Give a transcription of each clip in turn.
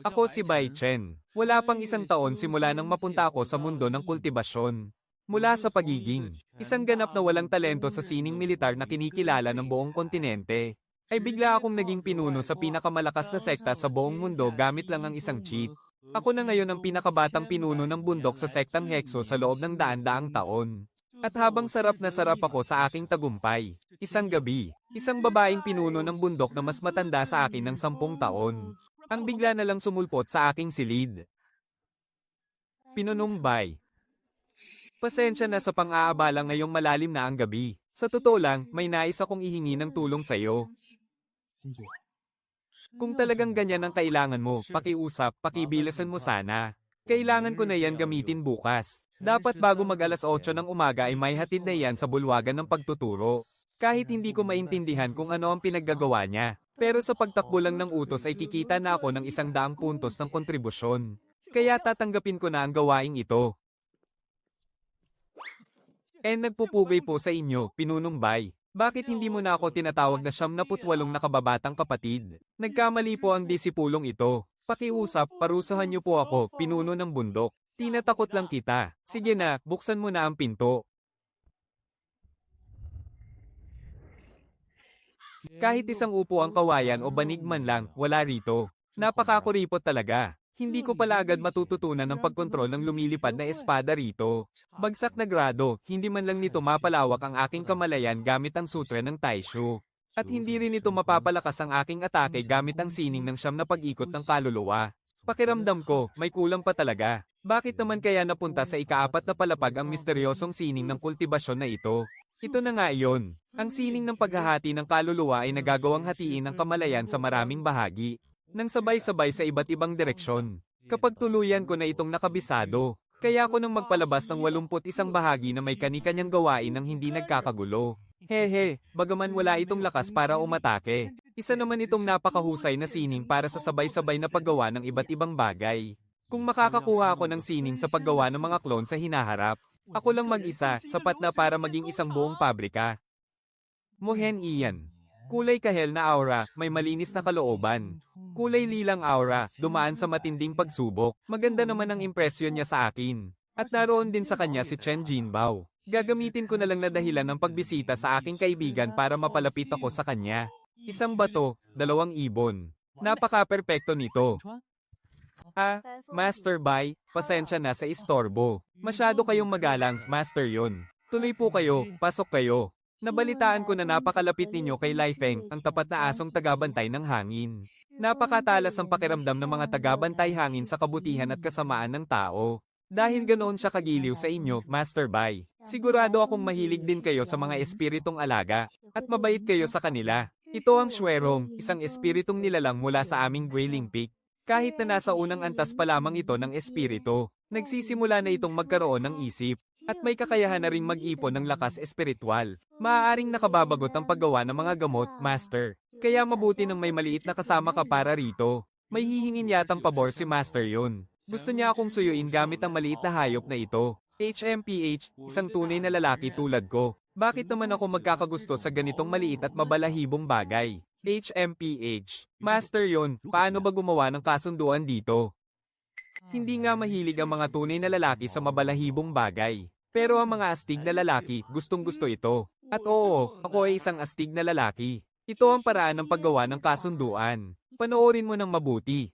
Ako si Bai Chen. Wala pang isang taon simula nang mapunta ako sa mundo ng kultibasyon. Mula sa pagiging isang ganap na walang talento sa sining militar na kinikilala ng buong kontinente, ay bigla akong naging pinuno sa pinakamalakas na sekta sa buong mundo gamit lang ang isang cheat. Ako na ngayon ang pinakabatang pinuno ng bundok sa sektang Hexo sa loob ng daan-daang taon. At habang sarap na sarap ako sa aking tagumpay, isang gabi, isang babaeng pinuno ng bundok na mas matanda sa akin ng 10 taon, ang bigla na lang sumulpot sa aking silid. Pinunumbay. Pasensya na sa pang-aabala ngayong malalim na ang gabi. Sa totoo lang, may nais akong ihingi ng tulong sa'yo. Kung talagang ganyan ang kailangan mo, pakiusap, pakibilisan mo sana. Kailangan ko na yan gamitin bukas. Dapat bago mag-alas 8 ng umaga ay may hatid na yan sa bulwagan ng pagtuturo. Kahit hindi ko maintindihan kung ano ang pinaggagawa niya. Pero sa pagtakbo lang ng utos ay kikita na ako ng 100 puntos ng kontribusyon. Kaya tatanggapin ko na ang gawaing ito. Nagpupugay po sa inyo, pinunumbay. Bakit hindi mo na ako tinatawag na 78 na kababatang kapatid? Nagkamali po ang disipulong ito. Pakiusap, parusahan niyo po ako, pinuno ng bundok. Tinatakot lang kita. Sige na, buksan mo na ang pinto. Kahit isang upo ang kawayan o banig man lang, wala rito. Napakakuripot talaga. Hindi ko pala agad matututunan ng pagkontrol ng lumilipad na espada rito. Bagsak na grado, hindi man lang nito mapalawak ang aking kamalayan gamit ang sutra ng Taishu. At hindi rin ito mapapalakas ang aking atake gamit ang sining ng 9 na pag-ikot ng kaluluwa. Pakiramdam ko, may kulang pa talaga. Bakit naman kaya napunta sa ika-4 na palapag ang misteryosong sining ng kultibasyon na ito? Ito na nga iyon. Ang sining ng paghahati ng kaluluwa ay nagagawang hatiin ang kamalayan sa maraming bahagi. Nang sabay-sabay sa iba't ibang direksyon. Kapag tuluyan ko na itong nakabisado, kaya ako nang magpalabas ng 81 bahagi na may kani-kanyang gawain ng hindi nagkakagulo. Hehe, bagaman wala itong lakas para umatake. Isa naman itong napakahusay na sining para sa sabay-sabay na paggawa ng iba't ibang bagay. Kung makakakuha ako ng sining sa paggawa ng mga klon sa hinaharap, ako lang mag-isa, sapat na para maging isang buong pabrika. Mohen iyan. Kulay kahel na aura, may malinis na kalooban. Kulay lilang aura, dumaan sa matinding pagsubok. Maganda naman ang impresyon niya sa akin. At naroon din sa kanya si Chen Jinbao. Gagamitin ko na lang na dahilan ng pagbisita sa aking kaibigan para mapalapit ako sa kanya. Isang bato, 2 ibon. Napaka-perpekto nito. Master Bai, pasensya na sa istorbo. Masyado kayong magalang, Master yon. Tuloy po kayo, pasok kayo. Nabalitaan ko na napakalapit ninyo kay Lai Feng, ang tapat na asong tagabantay ng hangin. Napakatalas ang pakiramdam ng mga tagabantay hangin sa kabutihan at kasamaan ng tao. Dahil ganoon siya kagiliw sa inyo, Master Bai. Sigurado akong mahilig din kayo sa mga espiritong alaga, at mabait kayo sa kanila. Ito ang Shuerong, isang espiritong nilalang mula sa aming Grayling Peak. Kahit na nasa unang antas pa lamang ito ng espiritu, nagsisimula na itong magkaroon ng isip. At may kakayahan na ring mag-ipon ng lakas espiritual. Maaaring nakababagot ang paggawa ng mga gamot, Master. Kaya mabuti nang may maliit na kasama ka para rito. May hihingin yatang pabor si Master yun. Gusto niya akong suyuin gamit ang maliit na hayop na ito. HMPH, isang tunay na lalaki tulad ko. Bakit naman ako magkakagusto sa ganitong maliit at mabalahibong bagay? HMPH. Master yun, paano ba gumawa ng kasunduan dito? Hindi nga mahilig ang mga tunay na lalaki sa mabalahibong bagay. Pero ang mga astig na lalaki, gustong-gusto ito. At oo, ako ay isang astig na lalaki. Ito ang paraan ng paggawa ng kasunduan. Panoorin mo ng mabuti.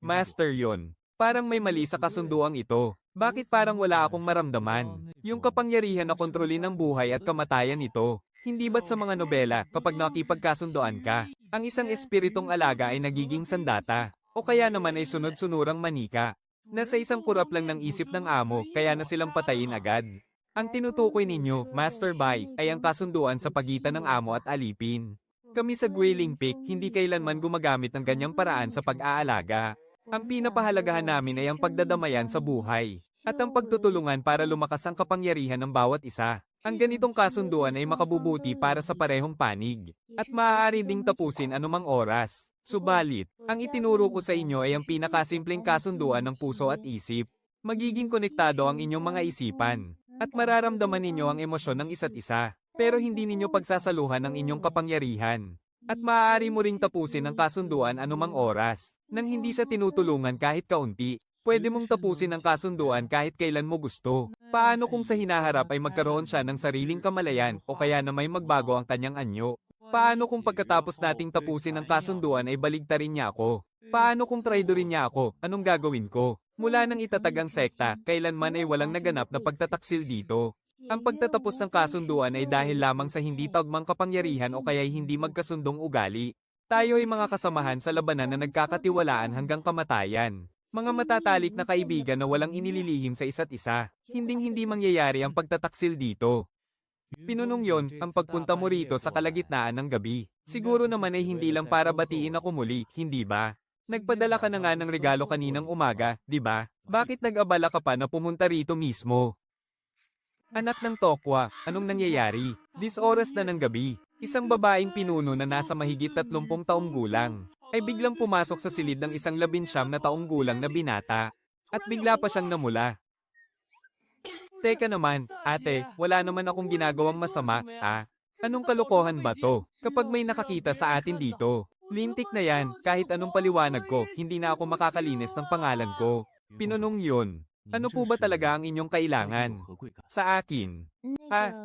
Master yon. Parang may mali sa kasunduang ito. Bakit parang wala akong maramdaman? Yung kapangyarihan na kontrolin ang buhay at kamatayan nito. Hindi ba't sa mga nobela, kapag nakipagkasunduan ka, ang isang espiritong alaga ay nagiging sandata? O kaya naman ay sunod-sunurang manika. Nasa isang kurap lang ng isip ng amo, kaya na silang patayin agad. Ang tinutukoy ninyo, Master Bai, ay ang kasunduan sa pagitan ng amo at alipin. Kami sa Grayling Peak, hindi kailanman gumagamit ng ganyang paraan sa pag-aalaga. Ang pinapahalagahan namin ay ang pagdadamayan sa buhay, at ang pagtutulungan para lumakas ang kapangyarihan ng bawat isa. Ang ganitong kasunduan ay makabubuti para sa parehong panig, at maaari ding tapusin anumang oras. Subalit, ang itinuro ko sa inyo ay ang pinakasimpleng kasunduan ng puso at isip. Magiging konektado ang inyong mga isipan. At mararamdaman ninyo ang emosyon ng isa't isa, pero hindi ninyo pagsasaluhan ang inyong kapangyarihan. At maaari mo ring tapusin ang kasunduan anumang oras, nang hindi siya tinutulungan kahit kaunti. Pwede mong tapusin ang kasunduan kahit kailan mo gusto. Paano kung sa hinaharap ay magkaroon siya ng sariling kamalayan o kaya na may magbago ang kanyang anyo? Paano kung pagkatapos nating tapusin ang kasunduan ay baligtarin niya ako? Paano kung traidorin niya ako? Anong gagawin ko? Mula nang itatag ang sekta, kailanman ay walang naganap na pagtataksil dito. Ang pagtatapos ng kasunduan ay dahil lamang sa hindi tagmang kapangyarihan o kaya'y hindi magkasundong ugali. Tayo ay mga kasamahan sa labanan na nagkakatiwalaan hanggang kamatayan. Mga matatalik na kaibigan na walang inililihim sa isa't isa. Hinding-hindi mangyayari ang pagtataksil dito. Pinunong yon ang pagpunta mo rito sa kalagitnaan ng gabi. Siguro naman ay hindi lang para batiin ako muli, hindi ba? Nagpadala ka na nga ng regalo kaninang umaga, di ba? Bakit nag-abala ka pa na pumunta rito mismo? Anak ng Tokwa, anong nangyayari? This oras na ng gabi, isang babaeng pinuno na nasa mahigit 30 taong gulang, ay biglang pumasok sa silid ng isang 19 na taong gulang na binata. At bigla pa siyang namula. Teka naman, ate, wala naman akong ginagawang masama, ah? Anong kalokohan ba to? Kapag may nakakita sa atin dito, lintik na yan, kahit anong paliwanag ko, hindi na ako makakalinis ng pangalan ko. Pinunong yun. Ano po ba talaga ang inyong kailangan? Sa akin.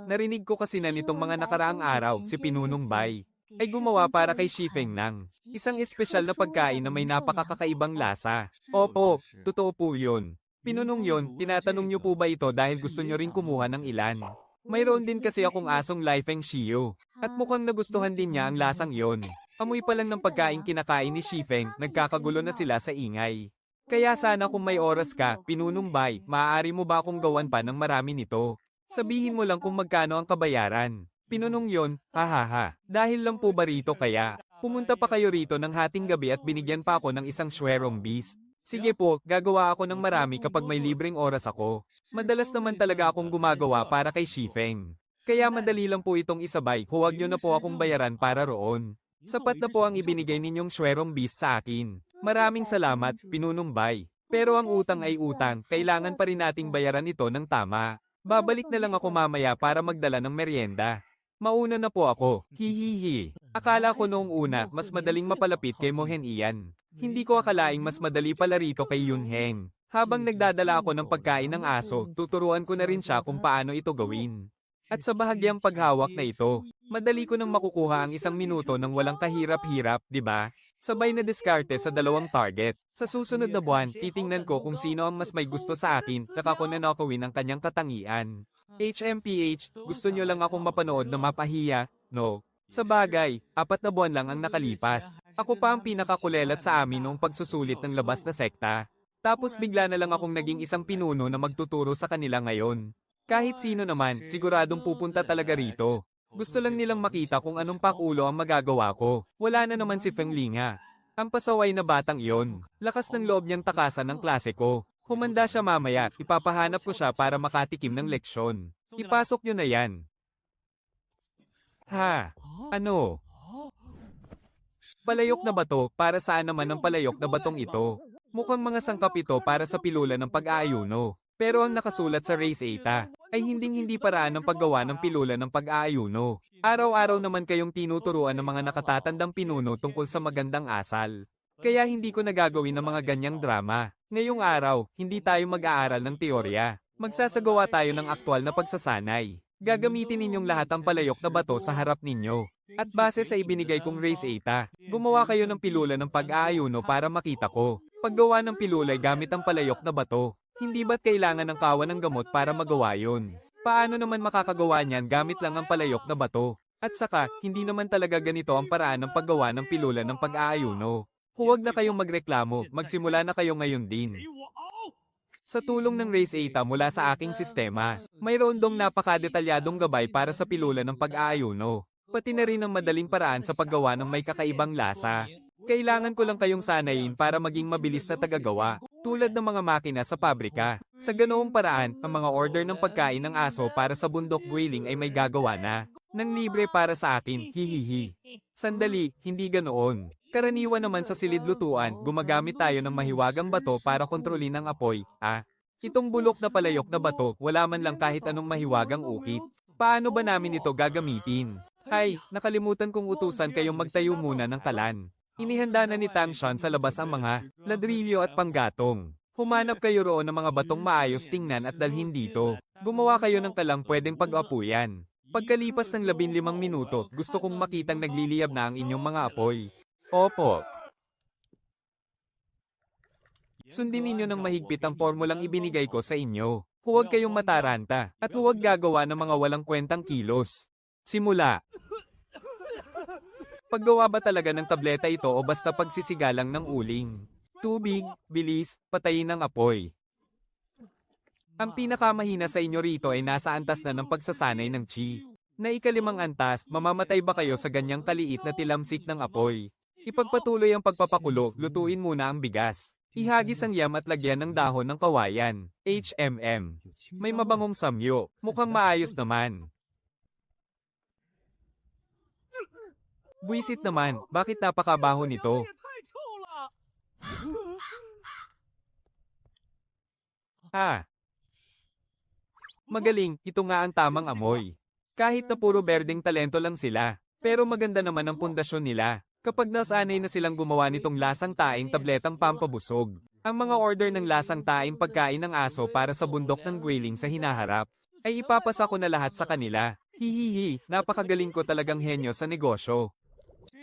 Narinig ko kasi na nitong mga nakaraang araw, si Pinunong Bai ay gumawa para kay Shifeng Nang. Isang espesyal na pagkain na may napakakakaibang lasa. Opo, totoo po yun. Pinunong yun, tinatanong niyo po ba ito dahil gusto niyo rin kumuha ng ilan? Mayroon din kasi akong asong Lifeng Shio. At mukhang nagustuhan din niya ang lasang yon. Amoy pa lang ng pagkain kinakain ni Shifeng, nagkakagulo na sila sa ingay. Kaya sana kung may oras ka, Pinunong Bai, maaari mo ba akong gawan pa ng marami nito? Sabihin mo lang kung magkano ang kabayaran. Pinunong yon, hahaha. Dahil lang po ba rito kaya? Pumunta pa kayo rito ng hating gabi at binigyan pa ako ng isang swerong beast. Sige po, gagawa ako ng marami kapag may libreng oras ako. Madalas naman talaga akong gumagawa para kay Shifeng. Kaya madali lang po itong isabay, huwag nyo na po akong bayaran para roon. Sapat na po ang ibinigay ninyong swerong beast sa akin. Maraming salamat, Pinunong Bai. Pero ang utang ay utang, kailangan pa rin nating bayaran ito ng tama. Babalik na lang ako mamaya para magdala ng merienda. Mauna na po ako, hihihi. Akala ko noong una, mas madaling mapalapit kay Mohen Ian. Hindi ko akalaing mas madali pala rito kay Yun Heng. Habang nagdadala ako ng pagkain ng aso, tuturuan ko na rin siya kung paano ito gawin. At sa bahagyang paghawak na ito, madali ko nang makukuha ang 1 minuto ng walang kahirap-hirap, di ba? Sabay na diskarte sa 2 target. Sa susunod na buwan, titingnan ko kung sino ang mas may gusto sa akin, tsaka ko nanakawin ang kanyang katangian. HMPH, gusto nyo lang akong mapanood na mapahiya? No. Sa bagay, 4 na buwan lang ang nakalipas. Ako pa ang pinakakulelat sa amin noong pagsusulit ng labas na sekta. Tapos bigla na lang akong naging isang pinuno na magtuturo sa kanila ngayon. Kahit sino naman, siguradong pupunta talaga rito. Gusto lang nilang makita kung anong pakulo ang magagawa ko. Wala na naman si Feng Linga. Ang pasaway na batang iyon. Lakas ng loob niyang takasan ng klase ko. Humanda siya mamaya, ipapahanap ko siya para makatikim ng leksyon. Ipasok niyo na yan. Ha? Ano? Palayok na bato, para saan naman ang palayok na batong ito? Mukhang mga sangkap ito para sa pilula ng pag-aayuno. Pero ang nakasulat sa Race Eta ay hinding-hindi paraan ng paggawa ng pilula ng pag-aayuno. Araw-araw naman kayong tinuturuan ng mga nakatatandang pinuno tungkol sa magandang asal. Kaya hindi ko nagagawin ng mga ganyang drama. Ngayong araw, hindi tayo mag-aaral ng teorya. Magsasagawa tayo ng aktwal na pagsasanay. Gagamitin ninyong lahat ang palayok na bato sa harap ninyo. At base sa ibinigay kong Race Eta, gumawa kayo ng pilula ng pag-aayuno para makita ko. Paggawa ng pilula ay gamit ang palayok na bato. Hindi ba't kailangan ng kawan ng gamot para magawa yun? Paano naman makakagawa niyan gamit lang ang palayok na bato? At saka, hindi naman talaga ganito ang paraan ng paggawa ng pilula ng pag-aayuno. Huwag na kayong magreklamo, magsimula na kayo ngayon din. Sa tulong ng Race Eta mula sa aking sistema, mayroon dong napakadetalyadong gabay para sa pilula ng pag-aayuno. Pati na rin ang madaling paraan sa paggawa ng may kakaibang lasa. Kailangan ko lang kayong sanayin para maging mabilis na tagagawa, tulad ng mga makina sa pabrika. Sa ganoong paraan, ang mga order ng pagkain ng aso para sa bundok grilling ay may gagawa na. Nang libre para sa akin, hihihi. Sandali, hindi ganoon. Karaniwan naman sa silid lutuan, gumagamit tayo ng mahiwagang bato para kontrolin ang apoy, Itong bulok na palayok na bato, wala man lang kahit anong mahiwagang ukit. Paano ba namin ito gagamitin? Hay, nakalimutan kong utusan kayong magtayo muna ng kalan. Inihanda na ni Tang Shan sa labas ang mga ladrilyo at panggatong. Humanap kayo roon ng mga batong maayos tingnan at dalhin dito. Gumawa kayo ng kalang pwedeng pag-apuyan. Pagkalipas ng 15 minuto, gusto kong makitang nagliliyab na ang inyong mga apoy. Opo. Sundin ninyo ng mahigpit ang formulang ibinigay ko sa inyo. Huwag kayong mataranta, at huwag gagawa ng mga walang kwentang kilos. Simula. Paggawa ba talaga ng tableta ito o basta pagsisigalang ng uling? Tubig, bilis, patayin ang apoy. Ang pinakamahina sa inyo rito ay nasa antas na ng pagsasanay ng chi. Na ikalimang antas, mamamatay ba kayo sa ganyang kaliit na tilamsik ng apoy? Ipagpatuloy ang pagpapakulo, lutuin muna ang bigas. Ihagis ang yam at lagyan ng dahon ng kawayan. HMM. May mabangong samyo. Mukhang maayos naman. Buisit naman, bakit napakabaho nito? Magaling, ito nga ang tamang amoy. Kahit na puro berdeng talento lang sila, pero maganda naman ang pundasyon nila. Kapag nasanay na silang gumawa nitong lasang taing tabletang pampabusog, ang mga order ng lasang taing pagkain ng aso para sa bundok ng Guiling sa hinaharap, ay ipapasa ko na lahat sa kanila. Hihihi, napakagaling ko talagang henyo sa negosyo.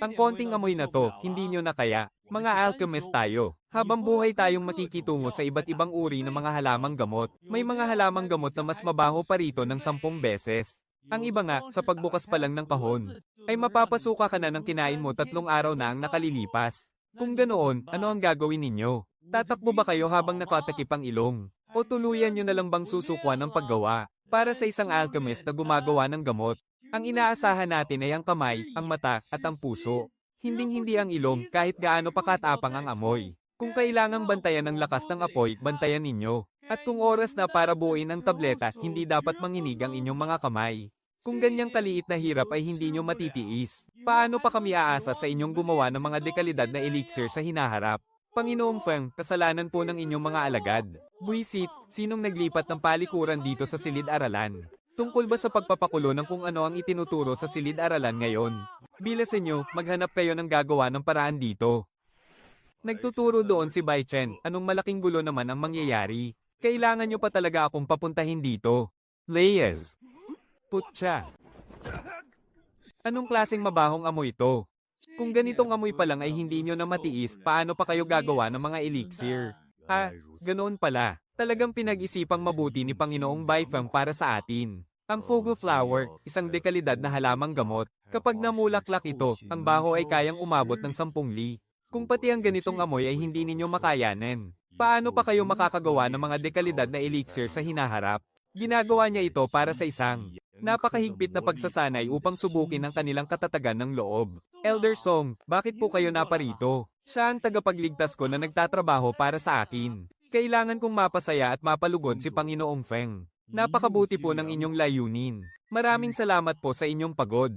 Ang konting amoy na to, hindi nyo na kaya, mga alchemist tayo. Habang buhay tayong makikitungo sa iba't ibang uri ng mga halamang gamot, may mga halamang gamot na mas mabaho pa rito ng 10 beses. Ang iba nga, sa pagbukas pa lang ng kahon, ay mapapasuka ka na ng kinain mo 3 araw na ang nakalilipas. Kung ganoon, ano ang gagawin ninyo? Tatakbo ba kayo habang nakatakip ang ilong? O tuluyan nyo na lang bang susukwan ng paggawa? Para sa isang alchemist na gumagawa ng gamot, ang inaasahan natin ay ang kamay, ang mata, at ang puso. Hinding-hindi ang ilong kahit gaano pa katapang ang amoy. Kung kailangang bantayan ang lakas ng apoy, bantayan ninyo. At kung oras na para buuin ang tableta, hindi dapat manginig ang inyong mga kamay. Kung ganyang kaliit na hirap ay hindi nyo matitiis, paano pa kami aasa sa inyong gumawa ng mga dekalidad na elixir sa hinaharap? Panginoong Feng, kasalanan po ng inyong mga alagad. Buisit, sinong naglipat ng palikuran dito sa silid-aralan? Tungkol ba sa pagpapakulo ng kung ano ang itinuturo sa silid-aralan ngayon? Bilas inyo, maghanap kayo ng gagawa ng paraan dito. Nagtuturo doon si Bai Chen, anong malaking gulo naman ang mangyayari? Kailangan nyo pa talaga akong papuntahin dito. Layers. Putya. Anong klaseng mabahong amoy ito? Kung ganitong amoy pa lang ay hindi nyo na matiis, paano pa kayo gagawa ng mga elixir? Ganoon pala. Talagang pinag-isipang mabuti ni Panginoong Bai Feng para sa atin. Ang Fugu Flower, isang dekalidad na halamang gamot. Kapag namulaklak ito, ang baho ay kayang umabot ng 10 li. Kung pati ang ganitong amoy ay hindi ninyo makayanin, paano pa kayo makakagawa ng mga dekalidad na elixir sa hinaharap? Ginagawa niya ito para sa isang napakahigpit na pagsasanay upang subukin ang kanilang katatagan ng loob. Elder Song, bakit po kayo naparito? Siya ang tagapagligtas ko na nagtatrabaho para sa akin. Kailangan kong mapasaya at mapalugod si Panginoong Feng. Napakabuti po ng inyong layunin. Maraming salamat po sa inyong pagod.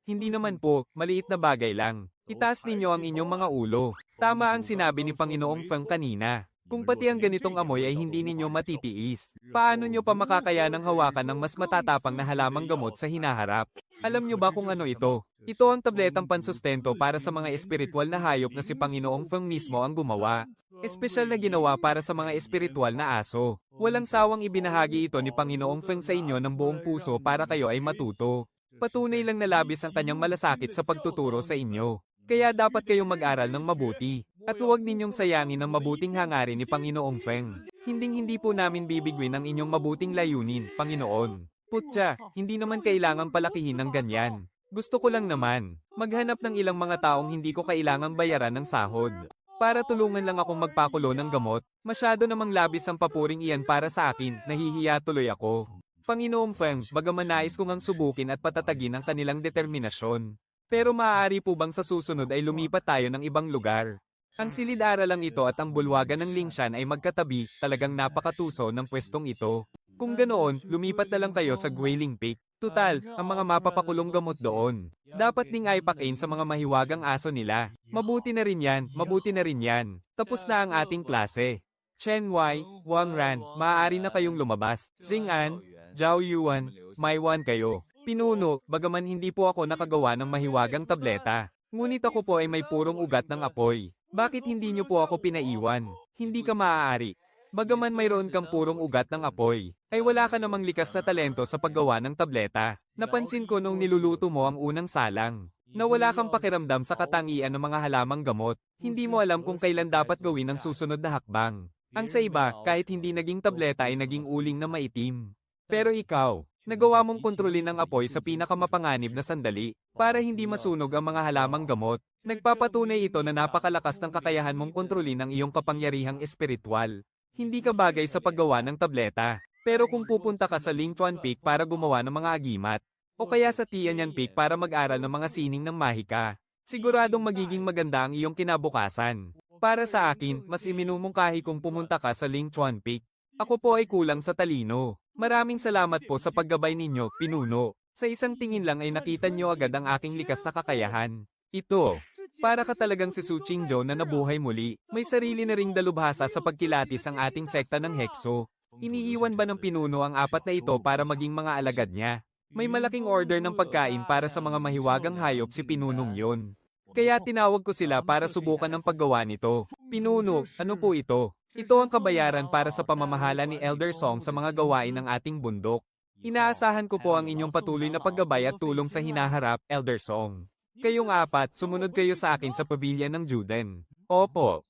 Hindi naman po, maliit na bagay lang. Itaas ninyo ang inyong mga ulo. Tama ang sinabi ni Panginoong Feng kanina. Kung pati ang ganitong amoy ay hindi ninyo matitiis, paano nyo pa makakayanang hawakan ng mas matatapang na halamang gamot sa hinaharap? Alam nyo ba kung ano ito? Ito ang tabletang pansustento para sa mga espiritual na hayop na si Panginoong Feng mismo ang gumawa. Espesyal na ginawa para sa mga espiritual na aso. Walang sawang ibinahagi ito ni Panginoong Feng sa inyo ng buong puso para kayo ay matuto. Patunay lang na labis ang kanyang malasakit sa pagtuturo sa inyo. Kaya dapat kayong mag-aral ng mabuti. At huwag ninyong sayangin ang mabuting hangarin ni Panginoong Feng. Hinding-hindi po namin bibigwin ang inyong mabuting layunin, Panginoon. Putya, hindi naman kailangang palakihin ng ganyan. Gusto ko lang naman, maghanap ng ilang mga taong hindi ko kailangang bayaran ng sahod. Para tulungan lang akong magpakulo ng gamot, masyado namang labis ang papuring iyan para sa akin, nahihiya tuloy ako. Panginoong Feng, bagaman nais ko ngang subukin at patatagin ang kanilang determinasyon. Pero maaari po bang sa susunod ay lumipat tayo ng ibang lugar? Ang silid-aralang ito at ang bulwagan ng Lingshan ay magkatabi, talagang napakatuso ng pwestong ito. Kung ganoon, lumipat na lang kayo sa Guiling Peak. Tutal, ang mga mapapakulong gamot doon. Dapat ding aipakin sa mga mahiwagang aso nila. Mabuti na rin yan, mabuti na rin yan. Tapos na ang ating klase. Chen Wei, Wang Ran, maaari na kayong lumabas. Xing An, Zhao Yuan, Maiwan kayo. Pinuno, bagaman hindi po ako nakagawa ng mahiwagang tableta. Ngunit ako po ay may purong ugat ng apoy. Bakit hindi niyo po ako pinaiwan? Hindi ka maaari. Bagaman mayroon kang purong ugat ng apoy, ay wala ka namang likas na talento sa paggawa ng tableta. Napansin ko nung niluluto mo ang unang salang, na wala kang pakiramdam sa katangian ng mga halamang gamot. Hindi mo alam kung kailan dapat gawin ang susunod na hakbang. Ang sa iba, kahit hindi naging tableta ay naging uling na maitim. Pero ikaw, nagawa mong kontrolin ang apoy sa pinakamapanganib na sandali, para hindi masunog ang mga halamang gamot. Nagpapatunay ito na napakalakas ng kakayahan mong kontrolin ang iyong kapangyarihang espiritual. Hindi ka bagay sa paggawa ng tableta. Pero kung pupunta ka sa Lingchuan Peak para gumawa ng mga agimat, o kaya sa Tianyan Peak para mag-aral ng mga sining ng mahika, siguradong magiging maganda ang iyong kinabukasan. Para sa akin, mas iminumungkahi kung pumunta ka sa Lingchuan Peak. Ako po ay kulang sa talino. Maraming salamat po sa paggabay ninyo, pinuno. Sa isang tingin lang ay nakita niyo agad ang aking likas na kakayahan. Ito, para ka talagang si Su Qingzhou na nabuhay muli. May sarili na ring dalubhasa sa pagkilatis ang ating sekta ng Hexo. Iniiwan ba ng pinuno ang apat na ito para maging mga alagad niya? May malaking order ng pagkain para sa mga mahiwagang hayop si pinunong yon. Kaya tinawag ko sila para subukan ang paggawa nito. Pinuno, ano po ito? Ito ang kabayaran para sa pamamahala ni Elder Song sa mga gawain ng ating bundok. Inaasahan ko po ang inyong patuloy na paggabay at tulong sa hinaharap, Elder Song. Kayong apat, sumunod kayo sa akin sa pavilion ng Juden. Opo.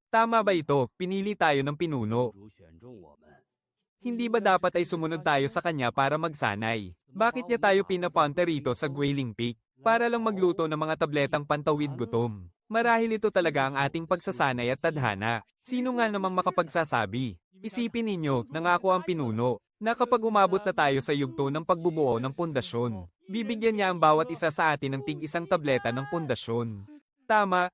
Tama ba ito? Pinili tayo ng pinuno. Hindi ba dapat ay sumunod tayo sa kanya para magsanay? Bakit niya tayo pinapunta rito sa Guiling Peak? Para lang magluto ng mga tabletang pantawid gutom. Marahil ito talaga ang ating pagsasanay at tadhana. Sino nga namang makapagsasabi? Isipin ninyo, nangako ang pinuno, na kapag umabot na tayo sa yugto ng pagbubuo ng pundasyon, bibigyan niya ang bawat isa sa atin ng tig-isang tableta ng pundasyon. Tama,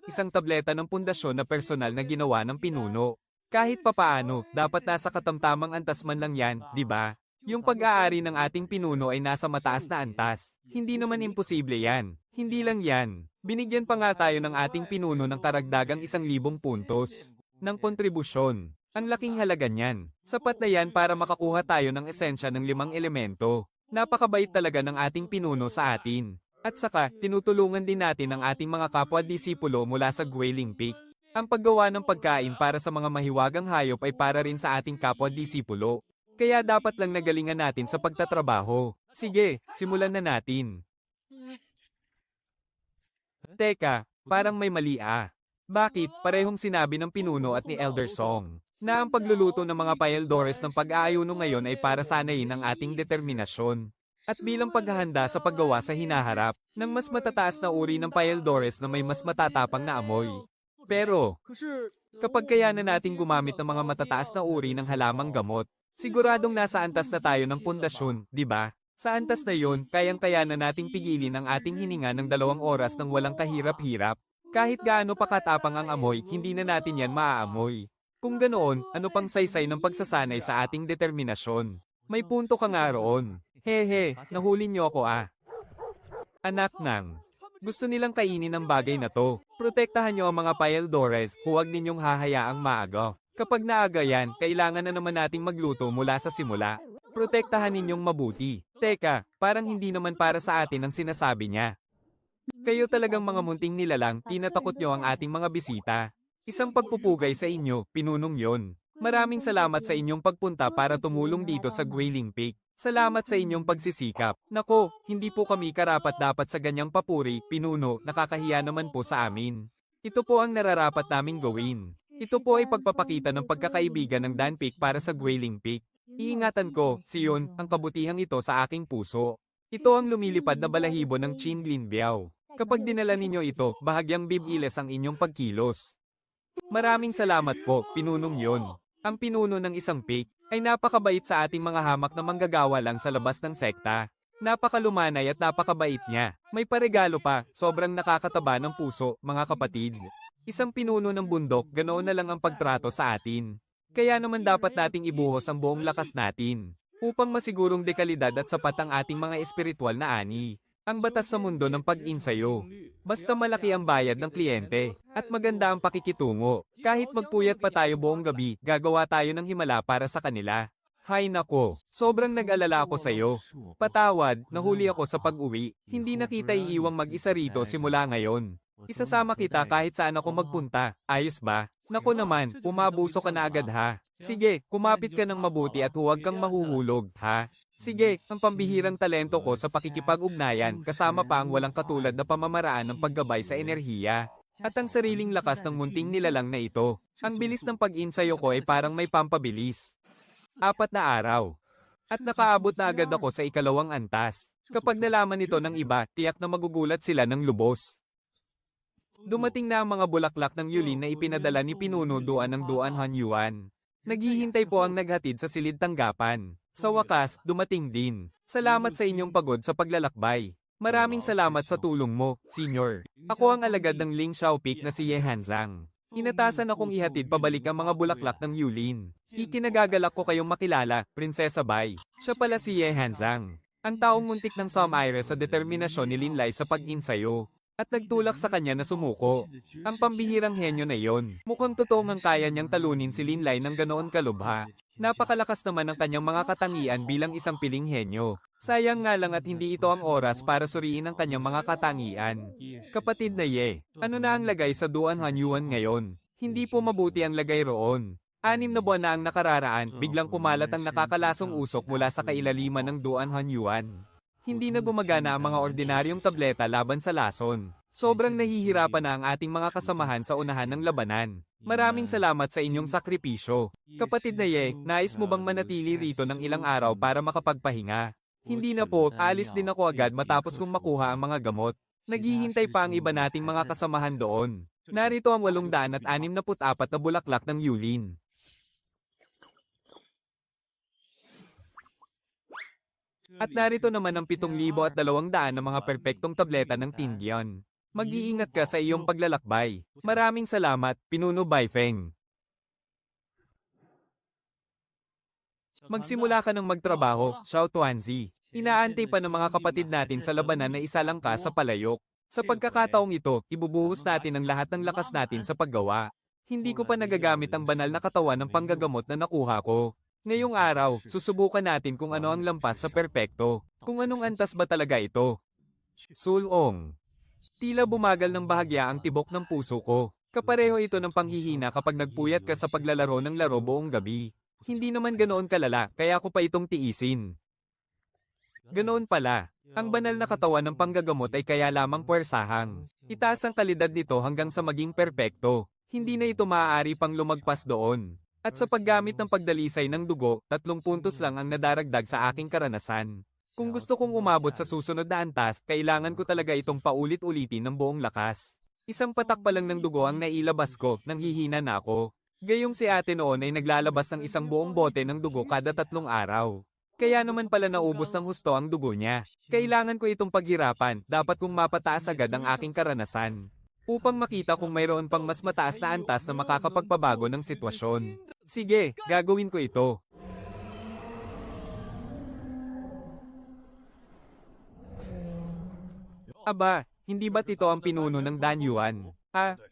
isang tableta ng pundasyon na personal na ginawa ng pinuno. Kahit papaano, dapat nasa katamtamang antas man lang yan, di ba? Yung pag-aari ng ating pinuno ay nasa mataas na antas. Hindi naman imposible yan. Hindi lang yan. Binigyan pa nga tayo ng ating pinuno ng karagdagang 1,000 puntos ng kontribusyon. Ang laking halaga niyan. Sapat na yan para makakuha tayo ng esensya ng 5 elemento. Napakabait talaga ng ating pinuno sa atin. At saka, tinutulungan din natin ang ating mga kapwa-disipulo mula sa Guiling Peak. Ang paggawa ng pagkain para sa mga mahiwagang hayop ay para rin sa ating kapwa-disipulo. Kaya dapat lang nagalingan natin sa pagtatrabaho. Sige, simulan na natin. Teka, parang may mali ah. Bakit? Parehong sinabi ng pinuno at ni Elder Song na ang pagluluto ng mga paeldores ng pag-aayuno ngayon ay para sanayin ang ating determinasyon. At bilang paghahanda sa paggawa sa hinaharap ng mas matataas na uri ng paeldores na may mas matatapang na amoy. Pero, kapag kaya na nating gumamit ng mga matataas na uri ng halamang gamot, siguradong nasa antas na tayo ng pundasyon, di ba? Sa antas na yon, kayang-kaya na nating pigilin ang ating hininga ng 2 oras ng walang kahirap-hirap. Kahit gaano pa katapang ang amoy, hindi na natin yan maaamoy. Kung ganoon, ano pang saysay ng pagsasanay sa ating determinasyon? May punto ka nga roon. Hehe, nahuli niyo ako ah. Anak nang. Gusto nilang kainin ang bagay na to. Protektahan niyo ang mga paeldores, huwag ninyong hahayaang maaga. Kapag naaga yan, kailangan na naman nating magluto mula sa simula. Protektahan ninyong mabuti. Teka, parang hindi naman para sa atin ang sinasabi niya. Kayo talagang mga munting nilalang, tinatakot niyo ang ating mga bisita. Isang pagpupugay sa inyo, pinunong yon. Maraming salamat sa inyong pagpunta para tumulong dito sa Guiling Peak. Salamat sa inyong pagsisikap. Nako, hindi po kami karapat-dapat sa ganyang papuri, pinuno, nakakahiya naman po sa amin. Ito po ang nararapat naming gawin. Ito po ay pagpapakita ng pagkakaibigan ng Dan Peak para sa Guiling Peak. Iingatan ko, siyon, ang kabutihang ito sa aking puso. Ito ang lumilipad na balahibo ng Qin Linbiao. Kapag dinala ninyo ito, bahagyang bibiles ang inyong pagkilos. Maraming salamat po, pinunong yon. Ang pinuno ng isang peak ay napakabait sa ating mga hamak na manggagawa lang sa labas ng sekta. Napakalumanay at napakabait niya. May paregalo pa, sobrang nakakataba ng puso, mga kapatid. Isang pinuno ng bundok, ganoon na lang ang pagtrato sa atin. Kaya naman dapat nating ibuhos ang buong lakas natin upang masigurong dekalidad at sapat ang ating mga espiritual na ani. Ang batas sa mundo ng pag-insayo. Basta malaki ang bayad ng kliyente, at maganda ang pakikitungo. Kahit magpuyat pa tayo buong gabi, gagawa tayo ng himala para sa kanila. Hay nako, sobrang nag-alala ako sa'yo. Patawad, nahuli ako sa pag-uwi. Hindi na kita iiwang mag-isa rito simula ngayon. Isasama kita kahit saan ako magpunta. Ayos ba? Naku naman, pumabuso ka na agad ha. Sige, kumapit ka ng mabuti at huwag kang mahuhulog, ha? Sige, ang pambihirang talento ko sa pakikipag-ugnayan kasama pa ang walang katulad na pamamaraan ng paggabay sa enerhiya. At ang sariling lakas ng munting nilalang na ito. Ang bilis ng pag-insayo ko ay parang may pampabilis. 4 na araw. At nakaabot na agad ako sa ikalawang antas. Kapag nalaman nito ng iba, tiyak na magugulat sila ng lubos. Dumating na ang mga bulaklak ng yulin na ipinadala ni Pinuno Duan ng Duan Hanyuan. Naghihintay po ang naghatid sa silid tanggapan. Sa wakas, dumating din. Salamat sa inyong pagod sa paglalakbay. Maraming salamat sa tulong mo, Senyor. Ako ang alagad ng Ling Xiaopik na si Ye Hanzang. Inatasan akong ihatid pabalik ang mga bulaklak ng yulin. Ikinagagalak ko kayong makilala, Prinsesa Bai. Siya pala si Ye Hanzang. Ang taong muntik ng Some-Ire sa determinasyon ni Lin Lai sa pag-insayo. At nagtulak sa kanya na sumuko. Ang pambihirang henyo na yon. Mukhang totoo ngang kaya niyang talunin si Lin Lai ng ganoon kalubha. Napakalakas naman ng kanyang mga katangian bilang isang piling henyo. Sayang nga lang at hindi ito ang oras para suriin ang kanyang mga katangian. Kapatid na Ye, ano na ang lagay sa Duan Hanyuan ngayon? Hindi po mabuti ang lagay roon. 6 na buwan na ang nakararaan, biglang kumalat ang nakakalasong usok mula sa kailaliman ng Duan Hanyuan. Hindi na gumagana ang mga ordinaryong tableta laban sa lason. Sobrang nahihirapan na ang ating mga kasamahan sa unahan ng labanan. Maraming salamat sa inyong sakripisyo. Kapatid na Ye, nais mo bang manatili rito ng ilang araw para makapagpahinga? Hindi na po, alis din ako agad matapos kong makuha ang mga gamot. Naghihintay pa ang iba nating mga kasamahan doon. Narito ang 864 na bulaklak ng yulin. At narito naman ang 7,200 na mga perpektong tableta ng Tindian. Mag-iingat ka sa iyong paglalakbay. Maraming salamat, Pinuno Baifeng. Magsimula ka ng magtrabaho, Xiao Tuanzi. Inaantay pa ng mga kapatid natin sa labanan na isa lang ka sa palayok. Sa pagkakataong ito, ibubuhos natin ang lahat ng lakas natin sa paggawa. Hindi ko pa nagagamit ang banal na katawan ng panggagamot na nakuha ko. Ngayong araw, susubukan natin kung ano ang lampas sa perpekto. Kung anong antas ba talaga ito. Sulong. Tila bumagal ng bahagya ang tibok ng puso ko. Kapareho ito ng panghihina kapag nagpuyat ka sa paglalaro ng laro buong gabi. Hindi naman ganoon kalala, kaya ko pa itong tiisin. Ganoon pala. Ang banal na katawan ng panggagamot ay kaya lamang puwersahang. Itaas ang kalidad nito hanggang sa maging perpekto. Hindi na ito maaari pang lumagpas doon. At sa paggamit ng pagdalisay ng dugo, 3 puntos lang ang nadaragdag sa aking karanasan. Kung gusto kong umabot sa susunod na antas, kailangan ko talaga itong paulit-ulitin ng buong lakas. Isang patak pa lang ng dugo ang nailabas ko, nang hihina na ako. Gayong si ate noon ay naglalabas ng isang buong bote ng dugo kada 3 araw. Kaya naman pala naubos ng husto ang dugo niya. Kailangan ko itong paghirapan, dapat kong mapataas agad ang aking karanasan. Upang makita kung mayroon pang mas mataas na antas na makakapagpabago ng sitwasyon. Sige, gagawin ko ito. Aba, hindi ba't ito ang pinuno ng Danyuan?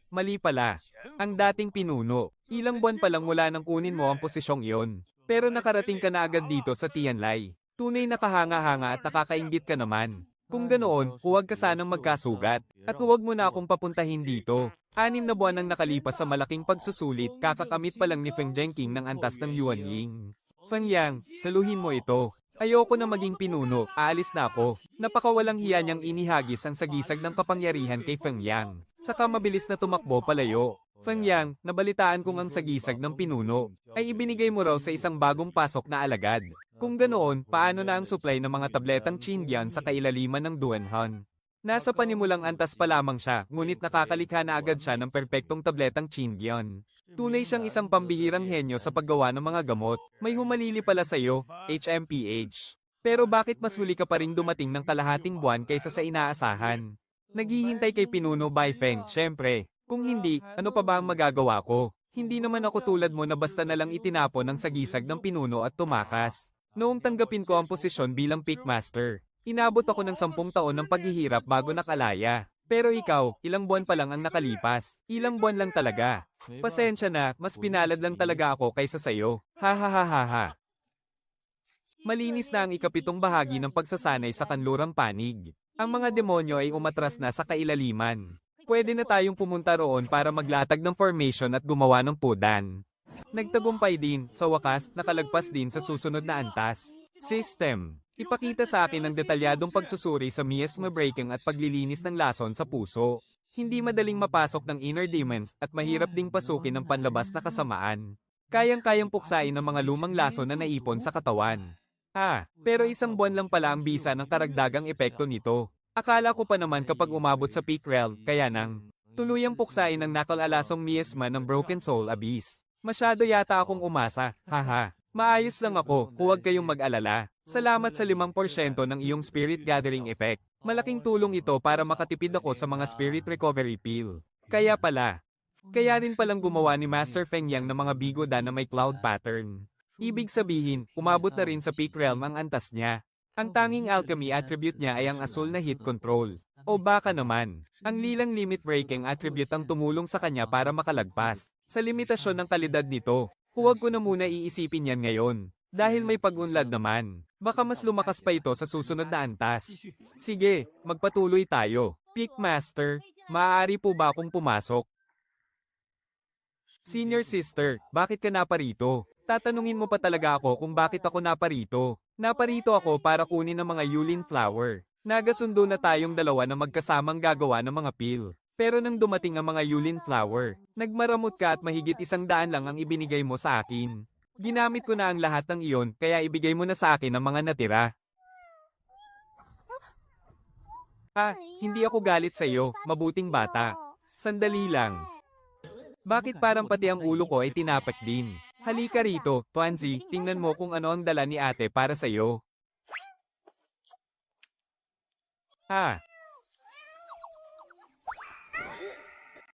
Mali pala. Ang dating pinuno. Ilang buwan pa lang mula nang kunin mo ang posisyong iyon. Pero nakarating ka na agad dito sa Tianlai. Tunay na kahanga-hanga at nakakainggit ka naman. Kung ganoon, huwag ka sanang magkasugat. At huwag mo na akong papuntahin dito. 6 na buwan ang nakalipas sa malaking pagsusulit, kakakamit pa lang ni Feng Zhenqing ng antas ng Yuan Ying. Feng Yang, saluhin mo ito. Ayoko na maging pinuno, aalis na ako. Napakawalang hiya niyang inihagis ang sagisag ng kapangyarihan kay Feng Yang. Saka mabilis na tumakbo palayo. Feng Yang, nabalitaan kong ang sagisag ng pinuno ay ibinigay mo raw sa isang bagong pasok na alagad. Kung ganoon, paano na ang supply ng mga tabletang Qingdian sa kailaliman ng Duanhan? Nasa panimulang antas pa lamang siya, ngunit nakakalikha na agad siya ng perpektong tabletang Qingdian. Tunay siyang isang pambihirang henyo sa paggawa ng mga gamot. May humalili pala sa iyo, HMPH. Pero bakit mas huli ka pa rin dumating ng kalahating buwan kaysa sa inaasahan? Naghihintay kay Pinuno Baifeng, syempre. Kung hindi, ano pa ba ang magagawa ko? Hindi naman ako tulad mo na basta na lang itinapon ang sagisag ng pinuno at tumakas. Noong tanggapin ko ang posisyon bilang Pickmaster, Inabot ako ng 10 taon ng paghihirap bago nakalaya. Pero ikaw, ilang buwan pa lang ang nakalipas. Ilang buwan lang talaga. Pasensya na, mas pinalad lang talaga ako kaysa sayo. Ha ha ha ha ha. Malinis na ang ikapitong bahagi ng pagsasanay sa kanlurang panig. Ang mga demonyo ay umatras na sa kailaliman. Pwede na tayong pumunta roon para maglatag ng formation at gumawa ng pudan. Nagtagumpay din, sa wakas, nakalagpas din sa susunod na antas. System. Ipakita sa akin ang detalyadong pagsusuri sa miasma breaking at paglilinis ng lason sa puso. Hindi madaling mapasok ng inner demons at mahirap ding pasukin ng panlabas na kasamaan. Kayang-kayang puksain ng mga lumang lason na naipon sa katawan. Pero 1 buwan lang pala ang bisa ng karagdagang epekto nito. Akala ko pa naman kapag umabot sa peak realm, kaya nang tuluyang puksain ng nakalalasong miasma ng Broken Soul Abyss. Masyado yata akong umasa, haha. Maayos lang ako, huwag kayong mag-alala. Salamat sa 5% ng iyong spirit gathering effect. Malaking tulong ito para makatipid ako sa mga spirit recovery pill. Kaya rin palang gumawa ni Master Feng Yang ng mga bigoda na may cloud pattern. Ibig sabihin, umabot na rin sa peak realm ang antas niya. Ang tanging alchemy attribute niya ay ang asul na heat control. O baka naman, ang lilang limit breaking attribute ang tumulong sa kanya para makalagpas sa limitasyon ng kalidad nito. Huwag ko na muna iisipin yan ngayon. Dahil may pag-unlad naman. Baka mas lumakas pa ito sa susunod na antas. Sige, magpatuloy tayo. Peak Master, maaari po ba akong pumasok? Senior Sister, bakit ka naparito? Tatanungin mo pa talaga ako kung bakit ako naparito. Naparito ako para kunin ang mga Yulin Flower. Nagasundo na tayong dalawa na magkasamang gagawa ng mga pill. Pero nang dumating ang mga Yulin Flower, nagmaramot ka at mahigit 100 lang ang ibinigay mo sa akin. Ginamit ko na ang lahat ng iyon, kaya ibigay mo na sa akin ang mga natira. Hindi ako galit sa iyo, mabuting bata. Sandali lang. Bakit parang pati ang ulo ko ay tinapak din? Halika rito, Tuanzi, tingnan mo kung ano ang dala ni ate para sa iyo.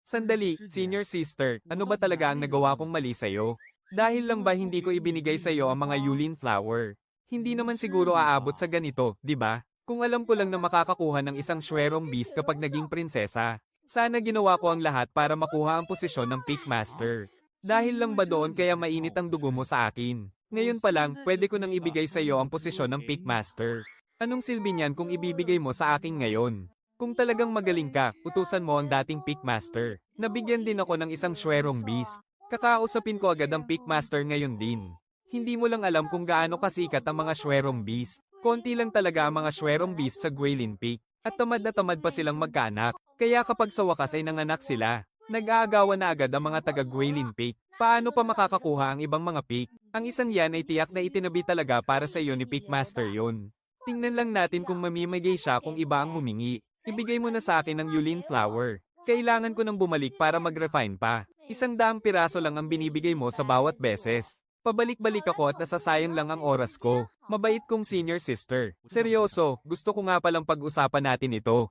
Sandali, Senior Sister, ano ba talaga ang nagawa kong mali sa iyo? Dahil lang ba hindi ko ibinigay sa iyo ang mga Yulin Flower? Hindi naman siguro aabot sa ganito, di ba? Kung alam ko lang na makakakuha ng isang Shwerong Beast kapag naging prinsesa, sana ginawa ko ang lahat para makuha ang posisyon ng Peak Master. Dahil lang ba doon kaya mainit ang dugo mo sa akin? Ngayon pa lang, pwede ko nang ibigay sa iyo ang posisyon ng Peak Master. Anong silbi niyan kung ibibigay mo sa akin ngayon? Kung talagang magaling ka, utusan mo ang dating Peak Master. Nabigyan din ako ng isang Shwerong Beast. Kakausapin ko agad ang Peak Master ngayon din. Hindi mo lang alam kung gaano kasikat ang mga Shwerong Beast. Konti lang talaga ang mga Shwerong Beast sa Guilin Peak. At tamad na tamad pa silang magkaanak. Kaya kapag sa wakas ay nanganak sila, nag-aagawan na agad ang mga taga Guilin Peak. Paano pa makakakuha ang ibang mga peak? Ang isang yan ay tiyak na itinabi talaga para sa iyo ni Peak Master yun. Tingnan lang natin kung mamimigay siya kung iba ang humingi. Ibigay mo na sa akin ang Yulin Flower. Kailangan ko nang bumalik para mag-refine pa. 100 piraso lang ang binibigay mo sa bawat beses. Pabalik-balik ako at nasasayang lang ang oras ko. Mabait kong Senior Sister. Seryoso, gusto ko nga palang pag-usapan natin ito.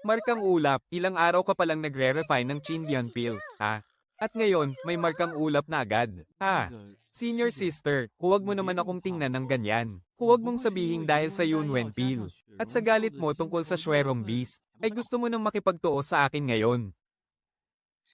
Markang ulap, ilang araw ka palang nagre-refine ng Chindian Pill, ha? At ngayon, may markang ulap na agad. Senior Sister, huwag mo naman akong tingnan ng ganyan. Huwag mong sabihin dahil sa Yunwen Pill. At sa galit mo tungkol sa Shwerong Beast, ay gusto mo nang makipagtuos sa akin ngayon.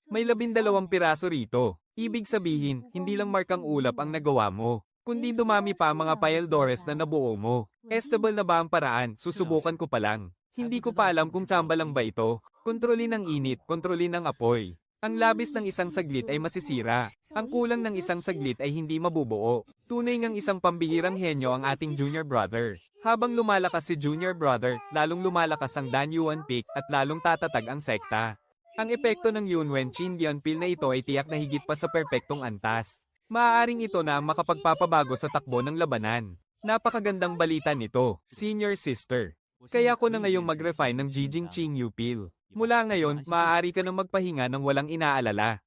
May 12 piraso rito. Ibig sabihin, hindi lang markang ulap ang nagawa mo, kundi dumami pa ang mga Paeldores na nabuo mo. Estable na ba ang paraan? Susubukan ko pa lang. Hindi ko pa alam kung tsamba lang ba ito. Kontrolin ang init, kontrolin ang apoy. Ang labis ng isang saglit ay masisira. Ang kulang ng isang saglit ay hindi mabubuo. Tunay ngang isang pambihirang henyo ang ating junior brother. Habang lumalakas si junior brother, lalong lumalakas ang Danyuan Peak at lalong tatatag ang sekta. Ang epekto ng Yunwen Chindian Pill na ito ay tiyak na higit pa sa perpektong antas. Maaaring ito na ang makapagpapabago sa takbo ng labanan. Napakagandang balita nito, Senior Sister. Kaya ko na ngayong mag-refine ng Jijing Qingyu Pill. Mula ngayon, maaari ka nang magpahinga ng walang inaalala.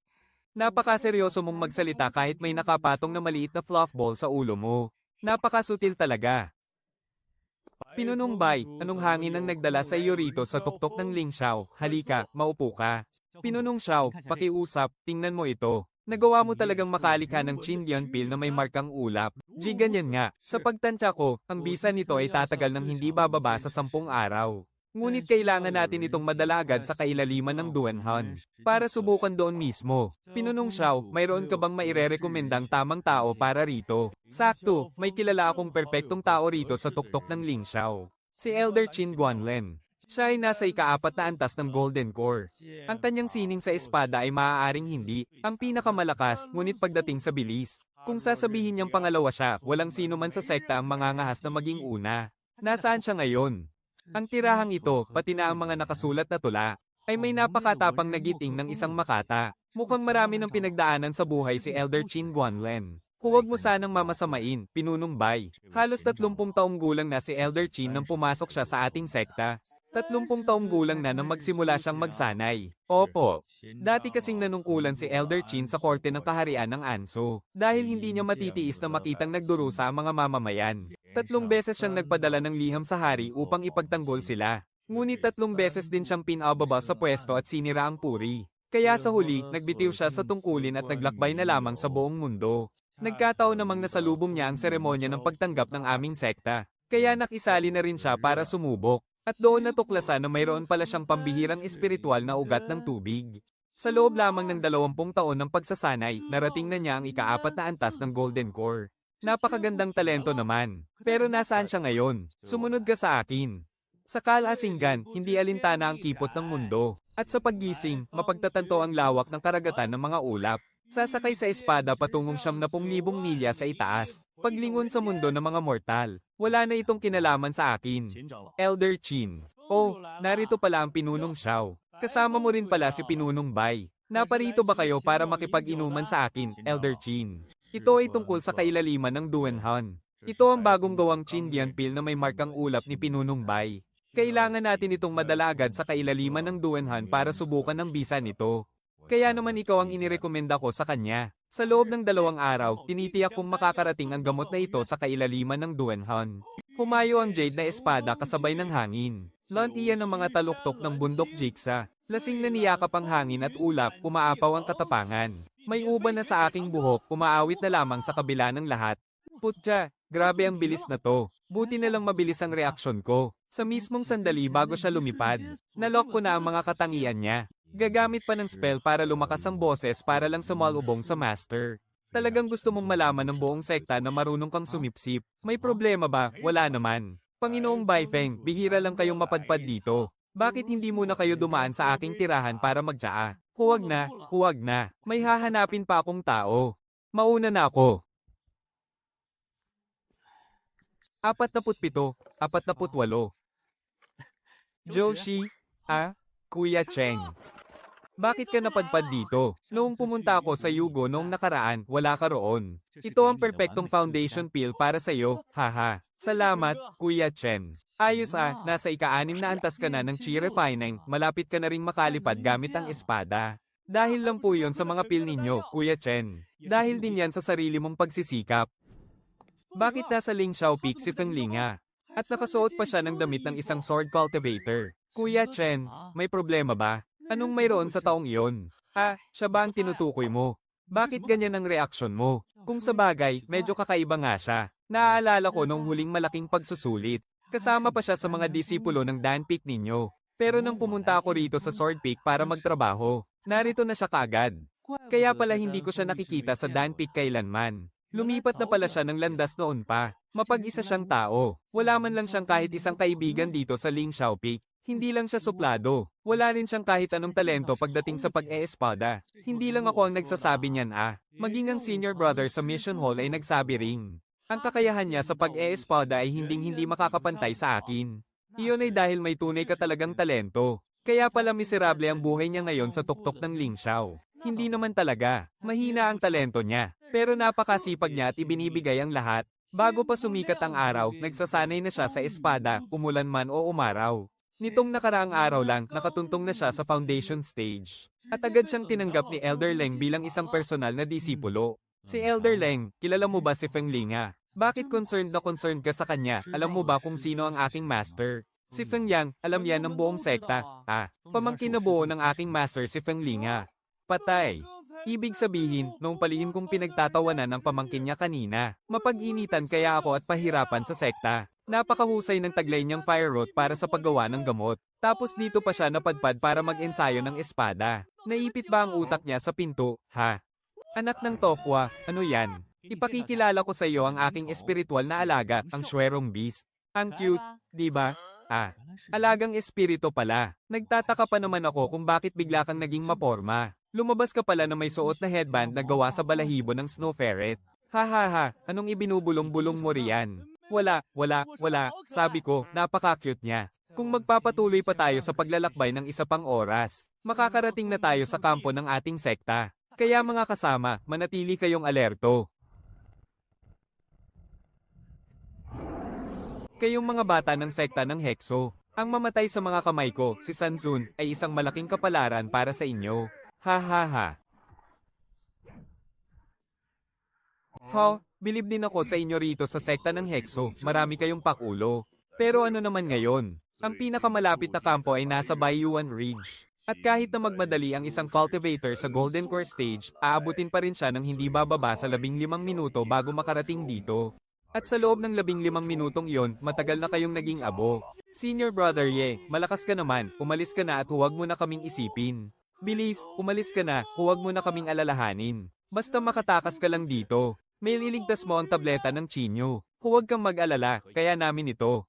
Napakaseryoso mong magsalita kahit may nakapatong na maliit na fluff ball sa ulo mo. Napakasutil talaga. Pinunumbay, anong hangin ang nagdala sa iyo rito sa tuktok ng Ling Xiao? Halika, maupo ka. Pinunong Xiao, pakiusap, tingnan mo ito. Nagawa mo talagang makalikha ng Chindian pill na may markang ulap. G ganyan nga, sa pagtansya ko, ang bisa nito ay tatagal ng hindi bababa sa 10 araw. Ngunit kailangan natin itong madalagad sa kailaliman ng Duanhan. Para subukan doon mismo. Pinunong Xiao, mayroon ka bang mairerekomendang tamang tao para rito? Sakto, may kilala akong perpektong tao rito sa tuktok ng Ling Xiao. Si Elder Qin Guanlen. Siya ay nasa ika-4 na antas ng Golden Core. Ang kanyang sining sa espada ay maaaring hindi ang pinakamalakas, ngunit pagdating sa bilis. Kung sasabihin niyang pangalawa siya, walang sino man sa sekta ang mangangahas na maging una. Nasaan siya ngayon? Ang tirahang ito, pati na ang mga nakasulat na tula, ay may napakatapang nagiting ng isang makata. Mukhang marami ng pinagdaanan sa buhay si Elder Qin Guanlen. Huwag mo sanang mamasamain, Pinunong Bai. Halos 30 taong gulang na si Elder Qin nang pumasok siya sa ating sekta. 30 taong gulang na nang magsimula siyang magsanay. Opo. Dati kasing nanungkulan si Elder Qin sa korte ng kaharian ng Anso. Dahil hindi niya matitiis na makitang nagdurusa ang mga mamamayan. 3 beses siyang nagpadala ng liham sa hari upang ipagtanggol sila. Ngunit 3 beses din siyang pinababa sa pwesto at sinira ang puri. Kaya sa huli, nagbitiw siya sa tungkulin at naglakbay na lamang sa buong mundo. Nagkataon namang nasalubong niya ang seremonya ng pagtanggap ng aming sekta. Kaya nakisali na rin siya para sumubok. At doon natuklasan na mayroon pala siyang pambihirang espiritual na ugat ng tubig. Sa loob lamang ng 20 taon ng pagsasanay, narating na niya ang ika-4 na antas ng Golden Core. Napakagandang talento naman. Pero nasaan siya ngayon? Sumunod ka sa akin. Sa kalasinggan, hindi alintana ang kipot ng mundo. At sa paggising, mapagtatanto ang lawak ng karagatan ng mga ulap. Sasakay sa espada patungong 70,000 milya sa itaas. Paglingon sa mundo ng mga mortal. Wala na itong kinalaman sa akin. Elder Qin. Oh, narito pala ang Pinunong Xiao. Kasama mo rin pala si Pinunong Bai. Naparito ba kayo para makipag-inuman sa akin, Elder Qin? Ito ay tungkol sa kailaliman ng Duanhan. Ito ang bagong gawang Chindian pill na may markang ulap ni Pinunong Bai. Kailangan natin itong madalagad sa kailaliman ng Duanhan para subukan ang bisa nito. Kaya naman ikaw ang inirekomenda ko sa kanya. Sa loob ng 2 araw, tinitiyak kong makakarating ang gamot na ito sa kailaliman ng Duanhan. Humayo ang jade na espada kasabay ng hangin. Lant iyan ng mga taluktok ng bundok Jigsa. Lasing na niyakap ang hangin at ulap, umaapaw ang katapangan. May uban na sa aking buhok, umaawit na lamang sa kabila ng lahat. Putya, grabe ang bilis na to. Buti na lang mabilis ang reaksyon ko. Sa mismong sandali bago siya lumipad, nalock ko na ang mga katangian niya. Gagamit pa ng spell para lumakas ang boses para lang sumalubong sa master. Talagang gusto mong malaman ng buong sekta na marunong kang sumipsip. May problema ba? Wala naman. Panginoong Baifeng, bihira lang kayong mapadpad dito. Bakit hindi muna kayo dumaan sa aking tirahan para magtsaa? Huwag na, huwag na. May hahanapin pa akong tao. Mauna na ako. 47, 48. Joshi, Kuya Cheng. Bakit ka napadpad dito? Noong pumunta ako sa Yugo noong nakaraan, wala ka roon. Ito ang perpektong foundation pill para sa iyo, haha. Salamat, Kuya Chen. Ayos nasa ika-6 na antas ka na ng chi refining, malapit ka na ring makalipad gamit ang espada. Dahil lang po yon sa mga pill ninyo, Kuya Chen. Dahil din yan sa sarili mong pagsisikap. Bakit nasa Ling Xiao Peak si Feng Linga? At nakasuot pa siya ng damit ng isang sword cultivator. Kuya Chen, may problema ba? Anong mayroon sa taong iyon? Siya ba ang tinutukoy mo? Bakit ganyan ang reaksyon mo? Kung sa bagay, medyo kakaiba nga siya. Naaalala ko nung huling malaking pagsusulit. Kasama pa siya sa mga disipulo ng Dan Peak ninyo. Pero nang pumunta ako rito sa Sword Peak para magtrabaho, narito na siya kaagad. Kaya pala hindi ko siya nakikita sa Dan Peak kailanman. Lumipat na pala siya ng landas noon pa. Mapag-isa siyang tao. Wala man lang siyang kahit isang kaibigan dito sa Ling Xiao Peak. Hindi lang siya suplado. Wala rin siyang kahit anong talento pagdating sa pag-eespada. Hindi lang ako ang nagsasabi niyan Maging ang senior brother sa mission hall ay nagsabi ring. Ang kakayahan niya sa pag-eespada ay hindi makakapantay sa akin. Iyon ay dahil may tunay ka talagang talento. Kaya pala miserable ang buhay niya ngayon sa tuktok ng Ling Xiao. Hindi naman talaga. Mahina ang talento niya. Pero napakasipag niya at ibinibigay ang lahat. Bago pa sumikat ang araw, nagsasanay na siya sa espada, umulan man o umaraw. Nitong nakaraang araw lang, nakatuntong na siya sa foundation stage. At agad siyang tinanggap ni Elder Leng bilang isang personal na disipulo. Si Elder Leng, kilala mo ba si Feng Linga? Bakit concerned ka sa kanya? Alam mo ba kung sino ang aking master? Si Feng Yang, alam yan ng buong sekta. Pamangkin na buo ng aking master si Feng Linga. Patay. Ibig sabihin, noong palihim kong pinagtatawanan ng pamangkin niya kanina, mapag-initan kaya ako at pahirapan sa sekta. Napakahusay ng taglay niyang fire root para sa paggawa ng gamot. Tapos dito pa siya napadpad para mag-ensayo ng espada. Naipit ba ang utak niya sa pinto, ha? Anak ng Tokwa, ano yan? Ipakikilala ko sa iyo ang aking espiritual na alaga, ang Shwerong Beast. Ang cute, di ba? Ah, alagang espiritu pala. Nagtataka pa naman ako kung bakit bigla kang naging maporma. Lumabas ka pala na may suot na headband na gawa sa balahibo ng snow ferret. Ha ha ha, anong ibinubulong-bulong mo riyan? Wala, sabi ko, napaka-cute niya. Kung magpapatuloy pa tayo sa paglalakbay ng isa pang oras, makakarating na tayo sa kampo ng ating sekta. Kaya mga kasama, manatili kayong alerto. Kayong mga bata ng sekta ng Hexo, ang mamatay sa mga kamay ko, si Sanzun, ay isang malaking kapalaran para sa inyo. Ha ha ha. Bilib din ako sa inyo rito sa sekta ng Hexo, marami kayong pakulo. Pero ano naman ngayon? Ang pinakamalapit na kampo ay nasa Bayuan Ridge. At kahit na magmadali ang isang cultivator sa Golden Core Stage, aabutin pa rin siya ng hindi bababa sa 15 minuto bago makarating dito. At sa loob ng 15 minutong iyon, matagal na kayong naging abo. Senior brother Ye, malakas ka naman, umalis ka na at huwag mo na kaming isipin. Bilis, umalis ka na, huwag mo na kaming alalahanin. Basta makatakas ka lang dito. May liligtas mo ang tableta ng Chinyo. Huwag kang mag-alala, kaya namin ito.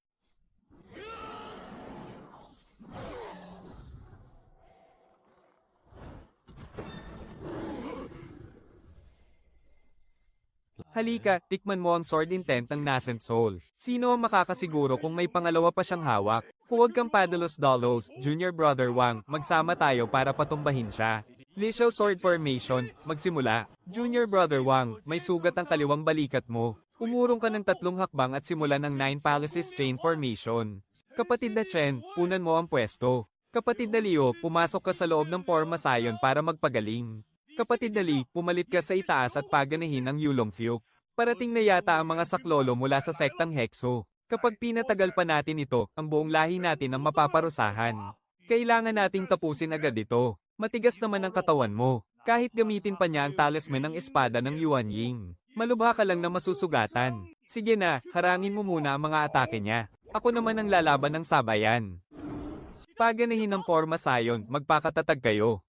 Halika, tikman mo ang sword intent ng Nascent Soul. Sino ang makakasiguro kung may pangalawa pa siyang hawak? Huwag kang padalos-dalos, Junior Brother Wang, magsama tayo para patumbahin siya. Lixiao Sword Formation, magsimula. Junior Brother Wang, may sugat ang kaliwang balikat mo. Umurong ka ng 3 hakbang at simula ng 9 Palaces Chain Formation. Kapatid na Chen, punan mo ang pwesto. Kapatid na Leo, pumasok ka sa loob ng Forma Sion para magpagaling. Kapatid na Li, pumalit ka sa itaas at paganahin ang Yulong Fuke. Parating na yata ang mga saklolo mula sa sektang Hexo. Kapag pinatagal pa natin ito, ang buong lahi natin ang mapaparusahan. Kailangan nating tapusin agad ito. Matigas naman ang katawan mo. Kahit gamitin pa niya ang talisman ng espada ng Yuan Ying. Malubha ka lang na masusugatan. Sige na, harangin mo muna ang mga atake niya. Ako naman ang lalaban ng sabayan. Paganahin ng Forma Sion, magpakatatag kayo.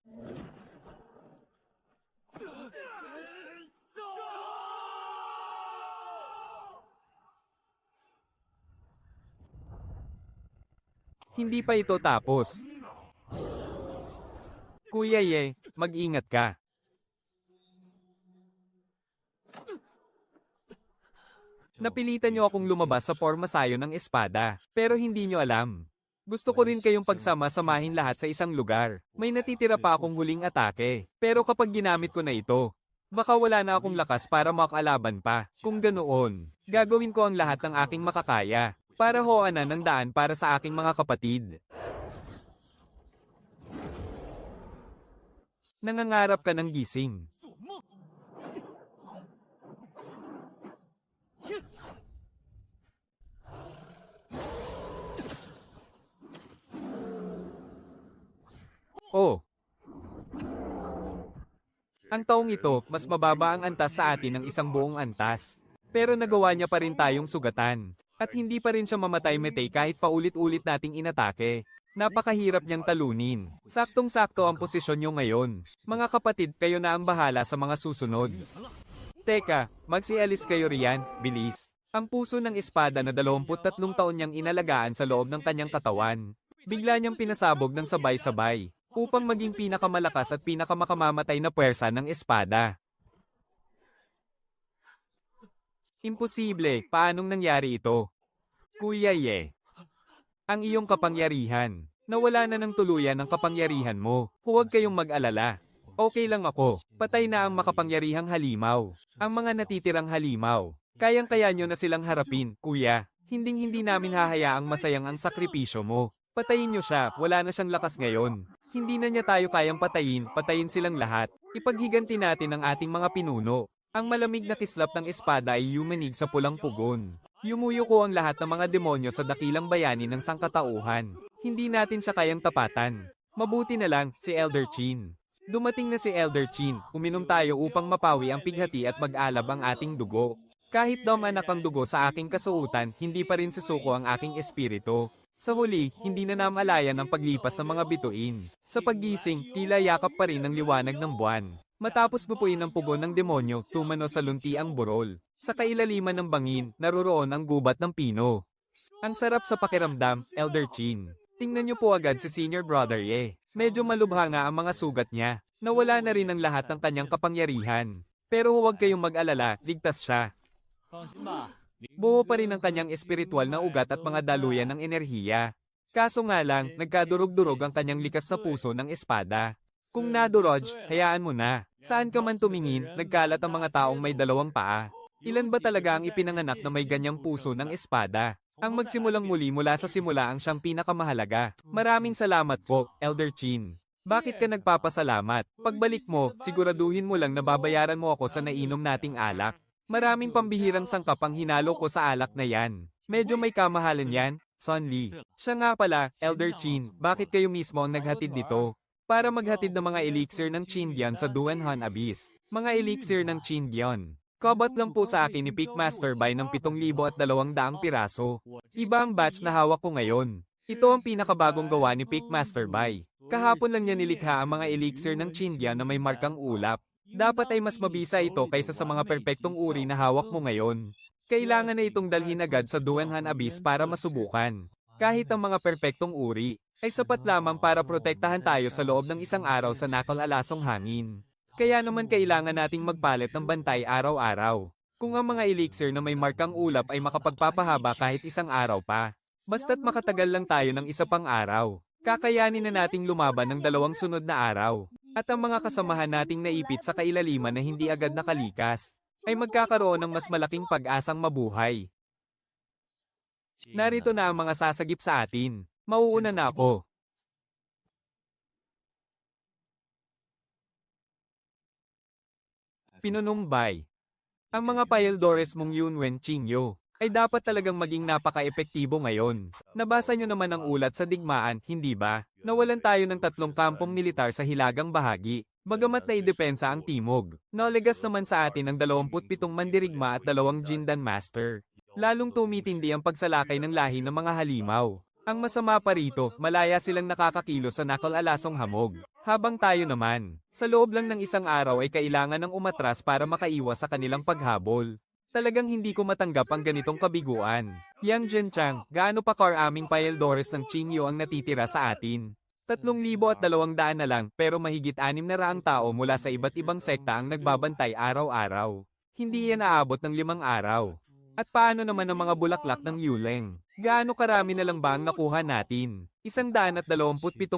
Hindi pa ito tapos. Kuya Ye, mag-ingat ka. Napilitan niyo akong lumabas sa Forma Sion ng espada, pero hindi niyo alam. Gusto ko rin kayong pagsama-samahin lahat sa isang lugar. May natitira pa akong huling atake, pero kapag ginamit ko na ito, baka wala na akong lakas para makalaban pa. Kung ganoon, gagawin ko ang lahat ng aking makakaya. Para hoanan ng daan para sa aking mga kapatid. Nangangarap ka ng gising. Oh. Ang taong ito, mas mababa ang antas sa atin ng isang buong antas. Pero nagawa niya pa rin tayong sugatan. At hindi pa rin siya mamatay-metay kahit paulit-ulit nating inatake. Napakahirap niyang talunin. Saktong-sakto ang posisyon niyo ngayon. Mga kapatid, kayo na ang bahala sa mga susunod. Teka, magsialis kayo riyan, bilis. Ang puso ng espada na 23 taon niyang inalagaan sa loob ng kanyang katawan. Bigla niyang pinasabog ng sabay-sabay, upang maging pinakamalakas at pinakamakamamatay na puwersa ng espada. Imposible, paanong nangyari ito? Kuya Ye, ang iyong kapangyarihan. Nawala na ng tuluyan ang kapangyarihan mo. Huwag kayong mag-alala. Okay lang ako. Patay na ang makapangyarihang halimaw. Ang mga natitirang halimaw. Kayang-kaya nyo na silang harapin, kuya. Hinding-hindi namin hahayaang masayang ang sakripisyo mo. Patayin nyo siya, wala na siyang lakas ngayon. Hindi na niya tayo kayang patayin silang lahat. Ipaghiganti natin ang ating mga pinuno. Ang malamig na kislap ng espada ay yumanig sa pulang pugon. Yumuyuko ang lahat ng mga demonyo sa dakilang bayani ng sangkatauhan. Hindi natin siya kayang tapatan. Mabuti na lang, si Elder Chin. Dumating na si Elder Chin, uminom tayo upang mapawi ang pighati at mag-alab ang ating dugo. Kahit daw manak ang dugo sa aking kasuutan, hindi pa rin susuko ang aking espiritu. Sa huli, hindi na namalayan ang paglipas ng mga bituin. Sa paggising, tila yakap pa rin ang liwanag ng buwan. Matapos gupuin ang pugon ng demonyo, tumano sa lunti ang burol. Sa kailaliman ng bangin, naroroon ang gubat ng pino. Ang sarap sa pakiramdam, Elder Chin. Tingnan niyo po agad si Senior Brother Ye. Medyo malubha nga ang mga sugat niya. Nawala na rin ang lahat ng kanyang kapangyarihan. Pero huwag kayong mag-alala, ligtas siya. Buo pa rin ang kanyang espiritual na ugat at mga daluyan ng enerhiya. Kaso nga lang, nagkadurog-durog ang kanyang likas na puso ng espada. Kung nadurog, hayaan mo na. Saan ka man tumingin, nagkalat ang mga taong may dalawang paa. Ilan ba talaga ang ipinanganak na may ganyang puso ng espada? Ang magsimulang muli mula sa simula ang siyang pinakamahalaga. Maraming salamat po, Elder Chin. Bakit ka nagpapasalamat? Pagbalik mo, siguraduhin mo lang na babayaran mo ako sa nainom nating alak. Maraming pambihirang sangkap ang hinalo ko sa alak na yan. Medyo may kamahalan yan, Son Lee. Siya nga pala, Elder Chin, bakit kayo mismo ang naghatid nito? Para maghatid ng mga elixir ng Qingdian sa Duanhan Abyss. Mga elixir ng Qingdian. Kabot lang po sa akin ni Peakmaster Bai ng 7,200 piraso. Iba ang batch na hawak ko ngayon. Ito ang pinakabagong gawa ni Peakmaster Bai. Kahapon lang niya nilikha ang mga elixir ng Qingdian na may markang ulap. Dapat ay mas mabisa ito kaysa sa mga perpektong uri na hawak mo ngayon. Kailangan na itong dalhin agad sa Duanhan Abyss para masubukan. Kahit ang mga perpektong uri, ay sapat lamang para protektahan tayo sa loob ng isang araw sa nakal-alasong hangin. Kaya naman kailangan nating magpalit ng bantay araw-araw. Kung ang mga elixir na may markang ulap ay makapagpapahaba kahit isang araw pa, basta't makatagal lang tayo ng isa pang araw, kakayanin na nating lumaban ng 2 sunod na araw. At ang mga kasamahan nating naipit sa kailaliman na hindi agad nakalikas, ay magkakaroon ng mas malaking pag-asang mabuhay. Narito na ang mga sasagip sa atin. Mauuna na ako. Pinunumbay. Ang mga Paeldores mong Yunwen Qingyo ay dapat talagang maging napaka-epektibo ngayon. Nabasa nyo naman ang ulat sa digmaan, hindi ba? Nawalan tayo ng 3 kampong militar sa hilagang bahagi. Bagamat naidepensa ang timog, nalegas naman sa atin ang 27 mandirigma at 2 Jindan Master. Lalong tumitindi ang pagsalakay ng lahi ng mga halimaw. Ang masama pa rito, malaya silang nakakakilos sa nakal-alasong hamog. Habang tayo naman, sa loob lang ng isang araw ay kailangan ng umatras para makaiwas sa kanilang paghabol. Talagang hindi ko matanggap ang ganitong kabiguan. Yang Zhenchang, gaano pa karaming Paeldores ng Qingyo ang natitira sa atin? 3,200 na lang pero mahigit 600 tao mula sa iba't ibang sekta ang nagbabantay araw-araw. Hindi yan aabot ng 5 araw. At paano naman ang mga bulaklak ng Yuleng? Gaano karami na lang ba ang nakuha natin? 127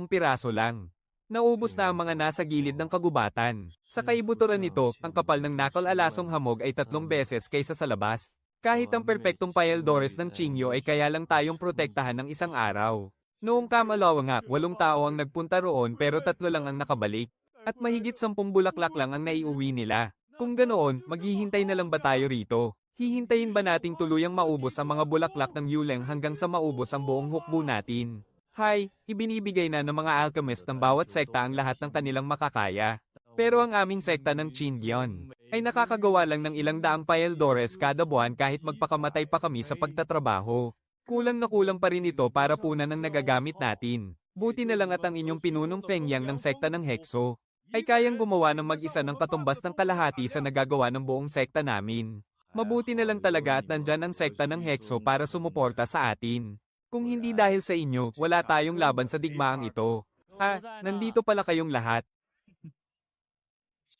piraso lang. Naubos na ang mga nasa gilid ng kagubatan. Sa kaibuturan nito, ang kapal ng nakal-alasong hamog ay 3 beses kaysa sa labas. Kahit ang perpektong Paeldores ng Qingyo ay kaya lang tayong protektahan ng isang araw. Noong kamalawa nga, 8 tao ang nagpunta roon pero 3 lang ang nakabalik. At mahigit 10 bulaklak lang ang naiuwi nila. Kung ganoon, maghihintay na lang ba tayo rito? Hihintayin ba nating tuluyang maubos ang mga bulaklak ng Yuleng hanggang sa maubos ang buong hukbo natin? Hay, ibinibigay na ng mga alchemist ng bawat sekta ang lahat ng kanilang makakaya. Pero ang aming sekta ng Qingdian ay nakakagawa lang ng ilang daang Paeldores kada buwan kahit magpakamatay pa kami sa pagtatrabaho. Kulang na kulang pa rin ito para punan ng nagagamit natin. Buti na lang at ang inyong pinunong Fengyang ng sekta ng Hexo ay kayang gumawa ng mag-isa ng katumbas ng kalahati sa nagagawa ng buong sekta namin. Mabuti na lang talaga at nandyan ang sekta ng Hexo para sumuporta sa atin. Kung hindi dahil sa inyo, wala tayong laban sa digmaang ito. Nandito pala kayong lahat.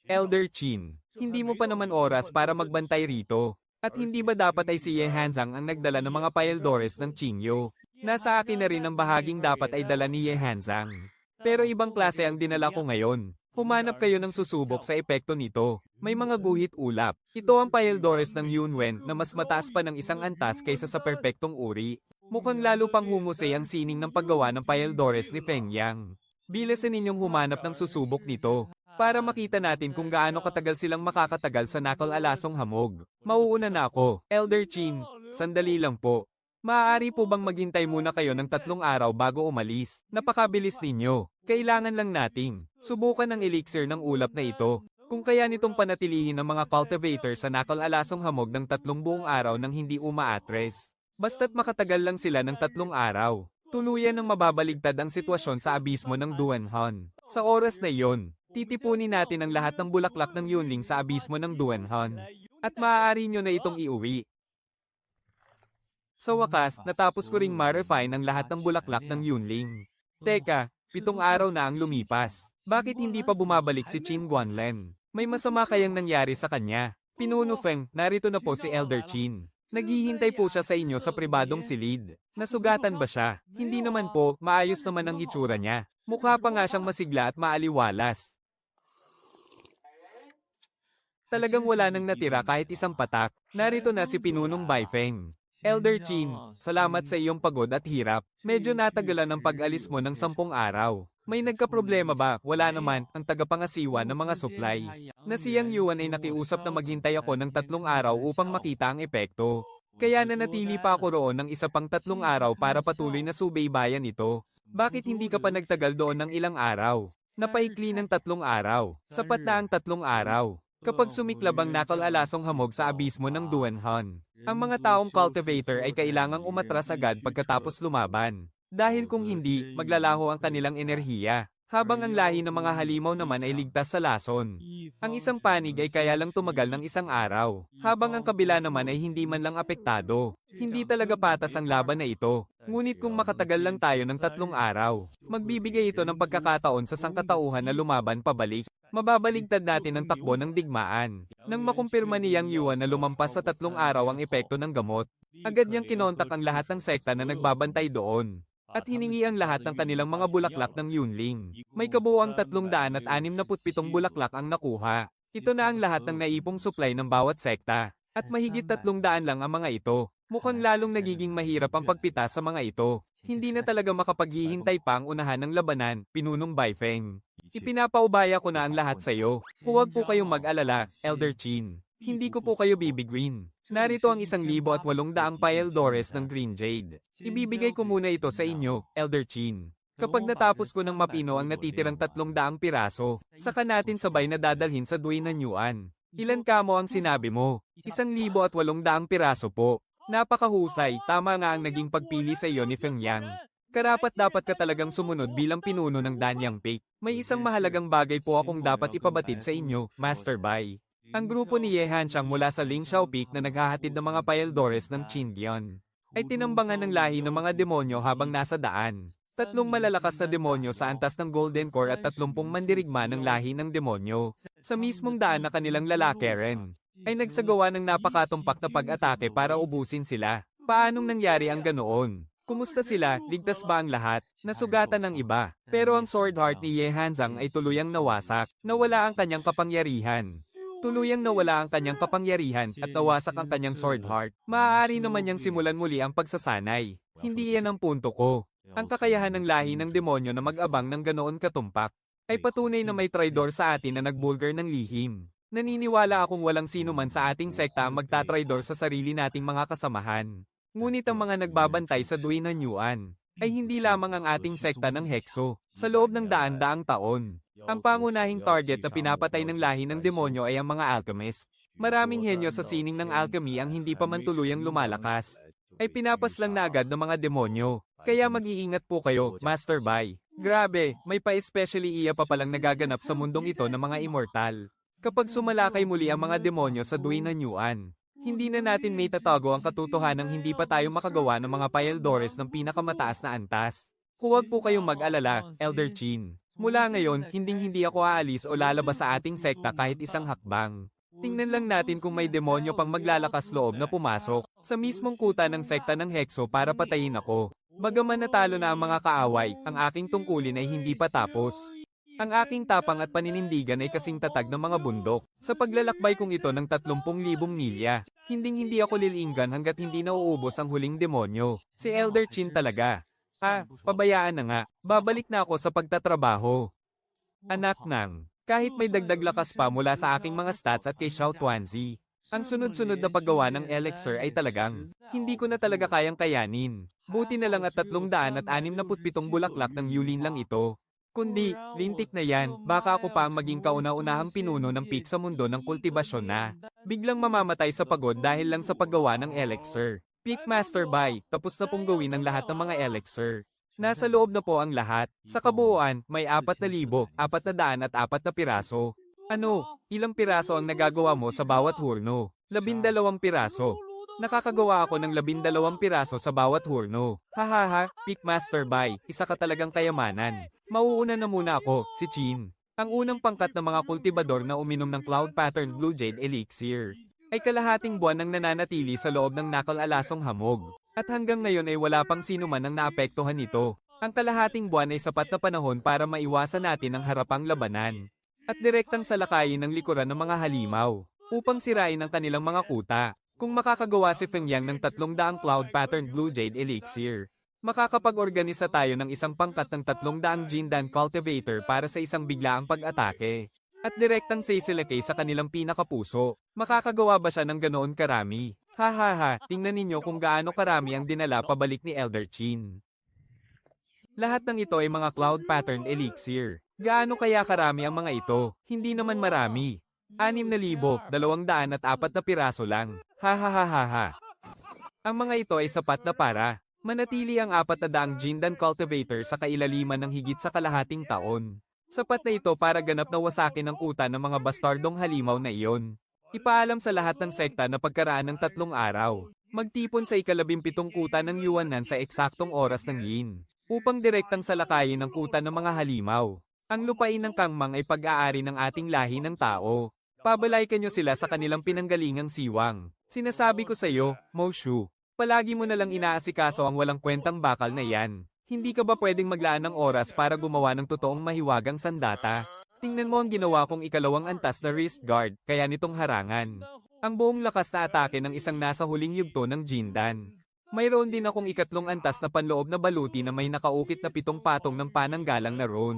Elder Chin, hindi mo pa naman oras para magbantay rito. At hindi ba dapat ay si Ye Hanzang ang nagdala ng mga Paeldores ng Qingyo? Nasa akin na rin ang bahaging dapat ay dala ni Ye Hanzang. Pero ibang klase ang dinala ko ngayon. Humanap kayo ng susubok sa epekto nito. May mga guhit ulap. Ito ang Paeldores ng Yunwen na mas mataas pa ng isang antas kaysa sa perpektong uri. Mukhang lalo pang humusay ang sining ng paggawa ng Paeldores ni Fengyang. Bilisan ninyong humanap ng susubok nito para makita natin kung gaano katagal silang makakatagal sa nakal-alasong hamog. Mauuna na ako. Elder Chin, sandali lang po. Maaari po bang maghintay muna kayo ng 3 araw bago umalis? Napakabilis ninyo. Kailangan lang nating subukan ang elixir ng ulap na ito. Kung kaya nitong panatilihin ng mga cultivator sa nakal-alasong hamog ng 3 buong araw nang hindi umaatres. Basta't makatagal lang sila ng 3 araw. Tuluyan ng mababaligtad ang sitwasyon sa abismo ng Duanhon. Sa oras na iyon, titipunin natin ang lahat ng bulaklak ng Yunling sa abismo ng Duanhon. At maaari nyo na itong iuwi. Sa wakas, natapos ko ring ma-refine ang lahat ng bulaklak ng Yunling. Teka, 7 araw na ang lumipas. Bakit hindi pa bumabalik si Qin Guanlen? May masama kayang nangyari sa kanya? Pinuno Feng, narito na po si Elder Qin. Naghihintay po siya sa inyo sa pribadong silid. Nasugatan ba siya? Hindi naman po, maayos naman ang hitsura niya. Mukha pa nga siyang masigla at maaliwalas. Talagang wala nang natira kahit isang patak. Narito na si Pinunong Bai Feng. Elder Qin, salamat sa iyong pagod at hirap. Medyo natagalan ang pag-alis mo ng 10 araw. May nagkaproblema ba? Wala naman, ang tagapangasiwa ng mga supply. Na siyang Yuan ay nakiusap na maghintay ako ng 3 araw upang makita ang epekto. Kaya nanatili pa ako roon ng isa pang 3 araw para patuloy na subaybayan ito. Bakit hindi ka pa nagtagal doon ng ilang araw? Napaikli ng 3 araw. Sapat na ang 3 araw. Kapag sumiklab ang nakal-alasong hamog sa abismo ng Duanhon, ang mga taong cultivator ay kailangang umatras agad pagkatapos lumaban. Dahil kung hindi, maglalaho ang kanilang enerhiya. Habang ang lahi ng mga halimaw naman ay ligtas sa lason. Ang isang panig ay kaya lang tumagal ng 1 araw, habang ang kabila naman ay hindi man lang apektado. Hindi talaga patas ang laban na ito. Ngunit kung makatagal lang tayo ng 3 araw, magbibigay ito ng pagkakataon sa sangkatauhan na lumaban pabalik. Mababaligtad natin ang takbo ng digmaan. Nang makumpirma ni Yang Yuan na lumampas sa 3 araw ang epekto ng gamot, agad niyang kinontak ang lahat ng sekta na nagbabantay doon. At hiningi ang lahat ng kanilang mga bulaklak ng Yunling. May kabuuang 367 bulaklak ang nakuha. Ito na ang lahat ng naipong supply ng bawat sekta. At mahigit 300 lang ang mga ito. Mukhang lalong nagiging mahirap ang pagpita sa mga ito. Hindi na talaga makapaghihintay pa ang unahan ng labanan, Pinunong Bai Feng. Ipinapaubaya ko na ang lahat sa iyo. Huwag po kayong mag-alala, Elder Qin. Hindi ko po kayo bibiguin. Narito ang 1,800 paeldores ng Green Jade. Ibibigay ko muna ito sa inyo, Elder Qin. Kapag natapos ko ng mapino ang natitirang 300 piraso, saka natin sabay na dadalhin sa Duinan Yuan. Ilan kamo ang sinabi mo? 1,800 piraso po. Napakahusay, tama nga ang naging pagpili sa iyo ni Feng Yang. Karapat dapat ka talagang sumunod bilang pinuno ng Danyang Peak. May isang mahalagang bagay po akong dapat ipabatid sa inyo, Master Bai. Ang grupo ni Ye Hanxiang mula sa Lingxiao Peak na naghahatid ng mga paeldores ng Qindian ay tinambangan ng lahi ng mga demonyo habang nasa daan. 3 malalakas na demonyo sa antas ng Golden Core at 30 mandirigma ng lahi ng demonyo. Sa mismong daan na kanilang lalakeren, ay nagsagawa ng napakatumpak na pag-atake para ubusin sila. Paanong nangyari ang ganoon? Kumusta sila? Ligtas ba ang lahat? Nasugatan ng iba. Pero ang sword heart ni Ye Hanxiang ay tuluyang nawasak. Nawala ang kanyang kapangyarihan. Tuluyang nawala ang kanyang kapangyarihan at nawasak ang kanyang sword heart. Maaari naman niyang simulan muli ang pagsasanay. Hindi iyan ang punto ko. Ang kakayahan ng lahi ng demonyo na mag-abang ng ganoon katumpak ay patunay na may traidor sa atin na nagbulgar ng lihim. Naniniwala akong walang sino man sa ating sekta ang magtatraidor sa sarili nating mga kasamahan. Ngunit ang mga nagbabantay sa Duinan Yuan ay hindi lamang ang ating sekta ng Hexo. Sa loob ng daan-daang taon, ang pangunahing target na pinapatay ng lahi ng demonyo ay ang mga alchemist. Maraming henyo sa sining ng alchemy ang hindi pa man tuluyang lumalakas. Ay pinapaslang na agad ng mga demonyo. Kaya mag-iingat po kayo, Master Bai. Grabe, may pa-especially iya pa palang nagaganap sa mundong ito ng mga immortal. Kapag sumalakay muli ang mga demonyo sa Duinan Yuan, hindi na natin may tatago ang katotohanang hindi pa tayo makagawa ng mga paeldores ng pinakamataas na antas. Huwag po kayong mag-alala, Elder Qin. Mula ngayon, hindi ako aalis o lalabas sa ating sekta kahit isang hakbang. Tingnan lang natin kung may demonyo pang maglalakas loob na pumasok sa mismong kuta ng sekta ng Hexo para patayin ako. Bagaman natalo na ang mga kaaway, ang aking tungkulin ay hindi pa tapos. Ang aking tapang at paninindigan ay kasing tatag ng mga bundok. Sa paglalakbay kong ito ng 30,000 milya, hindi ako lilinggan hanggat hindi nauubos ang huling demonyo. Si Elder Qin talaga. Pabayaan na nga. Babalik na ako sa pagtatrabaho. Anak nang, kahit may dagdag lakas pa mula sa aking mga stats at kay Xiao Tuanzi, Ang sunod-sunod na paggawa ng elixir ay talagang, hindi ko na talaga kayang kayanin. Buti na lang at 367 bulaklak ng yulin lang ito. Kundi, lintik na yan, baka ako pa ang maging kauna-unahang pinuno ng peak sa mundo ng kultibasyon na. Biglang mamamatay sa pagod dahil lang sa paggawa ng elixir. Peak Master Bai, tapos na pong gawin ang lahat ng mga elixir. Nasa loob na po ang lahat. Sa kabuuan, may 4,404 na piraso. Ano, ilang piraso ang nagagawa mo sa bawat hurno? 12 piraso. Nakakagawa ako ng 12 piraso sa bawat hurno. Hahaha, Peak Master Bai, isa ka talagang kayamanan. Mauuna na muna ako, si Chin. Ang unang pangkat ng mga kultibador na uminom ng Cloud Pattern Blue Jade Elixir ay kalahating buwan nang nananatili sa loob ng nakal-alasong hamog. At hanggang ngayon ay wala pang sino man ang naapektuhan nito. Ang kalahating buwan ay sapat na panahon para maiwasan natin ang harapang labanan. At direktang salakayin ng likuran ng mga halimaw, upang sirain ang kanilang mga kuta. Kung makakagawa si Feng Yang ng 300 Cloud Pattern Blue Jade Elixir, makakapag-organisa tayo ng isang pangkat ng 300 Jindan Cultivator para sa isang biglaang pag-atake. At direktang sisilakay sa kanilang pinakapuso. Makakagawa ba siya ng ganoon karami? Hahaha, tingnan ninyo kung gaano karami ang dinala pabalik ni Elder Chin. Lahat ng ito ay mga Cloud Pattern Elixir. Gaano kaya karami ang mga ito? Hindi naman marami. 6,204 na piraso lang. Hahaha. Ang mga ito ay sapat na para manatili ang 400 Jindan Cultivator sa kailaliman ng higit sa kalahating taon. Sapat na ito para ganap na wasakin ang kuta ng mga bastardong halimaw na iyon. Ipaalam sa lahat ng sekta na pagkaraan ng 3 araw, magtipon sa ika-17 kuta ng Yuanan sa eksaktong oras ng yin, upang direktang salakayin ang kuta ng mga halimaw. Ang lupain ng Kangmang ay pag-aari ng ating lahi ng tao. Pabalaykan nyo sila sa kanilang pinanggalingang siwang. Sinasabi ko sa iyo, Moshu, palagi mo na lang inaasikaso ang walang kwentang bakal na yan. Hindi ka ba pwedeng maglaan ng oras para gumawa ng totoong mahiwagang sandata? Tingnan mo ang ginawa kong ikalawang antas na wrist guard, kaya nitong harangan. Ang buong lakas na atake ng isang nasa huling yugto ng Jindan. Mayroon din akong ikatlong antas na panloob na baluti na may nakaukit na 7 patong ng pananggalang na ron.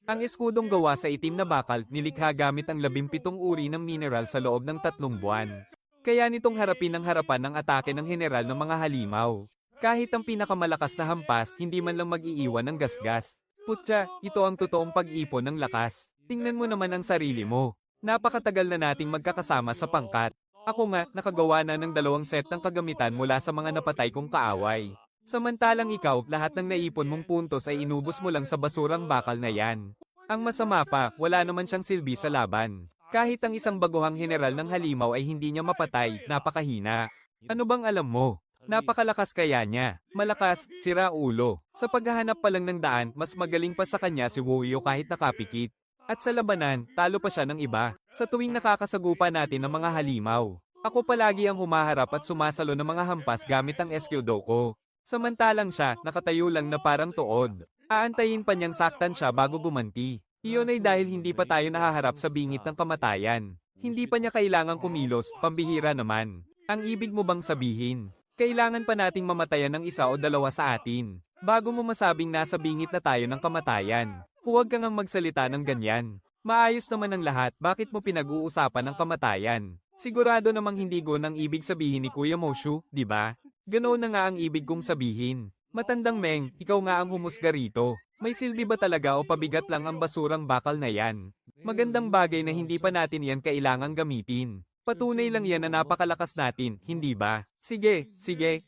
Ang eskudong gawa sa itim na bakal nilikha gamit ang 17 uri ng mineral sa loob ng 3 buwan. Kaya nitong harapin ang harapan ng atake ng general ng mga halimaw. Kahit ang pinakamalakas na hampas, hindi man lang mag-iiwan ng gasgas. Putya, ito ang totoong pag-ipon ng lakas. Tingnan mo naman ang sarili mo. Napakatagal na nating magkakasama sa pangkat. Ako nga, nakagawa na ng 2 set ng kagamitan mula sa mga napatay kong kaaway. Samantalang ikaw, lahat ng naipon mong puntos ay inubos mo lang sa basurang bakal na yan. Ang masama pa, wala naman siyang silbi sa laban. Kahit ang isang baguhang general ng halimaw ay hindi niya mapatay, napakahina. Ano bang alam mo? Napakalakas kaya niya. Malakas, sira ulo. Sa paghahanap pa lang ng daan, mas magaling pa sa kanya si Wuyo kahit nakapikit. At sa labanan, talo pa siya ng iba. Sa tuwing nakakasagupa natin ng mga halimaw, ako palagi ang humaharap at sumasalo ng mga hampas gamit ang Eskyudo ko. Samantalang siya, nakatayo lang na parang tuod. Aantayin pa niyang saktan siya bago gumanti. Iyon ay dahil hindi pa tayo nahaharap sa bingit ng kamatayan. Hindi pa niya kailangang kumilos, pambihira naman. Ang ibig mo bang sabihin? Kailangan pa nating mamatayan ng 1 o 2 sa atin, bago mo masabing nasa bingit na tayo ng kamatayan. Huwag kang magsalita ng ganyan. Maayos naman ang lahat, bakit mo pinag-uusapan ng kamatayan? Sigurado namang hindi gon ang ibig sabihin ni Kuya Moshu, di ba? Ganoon na nga ang ibig kong sabihin. Matandang Meng, ikaw nga ang humusga rito. May silbi ba talaga o pabigat lang ang basurang bakal na yan? Magandang bagay na hindi pa natin yan kailangang gamitin. Patunay lang yan na napakalakas natin, hindi ba? Sige,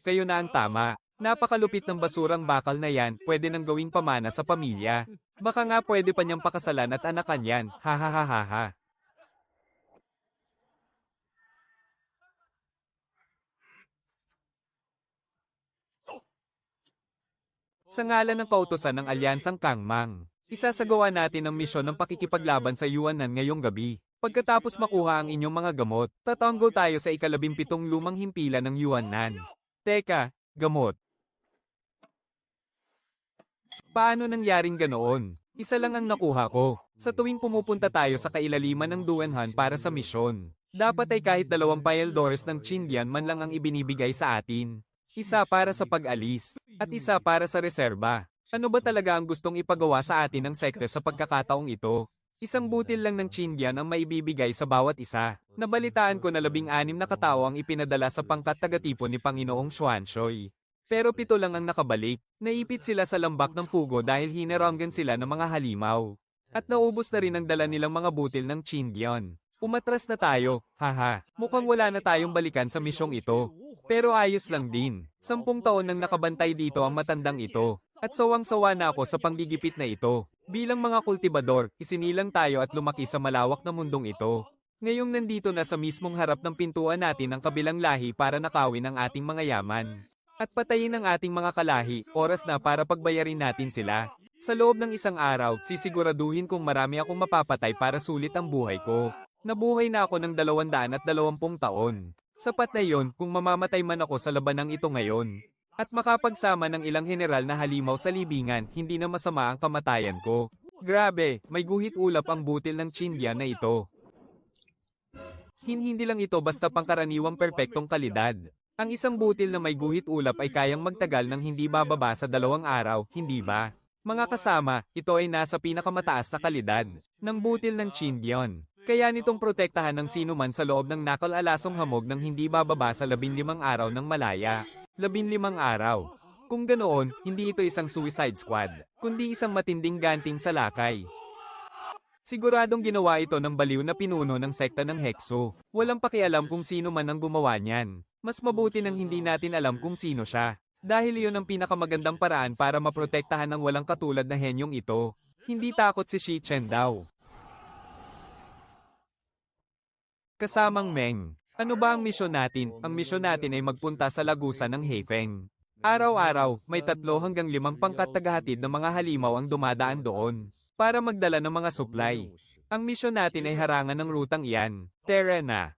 kayo na ang tama. Napakalupit ng basurang bakal na yan, pwede nang gawing pamana sa pamilya. Baka nga pwede pa niyang pakasalan at anakan yan, hahaha. Sa ngalan ng kautusan ng Alyansang Kangmang, isasagawa natin ang misyon ng pakikipaglaban sa Yuanan ngayong gabi. Pagkatapos makuha ang inyong mga gamot, tatanggol tayo sa ika-17 lumang himpilan ng Yuanan. Teka, gamot. Paano nangyaring ganoon? Isa lang ang nakuha ko. Sa tuwing pumupunta tayo sa kailaliman ng Duanhan para sa misyon, dapat ay kahit 2 paeldores ng Chindian man lang ang ibinibigay sa atin. Isa para sa pag-alis, at isa para sa reserba. Ano ba talaga ang gustong ipagawa sa atin ng sekte sa pagkakataong ito? Isang butil lang ng Chindian ang maibibigay sa bawat isa. Nabalitaan ko na 16 na katao ang ipinadala sa pangkat tagatipon ni Panginoong Xuanxoy. Pero 7 lang ang nakabalik. Naipit sila sa lambak ng pugo dahil hineranggan sila ng mga halimaw. At naubos na rin ang dala nilang mga butil ng Chindian. Umatras na tayo, haha. Mukhang wala na tayong balikan sa misyong ito. Pero ayos lang din. 10 taon nang nakabantay dito ang matandang ito. At sawang-sawa na ako sa panggigipit na ito. Bilang mga kultibador, isinilang tayo at lumaki sa malawak na mundong ito. Ngayong nandito na sa mismong harap ng pintuan natin ang kabilang lahi para nakawin ang ating mga yaman. At patayin ang ating mga kalahi, oras na para pagbayarin natin sila. Sa loob ng isang araw, sisiguraduhin kong marami akong mapapatay para sulit ang buhay ko. Nabuhay na ako ng 220 taon. Sapat na yon kung mamamatay man ako sa labanang ito ngayon. At makapagsama ng ilang general na halimaw sa libingan, hindi na masama ang kamatayan ko. Grabe, may guhit ulap ang butil ng Chindian na ito. Hindi lang ito basta pangkaraniwang perpektong kalidad. Ang isang butil na may guhit ulap ay kayang magtagal ng hindi bababa sa 2 araw, hindi ba? Mga kasama, ito ay nasa pinakamataas na kalidad ng butil ng Chindian. Kaya nitong protektahan ng sino man sa loob ng nakal-alasong hamog ng hindi bababa sa 15 araw ng malaya. 15 araw. Kung ganoon, hindi ito isang suicide squad, kundi isang matinding ganting salakay. Siguradong ginawa ito ng baliw na pinuno ng sekta ng Hexo. Walang pakialam kung sino man ang gumawa niyan. Mas mabuti nang hindi natin alam kung sino siya. Dahil iyon ang pinakamagandang paraan para maprotektahan ng walang katulad na henyong ito. Hindi takot si Shi Chen daw. Kasamang Meng. Ano ba ang misyon natin? Ang misyon natin ay magpunta sa lagusan ng Hefeng. Araw-araw, may 3 hanggang 5 pangkat tagahatid ng mga halimaw ang dumadaan doon para magdala ng mga supply. Ang misyon natin ay harangan ng rutang iyan. Tara na.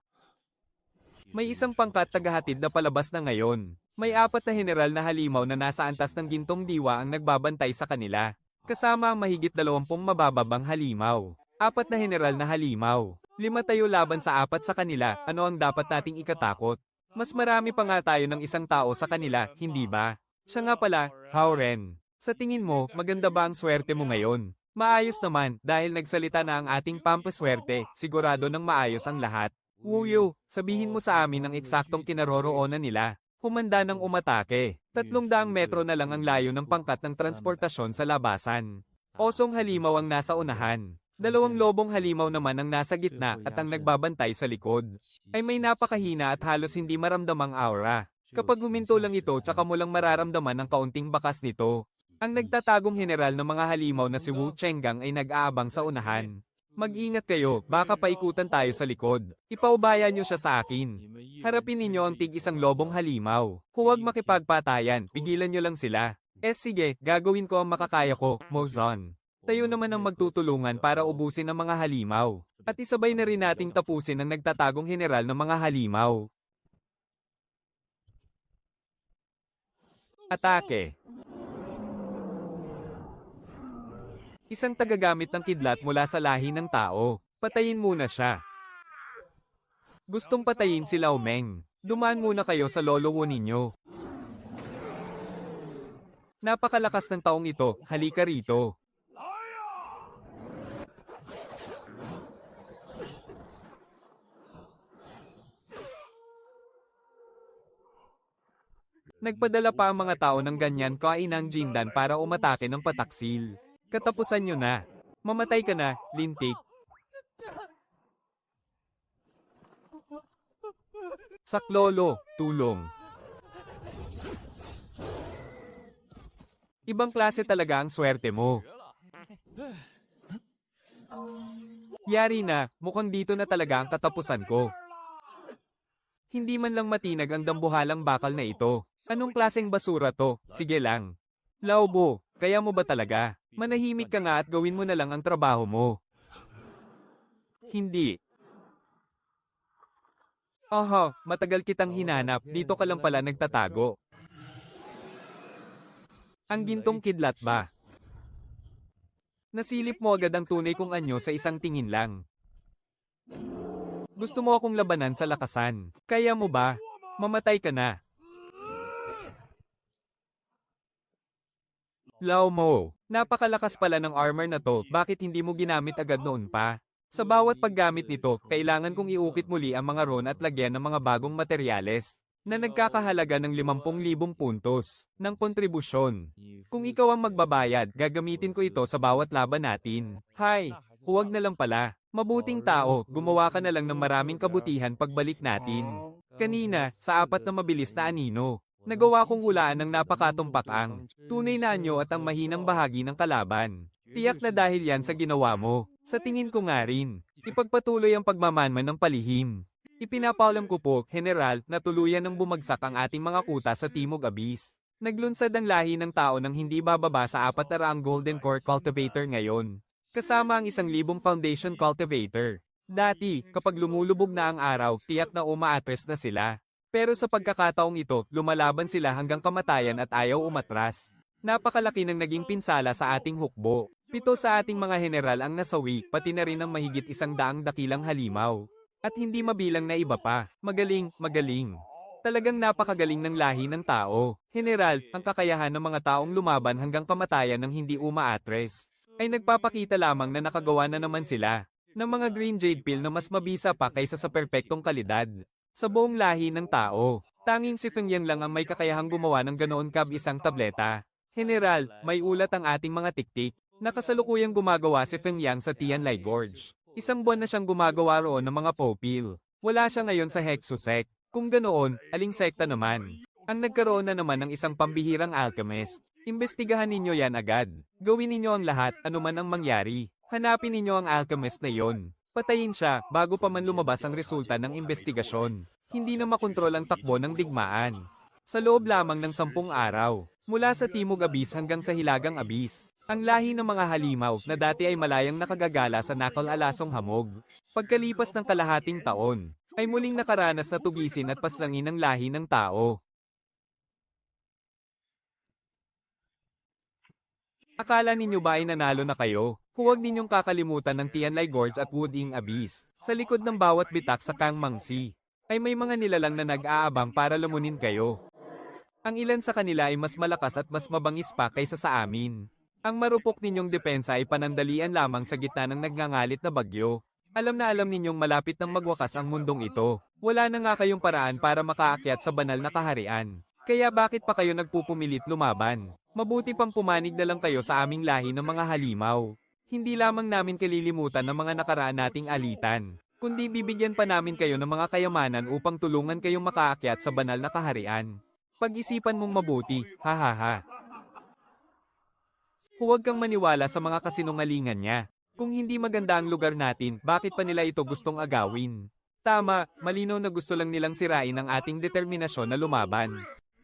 May isang pangkat tagahatid na palabas na ngayon. May 4 na general na halimaw na nasa antas ng gintong diwa ang nagbabantay sa kanila. Kasama ang mahigit 20 mabababang halimaw. 4 na general na halimaw. 5 tayo laban sa 4 sa kanila, ano ang dapat nating ikatakot? Mas marami pa nga tayo ng isang tao sa kanila, hindi ba? Siya nga pala, Hao Ren. Sa tingin mo, maganda ba ang swerte mo ngayon? Maayos naman, dahil nagsalita na ang ating pampaswerte, sigurado ng maayos ang lahat. Wuyo, sabihin mo sa amin ang eksaktong kinaroroonan nila. Humanda ng umatake. 300 metro na lang ang layo ng pangkat ng transportasyon sa labasan. Osong halimaw ang nasa unahan. 2 lobong halimaw naman ang nasa gitna at ang nagbabantay sa likod. Ay may napakahina at halos hindi maramdamang aura. Kapag huminto lang ito tsaka mo lang mararamdaman ang kaunting bakas nito. Ang nagtatagong general ng mga halimaw na si Wu Chenggang ay nag-aabang sa unahan. Mag-ingat kayo, baka paikutan tayo sa likod. Ipaubaya niyo siya sa akin. Harapin ninyo ang tig-1 lobong halimaw. Huwag makipagpatayan, pigilan niyo lang sila. Sige, gagawin ko ang makakaya ko, Mozon. Tayo naman ang magtutulungan para ubusin ang mga halimaw. At isabay na rin nating tapusin ang nagtatagong general ng mga halimaw. Atake. Isang tagagamit ng kidlat mula sa lahi ng tao. Patayin muna siya. Gustong patayin si Lao Meng. Dumaan muna kayo sa lolowo ninyo. Napakalakas ng taong ito, halika rito. Nagpadala pa ang mga tao ng ganyan kainang Jindan para umatake ng pataksil. Katapusan nyo na. Mamatay ka na, lintik. Saklolo, tulong. Ibang klase talaga ang swerte mo. Yari na, mukhang dito na talaga ang katapusan ko. Hindi man lang matinag ang dambuhalang bakal na ito. Anong klaseng basura to? Sige lang. Laobo, kaya mo ba talaga? Manahimik ka nga at gawin mo na lang ang trabaho mo. Hindi. Aha, matagal kitang hinanap, dito ka lang pala nagtatago. Ang gintong kidlat ba? Nasilip mo agad ang tunay kong anyo sa isang tingin lang. Gusto mo akong labanan sa lakasan. Kaya mo ba? Mamatay ka na. Lao Mo, napakalakas pala ng armor na to, bakit hindi mo ginamit agad noon pa? Sa bawat paggamit nito, kailangan kong iukit muli ang mga ron at lagyan ng mga bagong materyales na nagkakahalaga ng 50,000 puntos ng kontribusyon. Kung ikaw ang magbabayad, gagamitin ko ito sa bawat laban natin. Hay, huwag na lang pala. Mabuting tao, gumawa ka na lang ng maraming kabutihan pagbalik natin. Kanina, sa 4 na mabilis na anino, nagawa kong hulaan ng napakatumpak ang tunay na anyo at ang mahinang bahagi ng kalaban. Tiyak na dahil yan sa ginawa mo. Sa tingin ko nga rin, ipagpatuloy ang pagmamanman ng palihim. Ipinapaulam ko po, General, na tuluyan ng bumagsak ang ating mga kuta sa Timog Abyss. Naglunsad ang lahi ng tao ng hindi bababa sa 400 Golden Core Cultivator ngayon. Kasama ang 1,000 Foundation Cultivator. Dati, kapag lumulubog na ang araw, tiyak na umaatres na sila. Pero sa pagkakataong ito, lumalaban sila hanggang kamatayan at ayaw umatras. Napakalaki ng naging pinsala sa ating hukbo. 7 sa ating mga general ang nasawi, pati na rin ang mahigit 100 dakilang halimaw. At hindi mabilang na iba pa. Magaling, magaling. Talagang napakagaling ng lahi ng tao. General, ang kakayahan ng mga taong lumaban hanggang kamatayan ng hindi umaatres ay nagpapakita lamang na nakagawa na naman sila ng mga green jade pill na mas mabisa pa kaysa sa perpektong kalidad. Sa buong lahi ng tao, tanging si Feng Yang lang ang may kakayahang gumawa ng ganoon isang tableta. General, may ulat ang ating mga tiktik. Nakasalukuyang gumagawa si Feng Yang sa Tianlai Gorge. 1 buwan na siyang gumagawa roon ng mga popil. Wala siya ngayon sa Hexosect. Kung ganoon, aling sekta naman? Ang nagkaroon na naman ng isang pambihirang alchemist. Imbestigahan ninyo yan agad. Gawin ninyo ang lahat, anuman ang mangyari. Hanapin ninyo ang alchemist na yon. Patayin siya, bago pa man lumabas ang resulta ng investigasyon. Hindi na makontrol ang takbo ng digmaan. Sa loob lamang ng 10 araw, mula sa Timog Abyss hanggang sa Hilagang Abyss, ang lahi ng mga halimaw na dati ay malayang nakagagala sa nakal-alasong hamog. Pagkalipas ng kalahating taon, ay muling nakaranas na tugisin at paslangin ang lahi ng tao. Akala ninyo ba ay nanalo na kayo? Huwag ninyong kakalimutan ng Tianlai Gorge at Wooding Abyss. Sa likod ng bawat bitak sa Kangmang Sea, ay may mga nilalang na nag-aabang para lamunin kayo. Ang ilan sa kanila ay mas malakas at mas mabangis pa kaysa sa amin. Ang marupok ninyong depensa ay panandalian lamang sa gitna ng nagngangalit na bagyo. Alam na alam ninyong malapit nang magwakas ang mundong ito. Wala na nga kayong paraan para makaakyat sa banal na kaharian. Kaya bakit pa kayo nagpupumilit lumaban? Mabuti pang pumanig na lang kayo sa aming lahi ng mga halimaw. Hindi lamang namin kalilimutan ng mga nakaraan nating alitan, kundi bibigyan pa namin kayo ng mga kayamanan upang tulungan kayong makaakyat sa banal na kaharian. Pag-isipan mong mabuti, ha. Huwag kang maniwala sa mga kasinungalingan niya. Kung hindi maganda ang lugar natin, bakit pa nila ito gustong agawin? Tama, malinaw na gusto lang nilang sirain ang ating determinasyon na lumaban.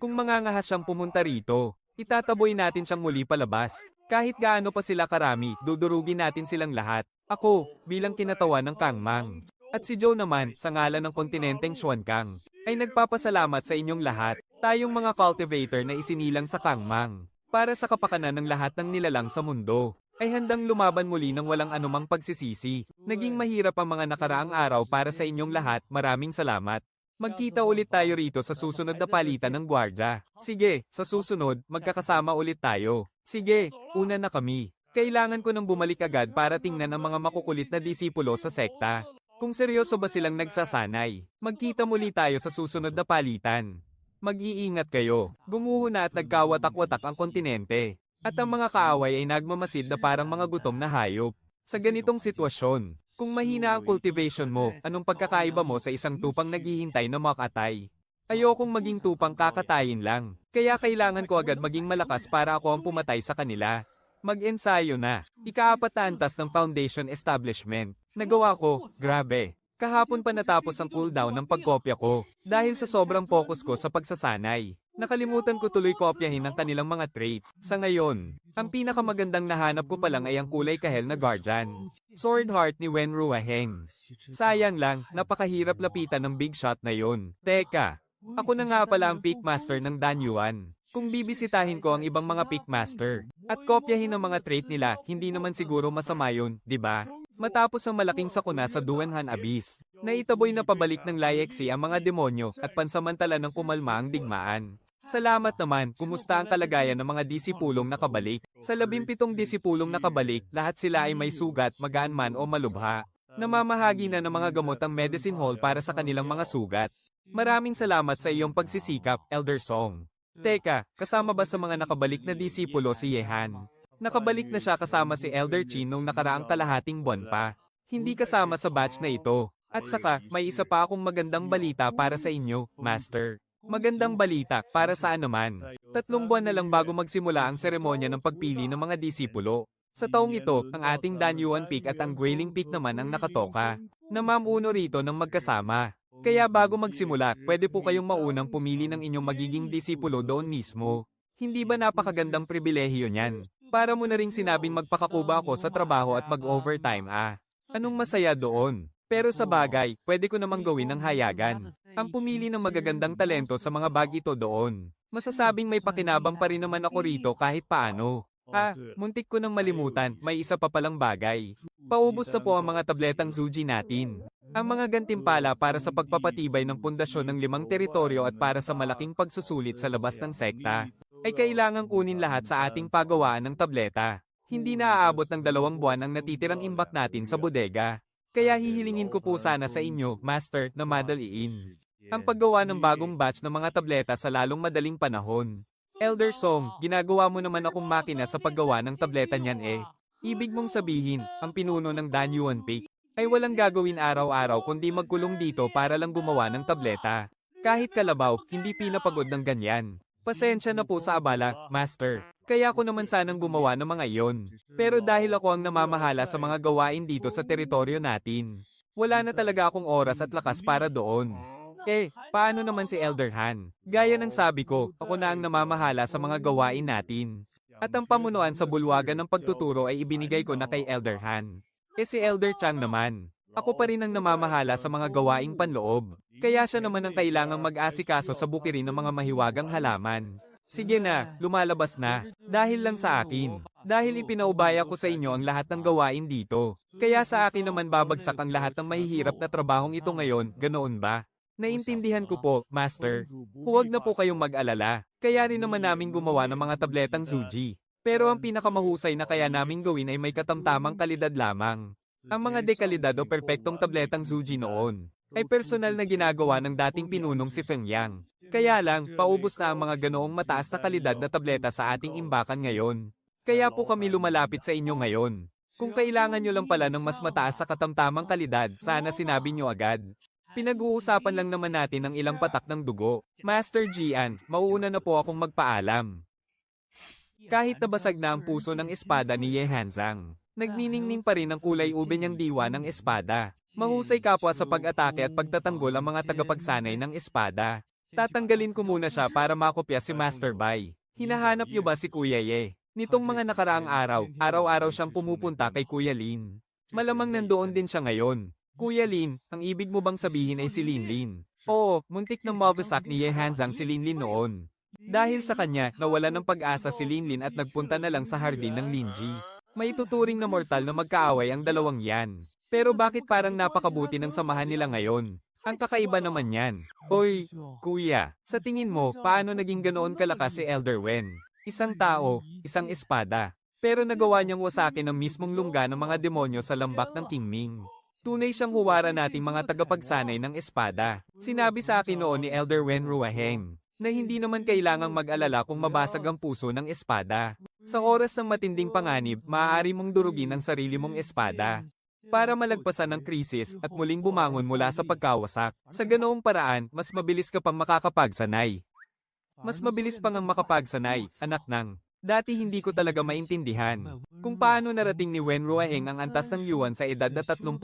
Kung mangangahas siyang pumunta rito, itataboy natin siyang muli palabas. Kahit gaano pa sila karami, dudurugin natin silang lahat. Ako, bilang kinatawan ng Kangmang. At si Joe naman, sa ngalan ng kontinenteng Xuankang, ay nagpapasalamat sa inyong lahat, tayong mga cultivator na isinilang sa Kangmang. Para sa kapakanan ng lahat ng nilalang sa mundo, ay handang lumaban muli ng walang anumang pagsisisi. Naging mahirap ang mga nakaraang araw para sa inyong lahat, maraming salamat. Magkita ulit tayo rito sa susunod na palitan ng gwardya. Sige, sa susunod, magkakasama ulit tayo. Sige, una na kami. Kailangan ko nang bumalik agad para tingnan ang mga makukulit na disipulo sa sekta. Kung seryoso ba silang nagsasanay, magkita muli tayo sa susunod na palitan. Mag-iingat kayo. Gumuho na at nagkawatak-watak ang kontinente. At ang mga kaaway ay nagmamasid na parang mga gutom na hayop. Sa ganitong sitwasyon, kung mahina ang cultivation mo, anong pagkakaiba mo sa isang tupang naghihintay na makatay? Ayokong maging tupang kakatayin lang. Kaya kailangan ko agad maging malakas para ako ang pumatay sa kanila. Mag-ensayo na. Ika-4 na antas ng Foundation Establishment. Nagawa ko, grabe. Kahapon pa natapos ang cooldown ng pagkopya ko. Dahil sa sobrang focus ko sa pagsasanay, nakalimutan ko tuloy kopyahin ang kanilang mga trait. Sa ngayon, ang pinakamagandang nahanap ko pa lang ay ang kulay kahel na Guardian. Sword Heart ni Wen Ruaheng. Sayang lang, napakahirap lapitan ng big shot na yon. Teka, ako na nga pala ang Peak Master ng Dan Yuan. Kung bibisitahin ko ang ibang mga Peak Master at kopyahin ang mga trait nila, hindi naman siguro masama yun, di ba? Matapos ang malaking sakuna sa Duanhan Abyss, naitaboy na pabalik ng Laixi ang mga demonyo at pansamantala ng kumalma ang digmaan. Salamat naman, kumusta ang kalagayan ng mga disipulong nakabalik? Sa 17 disipulong nakabalik, lahat sila ay may sugat, magaan man o malubha. Namamahagi na ng mga gamot ang medicine hall para sa kanilang mga sugat. Maraming salamat sa iyong pagsisikap, Elder Song. Teka, kasama ba sa mga nakabalik na disipulo si Yehan? Nakabalik na siya kasama si Elder Chin nung nakaraang kalahating buwan pa. Hindi kasama sa batch na ito. At saka, may isa pa akong magandang balita para sa inyo, Master. Magandang balita, para sa anuman. 3 buwan na lang bago magsimula ang seremonya ng pagpili ng mga disipulo. Sa taong ito, ang ating Danyuan Peak at ang Guiling Peak naman ang nakatoka. Namamuno rito ng magkasama. Kaya bago magsimula, pwede po kayong maunang pumili ng inyong magiging disipulo doon mismo. Hindi ba napakagandang pribilehiyo niyan? Para mo na ring sinabing magpakakuba ako sa trabaho at mag-overtime Anong masaya doon? Pero sa bagay, pwede ko namang gawin ng hayagan. Ang pumili ng magagandang talento sa mga bag ito doon. Masasabing may pakinabang pa rin naman ako rito kahit paano. Muntik ko nang malimutan, may isa pa palang bagay. Paubos na po ang mga tabletang Zuji natin. Ang mga gantimpala para sa pagpapatibay ng pundasyon ng 5 teritoryo at para sa malaking pagsusulit sa labas ng sekta, ay kailangang kunin lahat sa ating pagawaan ng tableta. Hindi na aabot ng 2 buwan ang natitirang imbak natin sa bodega. Kaya hihilingin ko po sana sa inyo, Master, na madaliin ang paggawa ng bagong batch ng mga tableta sa lalong madaling panahon. Elder Song, ginagawa mo naman akong makina sa paggawa ng tableta niyan Ibig mong sabihin, ang pinuno ng Danyuan Peak ay walang gagawin araw-araw kundi magkulong dito para lang gumawa ng tableta. Kahit kalabaw, hindi pinapagod ng ganyan. Pasensya na po sa abala, Master. Kaya ako naman sanang gumawa ng mga iyon. Pero dahil ako ang namamahala sa mga gawain dito sa teritoryo natin, wala na talaga akong oras at lakas para doon. Paano naman si Elder Han? Gaya ng sabi ko, ako na ang namamahala sa mga gawain natin. At ang pamunuan sa bulwagan ng pagtuturo ay ibinigay ko na kay Elder Han. Si Elder Chang naman, ako pa rin ang namamahala sa mga gawaing panloob. Kaya siya naman ang kailangang mag-asikaso sa bukirin ng mga mahiwagang halaman. Sige na, lumalabas na. Dahil lang sa akin. Dahil ipinaubaya ko sa inyo ang lahat ng gawain dito. Kaya sa akin naman babagsak ang lahat ng mahihirap na trabahong ito ngayon, ganoon ba? Naintindihan ko po, Master. Huwag na po kayong mag-alala. Kaya rin naman namin gumawa ng mga tabletang Zuji. Pero ang pinakamahusay na kaya namin gawin ay may katamtamang kalidad lamang. Ang mga dekalidad o perpektong tabletang Zuji noon ay personal na ginagawa ng dating pinunong si Feng Yang. Kaya lang, paubos na ang mga ganoong mataas na kalidad na tableta sa ating imbakan ngayon. Kaya po kami lumalapit sa inyo ngayon. Kung kailangan nyo lang pala ng mas mataas sa katamtamang kalidad, sana sinabi nyo agad. Pinag-uusapan lang naman natin ang ilang patak ng dugo. Master Jian, mauuna na po akong magpaalam. Kahit nabasag na ang puso ng espada ni Ye Hanzang, nagniningning pa rin ang kulay ube niyang diwa ng espada. Mahusay kapwa sa pag-atake at pagtatanggol ang mga tagapagsanay ng espada. Tatanggalin ko muna siya para makopya si Master Bai. Hinahanap niyo ba si Kuya Ye? Nitong mga nakaraang araw, araw-araw siyang pumupunta kay Kuya Lin. Malamang nandoon din siya ngayon. Kuya Lin, ang ibig mo bang sabihin ay si Linlin? Oo, muntik nang mabasak ni Ye Hanzang si Linlin noon. Dahil sa kanya, nawala ng pag-asa si Linlin at nagpunta na lang sa hardin ng Linji. May tuturing na mortal na magkaaway ang dalawang yan. Pero bakit parang napakabuti ng samahan nila ngayon? Ang kakaiba naman yan. Hoy, kuya, sa tingin mo, paano naging ganoon kalakas si Elder Wen? Isang tao, isang espada. Pero nagawa niyang wasakin ang mismong lungga ng mga demonyo sa lambak ng Qingming. Tunay siyang huwara nating mga tagapagsanay ng espada. Sinabi sa akin noon ni Elder Wen Ruaheng na hindi naman kailangang mag-alala kung mabasag ang puso ng espada. Sa oras ng matinding panganib, maaari mong durugin ang sarili mong espada para malagpasan ang krisis at muling bumangon mula sa pagkawasak. Sa ganoong paraan, mas mabilis ka pang makakapagsanay. Mas mabilis pang ang makapagsanay, anak ng. Dati hindi ko talaga maintindihan kung paano narating ni Wen Ruaheng ang antas ng yuan sa edad na 35.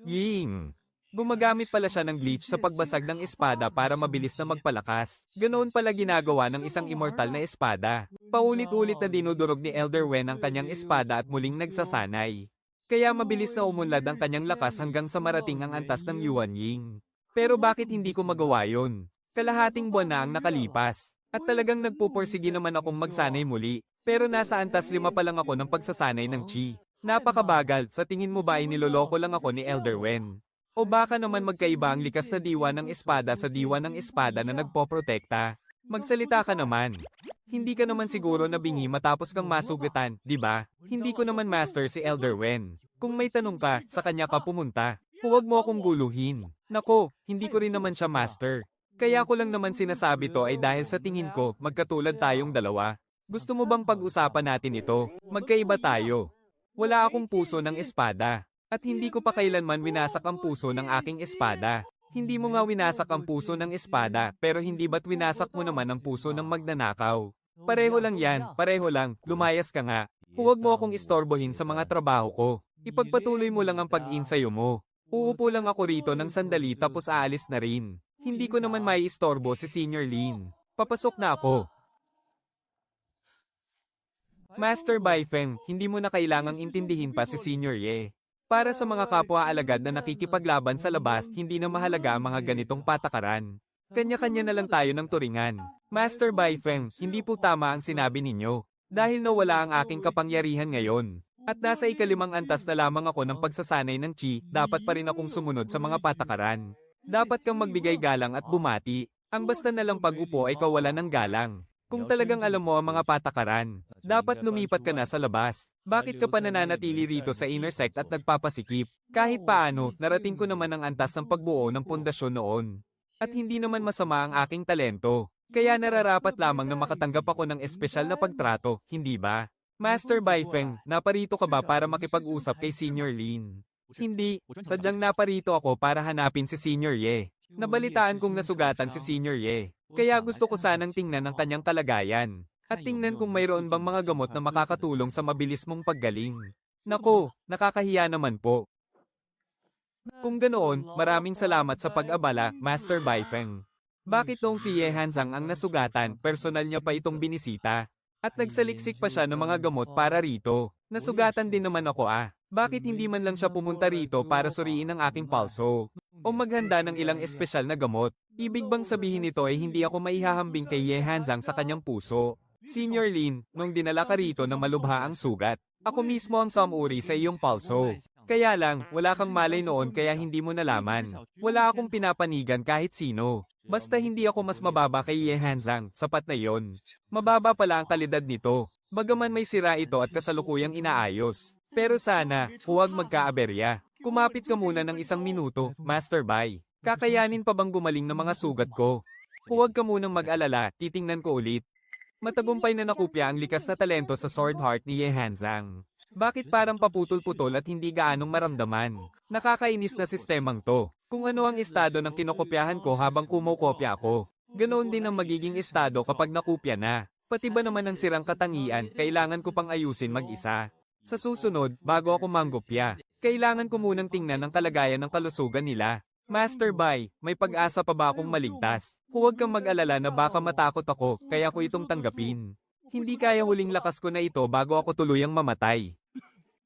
Ying! Gumagamit pala siya ng glitch sa pagbasag ng espada para mabilis na magpalakas. Ganoon pala ginagawa ng isang immortal na espada. Paulit-ulit na dinudurog ni Elder Wen ang kanyang espada at muling nagsasanay. Kaya mabilis na umunlad ang kanyang lakas hanggang sa marating ang antas ng Yuan Ying. Pero bakit hindi ko magawa yon? Kalahating buwan na ang nakalipas. At talagang nagpupursige naman akong magsanay muli. Pero nasa antas 5 pa lang ako ng pagsasanay ng chi. Napakabagal, sa tingin mo ba ay niloloko lang ako ni Elder Wen? O baka naman magkaiba ang likas na diwa ng espada sa diwa ng espada na nagpoprotekta? Magsalita ka naman. Hindi ka naman siguro nabingi matapos kang masugatan, di ba? Hindi ko naman master si Elder Wen. Kung may tanong ka, sa kanya ka pumunta. Huwag mo akong guluhin. Nako, hindi ko rin naman siya master. Kaya ko lang naman sinasabi to ay dahil sa tingin ko, magkatulad tayong dalawa. Gusto mo bang pag-usapan natin ito? Magkaiba tayo. Wala akong puso ng espada. At hindi ko pa kailanman winasak ang puso ng aking espada. Hindi mo nga winasak ang puso ng espada, pero hindi ba't winasak mo naman ang puso ng magnanakaw? Pareho lang yan, pareho lang, lumayas ka nga. Huwag mo akong istorbohin sa mga trabaho ko. Ipagpatuloy mo lang ang pag-insayo mo. Uupo lang ako rito ng sandali tapos aalis na rin. Hindi ko naman maiistorbo si Senior Lin. Papasok na ako. Master Baifeng, hindi mo na kailangang intindihin pa si Senior Ye. Para sa mga kapwa-alagad na nakikipaglaban sa labas, hindi na mahalaga ang mga ganitong patakaran. Kanya-kanya na lang tayo ng turingan. Master Baifeng, hindi po tama ang sinabi ninyo. Dahil nawala ang aking kapangyarihan ngayon. At nasa ikalimang antas na lamang ako ng pagsasanay ng chi, dapat pa rin akong sumunod sa mga patakaran. Dapat kang magbigay galang at bumati. Ang basta na lang pag-upo ay kawalan ng galang. Kung talagang alam mo ang mga patakaran, dapat lumipat ka na sa labas. Bakit ka pa nananatili rito sa inner sect at nagpapasikip? Kahit paano, narating ko naman ang antas ng pagbuo ng pundasyon noon. At hindi naman masama ang aking talento. Kaya nararapat lamang na makatanggap ako ng espesyal na pagtrato, hindi ba? Master Baifeng, naparito ka ba para makipag-usap kay Senior Lin? Hindi, sadyang naparito ako para hanapin si Senior Ye. Nabalitaan kong nasugatan si Senior Ye. Kaya gusto ko sanang tingnan ang kanyang kalagayan. At tingnan kung mayroon bang mga gamot na makakatulong sa mabilis mong paggaling. Nako, nakakahiya naman po. Kung ganoon, maraming salamat sa pag-abala, Master Baifeng. Bakit noong si Ye Hanzang ang nasugatan, personal niya pa itong binisita? At nagsaliksik pa siya ng mga gamot para rito. Nasugatan din naman ako Bakit hindi man lang siya pumunta rito para suriin ang aking palso? O maghanda ng ilang espesyal na gamot? Ibig bang sabihin nito ay hindi ako maihahambing kay Ye Hanzang sa kanyang puso? Senior Lin, nung dinala ka rito na malubha ang sugat, ako mismo ang samuri sa iyong palso. Kaya lang, wala kang malay noon kaya hindi mo nalaman. Wala akong pinapanigan kahit sino. Basta hindi ako mas mababa kay Ye Hanzang, sapat na yon. Mababa pala ang kalidad nito. Bagaman may sira ito at kasalukuyang inaayos. Pero sana, huwag magkaaberya. Kumapit ka muna ng 1 minuto, Master Bai. Kakayanin pa bang gumaling ng mga sugat ko? Huwag ka munang mag-alala, titingnan ko ulit. Matagumpay na nakupya ang likas na talento sa Sword Heart ni Ye Hanzang. Bakit parang paputol-putol at hindi gaanong maramdaman? Nakakainis na sistemang to. Kung ano ang estado ng kinokopyahan ko habang kumokopya ako. Ganoon din ang magiging estado kapag nakupya na. Pati ba naman ang sirang katangian, kailangan ko pang ayusin mag-isa. Sa susunod, bago ako manggopya, kailangan ko munang tingnan ang kalagayan ng kalusugan nila. Master Bai, may pag-asa pa ba akong maligtas? Huwag kang mag-alala na baka matakot ako, kaya ko itong tanggapin. Hindi kaya huling lakas ko na ito bago ako tuluyang mamatay.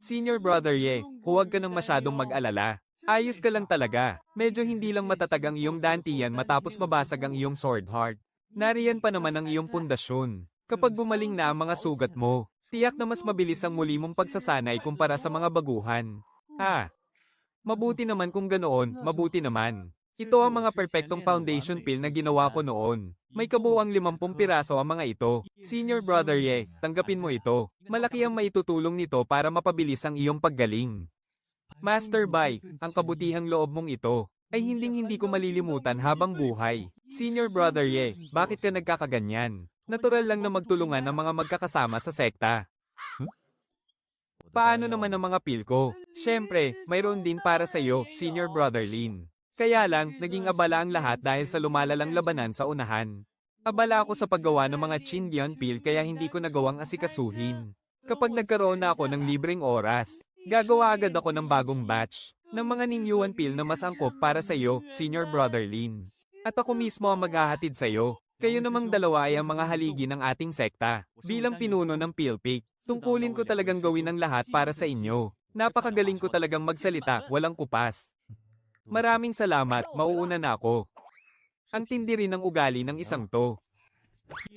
Senior Brother Ye, huwag ka nang masyadong mag-alala. Ayos ka lang talaga. Medyo hindi lang matatag ang iyong dantian matapos mabasag ang iyong sword heart. Nariyan pa naman ang iyong pundasyon. Kapag gumaling na ang mga sugat mo, tiyak na mas mabilis ang muli mong pagsasanay kumpara sa mga baguhan. Mabuti naman kung ganoon, mabuti naman. Ito ang mga perpektong foundation pill na ginawa ko noon. May kabuuang 50 piraso ang mga ito. Senior Brother Ye, tanggapin mo ito. Malaki ang maitutulong nito para mapabilis ang iyong paggaling. Master Bai, ang kabutihang loob mong ito ay hinding-hindi ko malilimutan habang buhay. Senior Brother Ye, bakit ka nagkakaganyan? Natural lang na magtulungan ang mga magkakasama sa sekta. Paano naman ang mga pil ko? Siyempre, mayroon din para sa iyo, Senior Brother Lin. Kaya lang, naging abala ang lahat dahil sa lumalalang labanan sa unahan. Abala ako sa paggawa ng mga Chindian pil kaya hindi ko nagawang asikasuhin. Kapag nagkaroon na ako ng libreng oras, gagawa agad ako ng bagong batch ng mga Ningyuan pil na mas angkop para sa iyo, Senior Brother Lin. At ako mismo ang maghahatid sa iyo. Kayo namang dalawa ay ang mga haligi ng ating sekta. Bilang pinuno ng PhilPic, tungkulin ko talagang gawin ang lahat para sa inyo. Napakagaling ko talagang magsalita, walang kupas. Maraming salamat, mauuna na ako. Ang tindi rin ng ugali ng isang to.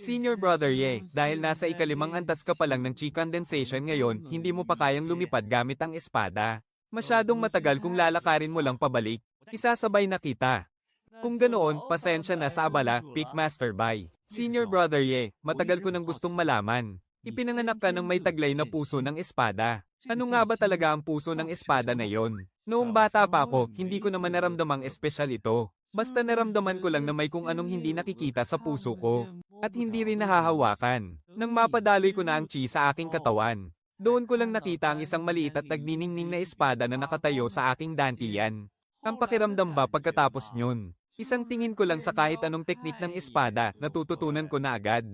Senior Brother Ye, dahil nasa ikalimang antas ka pa lang ng chi condensation ngayon, hindi mo pa kayang lumipad gamit ang espada. Masyadong matagal kung lalakarin mo lang pabalik. Isasabay na kita. Kung ganoon, pasensya na sa abala, Pick Master Bai. Senior brother Ye, matagal ko nang gustong malaman. Ipinanganak ka ng may taglay na puso ng espada. Ano nga ba talaga ang puso ng espada na yon? Noong bata pa ako, hindi ko naman naramdamang espesyal ito. Basta naramdaman ko lang na may kung anong hindi nakikita sa puso ko. At hindi rin nahahawakan. Nang mapadaloy ko na ang chi sa aking katawan. Doon ko lang nakita ang isang maliit at nagniningning na espada na nakatayo sa aking dantiyan. Ang pakiramdam ba pagkatapos nyon? Isang tingin ko lang sa kahit anong teknik ng espada, natututunan ko na agad.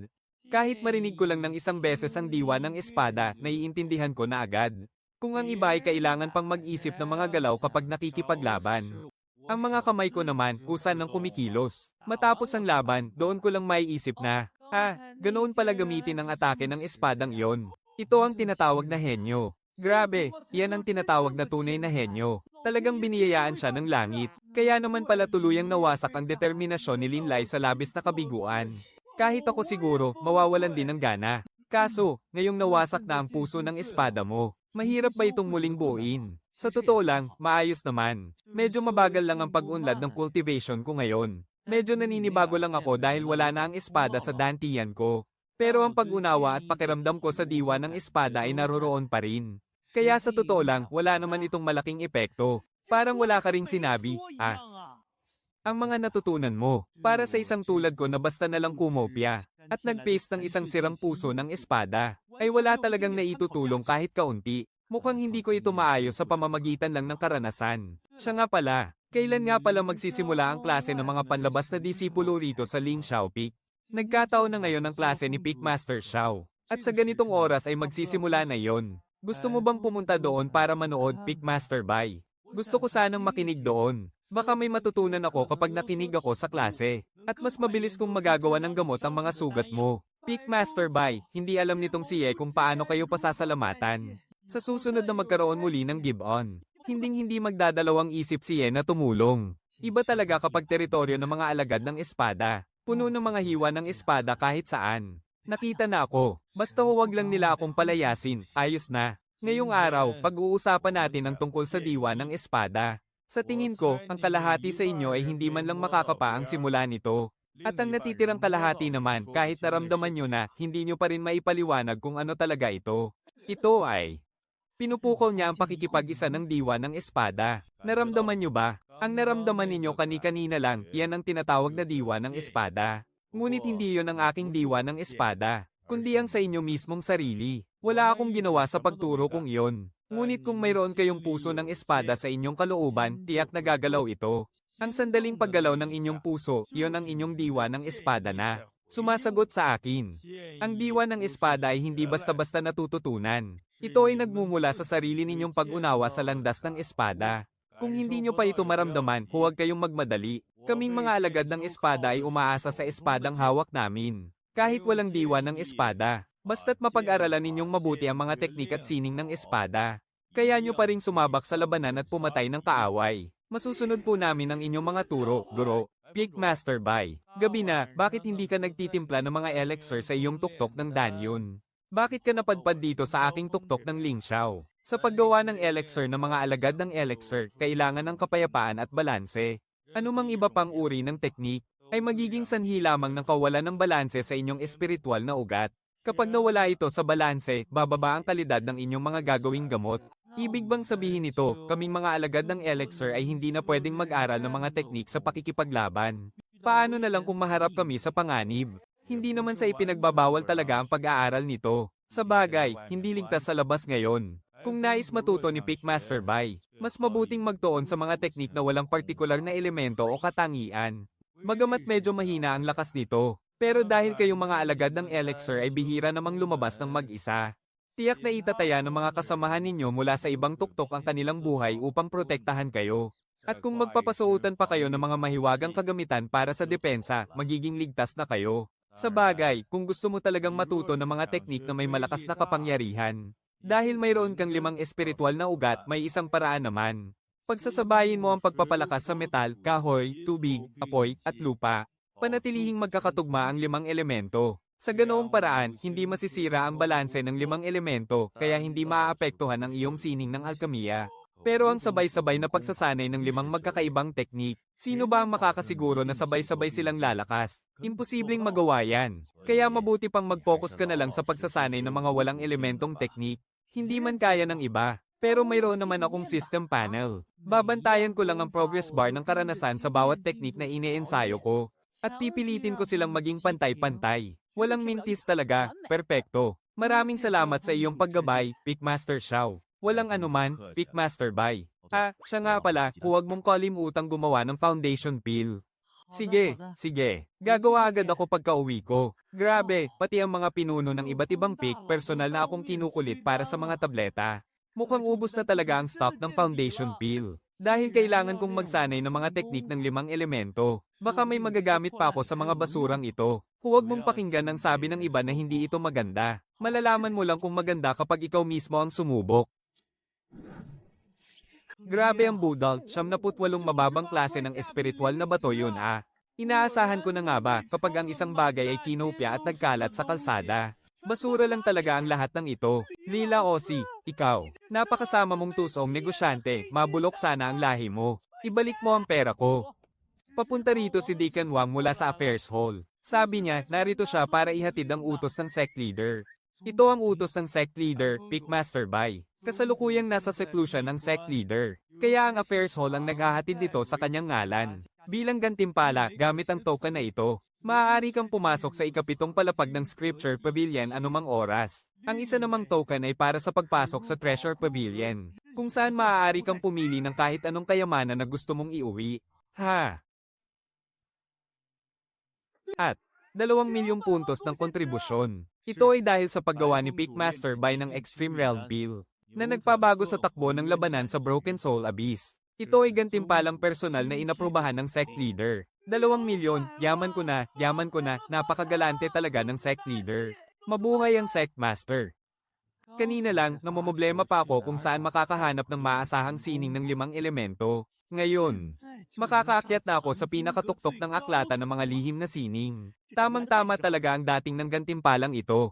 Kahit marinig ko lang ng isang beses ang diwa ng espada, naiintindihan ko na agad. Kung ang iba ay kailangan pang mag-isip ng mga galaw kapag nakikipaglaban. Ang mga kamay ko naman, kusa ng kumikilos. Matapos ang laban, doon ko lang maiisip na, ganoon pala gamitin ang atake ng espadang iyon. Ito ang tinatawag na henyo. Grabe, yan ang tinatawag na tunay na henyo. Talagang biniyayaan siya ng langit. Kaya naman pala tuluyang nawasak ang determinasyon ni Linlay sa labis na kabiguan. Kahit ako siguro, mawawalan din ng gana. Kaso, ngayong nawasak na ang puso ng espada mo, mahirap ba itong muling buuin? Sa totoo lang, maayos naman. Medyo mabagal lang ang pag-unlad ng cultivation ko ngayon. Medyo naninibago lang ako dahil wala na ang espada sa dantiyan ko. Pero ang pag-unawa at pakiramdam ko sa diwa ng espada ay naroroon pa rin. Kaya sa totoo lang, wala naman itong malaking epekto. Parang wala ka ring sinabi, Ang mga natutunan mo, para sa isang tulad ko na basta nalang kumopya, at nag-paste ng isang sirang puso ng espada, ay wala talagang naitutulong kahit kaunti. Mukhang hindi ko ito maayos sa pamamagitan lang ng karanasan. Siya nga pala, kailan nga pala magsisimula ang klase ng mga panlabas na disipulo rito sa Ling Xiao Peak? Nagkataon na ngayon ang klase ni Peakmaster Xiao. At sa ganitong oras ay magsisimula na yon. Gusto mo bang pumunta doon para manood, Peakmaster Bai? Gusto ko sanang makinig doon. Baka may matutunan ako kapag nakinig ako sa klase. At mas mabilis kong magagawa ng gamot ang mga sugat mo. Peakmaster Bai, hindi alam nitong si Ye kung paano kayo pasasalamatan. Sa susunod na magkaroon muli ng give-on, hinding-hindi magdadalawang isip si Ye na tumulong. Iba talaga kapag teritoryo ng mga alagad ng espada. Puno ng mga hiwa ng espada kahit saan. Nakita na ako. Basta huwag lang nila akong palayasin. Ayos na. Ngayong araw, pag-uusapan natin ang tungkol sa diwa ng espada. Sa tingin ko, ang kalahati sa inyo ay hindi man lang makakapa ang simula nito. At ang natitirang kalahati naman, kahit naramdaman nyo na, hindi nyo pa rin maipaliwanag kung ano talaga ito. Ito ay pinupukol niya ang pakikipag-isa ng diwa ng espada. Naramdaman nyo ba? Ang naramdaman ninyo kani-kanina lang, yan ang tinatawag na diwa ng espada. Ngunit hindi yon ang aking diwa ng espada, kundi ang sa inyo mismong sarili. Wala akong ginawa sa pagturo kong iyon. Ngunit kung mayroon kayong puso ng espada sa inyong kalooban, tiyak na gagalaw ito. Ang sandaling paggalaw ng inyong puso, iyon ang inyong diwa ng espada na sumasagot sa akin. Ang diwa ng espada ay hindi basta-basta natututunan. Ito ay nagmumula sa sarili ninyong pag-unawa sa landas ng espada. Kung hindi nyo pa ito maramdaman, huwag kayong magmadali. Kaming mga alagad ng espada ay umaasa sa espadang hawak namin. Kahit walang diwa ng espada, basta't mapag-aralan ninyong mabuti ang mga teknik at sining ng espada. Kaya nyo pa ring sumabak sa labanan at pumatay ng kaaway. Masusunod po namin ang inyong mga turo, Guro. Peakmaster Bai. Gabi na, bakit hindi ka nagtitimpla ng mga elixir sa iyong tuktok ng Danyon? Bakit ka napadpad dito sa aking tuktok ng Ling Xiao? Sa paggawa ng elixir ng mga alagad ng elixir, kailangan ng kapayapaan at balanse. Anumang iba pang uri ng teknik, ay magiging sanhi lamang ng kawalan ng balanse sa inyong espiritual na ugat. Kapag nawala ito sa balanse, bababa ang kalidad ng inyong mga gagawing gamot. Ibig bang sabihin nito, kaming mga alagad ng elixir ay hindi na pwedeng mag-aral ng mga teknik sa pakikipaglaban? Paano na lang kung maharap kami sa panganib? Hindi naman sa ipinagbabawal talaga ang pag-aaral nito. Sa bagay, hindi ligtas sa labas ngayon. Kung nais matuto ni Peakmaster Bai, mas mabuting magtuon sa mga teknik na walang partikular na elemento o katangian. Bagamat medyo mahina ang lakas nito, pero dahil kayong mga alagad ng elixir ay bihira namang lumabas ng mag-isa. Tiyak na itataya ng mga kasamahan ninyo mula sa ibang tuktok ang kanilang buhay upang protektahan kayo. At kung magpapasuotan pa kayo ng mga mahiwagang kagamitan para sa depensa, magiging ligtas na kayo. Sa bagay, kung gusto mo talagang matuto ng mga teknik na may malakas na kapangyarihan, dahil mayroon kang 5 espiritual na ugat, may isang paraan naman. Pagsasabayin mo ang pagpapalakas sa metal, kahoy, tubig, apoy, at lupa. Panatilihing magkakatugma ang 5 elemento. Sa ganoong paraan, hindi masisira ang balanse ng 5 elemento, kaya hindi maaapektuhan ang iyong sining ng alkemiya. Pero ang sabay-sabay na pagsasanay ng 5 magkakaibang teknik, sino ba ang makakasiguro na sabay-sabay silang lalakas? Imposibleng magawa yan. Kaya mabuti pang mag-focus ka na lang sa pagsasanay ng mga walang elementong teknik. Hindi man kaya ng iba. Pero mayroon naman akong system panel. Babantayan ko lang ang progress bar ng karanasan sa bawat teknik na ine-ensayo ko. At pipilitin ko silang maging pantay-pantay. Walang mintis talaga, perpekto. Maraming salamat sa iyong paggabay, Pickmaster Xiao. Walang anuman, Pickmaster Bai. Siya nga pala, huwag mong kalimutang gumawa ng foundation peel. Sige, sige. Gagawa agad ako pagka-uwi ko. Grabe, pati ang mga pinuno ng iba't ibang pick, personal na akong kinukulit para sa mga tableta. Mukhang ubos na talaga ang stock ng foundation peel. Dahil kailangan kong magsanay ng mga teknik ng 5 elemento. Baka may magagamit pa ako sa mga basurang ito. Huwag mong pakinggan ang sabi ng iba na hindi ito maganda. Malalaman mo lang kung maganda kapag ikaw mismo ang sumubok. Grabe ang budal, 78 mababang klase ng espiritual na bato yun Inaasahan ko na nga ba kapag ang isang bagay ay kinopya at nagkalat sa kalsada. Basura lang talaga ang lahat ng ito. Lila Osi, ikaw. Napakasama mong tusong negosyante, mabulok sana ang lahi mo. Ibalik mo ang pera ko. Papunta rito si Deacon Wang mula sa Affairs Hall. Sabi niya, narito siya para ihatid ang utos ng sect leader. Ito ang utos ng sect leader, Pickmaster Bai. Kasalukuyang nasa seclusion ng sect leader. Kaya ang Affairs Hall ang naghahatid nito sa kanyang ngalan. Bilang gantimpala, gamit ang token na ito, maaari kang pumasok sa ikapitong palapag ng Scripture Pavilion anumang oras. Ang isa namang token ay para sa pagpasok sa Treasure Pavilion, kung saan maaari kang pumili ng kahit anong kayamanan na gusto mong iuwi. At 2 milyong puntos ng kontribusyon. Ito ay dahil sa paggawa ni Pickmaster Bai ng Extreme Realm Peel, na nagpabago sa takbo ng labanan sa Broken Soul Abyss. Ito ay gantimpalang personal na inaprubahan ng sect leader. 2 milyon, yaman ko na, napakagalante talaga ng sect leader. Mabuhay ang sect master. Kanina lang, namomblema pa ako kung saan makakahanap ng maasahang sining ng 5 elemento. Ngayon, makakaakyat na ako sa pinakatuktok ng aklata ng mga lihim na sining. Tamang-tama talaga ang dating ng gantimpalang ito.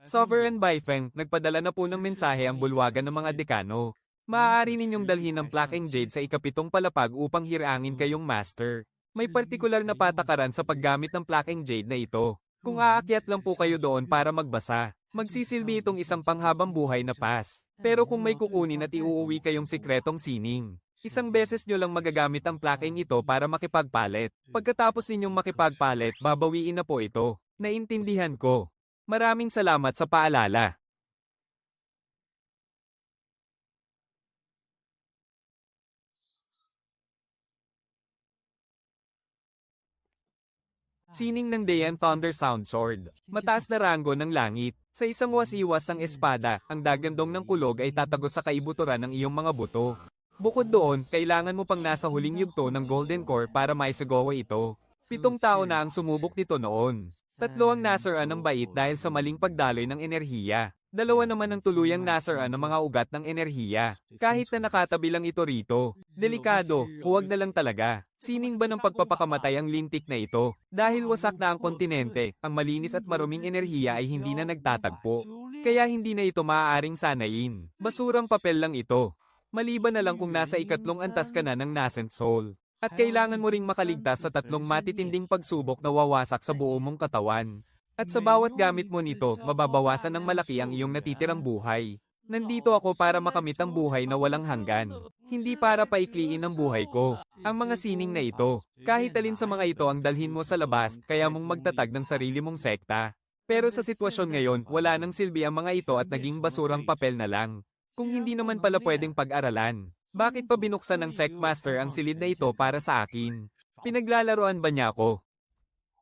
Sovereign Baifeng, nagpadala na po ng mensahe ang bulwagan ng mga dekano. Maaari ninyong dalhin ang Plaking Jade sa ikapitong palapag upang hirangin kayong master. May partikular na patakaran sa paggamit ng Plaking Jade na ito. Kung aakyat lang po kayo doon para magbasa, magsisilbi itong isang panghabang buhay na pass. Pero kung may kukunin at iuuwi kayong sikretong sining, isang beses nyo lang magagamit ang plaking ito para makipagpalit. Pagkatapos ninyong makipagpalit, babawiin na po ito. Naintindihan ko. Maraming salamat sa paalala. Sining ng Dayan Thunder Sound Sword. Mataas na ranggo ng langit. Sa isang wasiwas ng espada, ang dagandong ng kulog ay tatagos sa kaibuturan ng iyong mga buto. Bukod doon, kailangan mo pang nasa huling yugto ng Golden Core para maisagawa ito. 7 tao na ang sumubok nito noon. 3 ang nasiraan ng bait dahil sa maling pagdaloy ng enerhiya. 2 naman ang tuluyang nasiraan ng mga ugat ng enerhiya. Kahit na nakatabi lang ito rito. Delikado, huwag na lang talaga. Sining ba ng pagpapakamatay ang lintik na ito? Dahil wasak na ang kontinente, ang malinis at maruming enerhiya ay hindi na nagtatagpo. Kaya hindi na ito maaaring sanayin. Basurang papel lang ito. Maliban na lang kung nasa ikatlong antas ka na ng nascent soul. At kailangan mo ring makaligtas sa 3 matitinding pagsubok na wawasak sa buo mong katawan. At sa bawat gamit mo nito, mababawasan ng malaki ang iyong natitirang buhay. Nandito ako para makamit ang buhay na walang hanggan. Hindi para paikliin ang buhay ko. Ang mga sining na ito, kahit alin sa mga ito ang dalhin mo sa labas, kaya mong magtatag ng sarili mong sekta. Pero sa sitwasyon ngayon, wala nang silbi ang mga ito at naging basurang papel na lang. Kung hindi naman pala pwedeng pag-aralan, bakit pa binuksan ng sect master ang silid na ito para sa akin? Pinaglalaroan ba niya ako?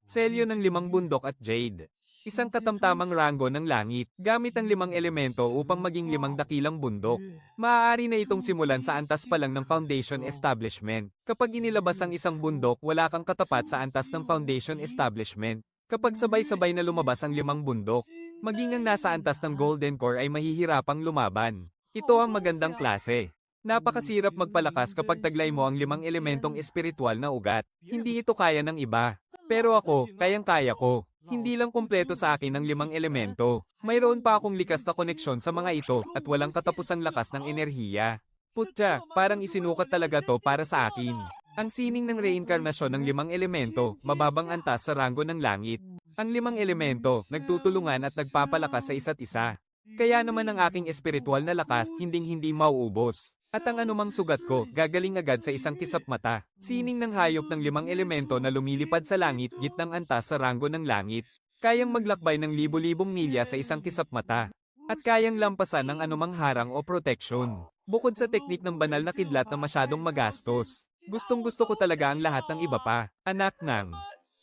Selyo ng 5 bundok at jade. Isang katamtamang ranggo ng langit, gamit ang 5 elemento upang maging 5 dakilang bundok. Maaari na itong simulan sa antas pa lang ng foundation establishment. Kapag inilabas ang isang bundok, wala kang katapat sa antas ng foundation establishment. Kapag sabay-sabay na lumabas ang 5 bundok, maging ang nasa antas ng Golden Core ay mahihirapang lumaban. Ito ang magandang klase. Napakasirap magpalakas kapag taglay mo ang 5 elementong espiritual na ugat. Hindi ito kaya ng iba. Pero ako, kayang-kaya ko. Hindi lang kumpleto sa akin ang 5 elemento. Mayroon pa akong likas na koneksyon sa mga ito at walang katapusang lakas ng enerhiya. Putya, parang isinukat talaga to para sa akin. Ang sining ng reinkarnasyon ng 5 elemento, mababang antas sa ranggo ng langit. Ang 5 elemento, nagtutulungan at nagpapalakas sa isa't isa. Kaya naman ang aking espiritual na lakas, hinding-hindi mauubos. At ang anumang sugat ko, gagaling agad sa isang kisap mata. Sining ng hayop ng 5 elemento na lumilipad sa langit, gitnang antas sa ranggo ng langit. Kayang maglakbay ng libo-libong milya sa isang kisap mata. At kayang lampasan ng anumang harang o proteksyon. Bukod sa teknik ng banal na kidlat na masyadong magastos. Gustong-gusto ko talaga ang lahat ng iba pa. Anak ng.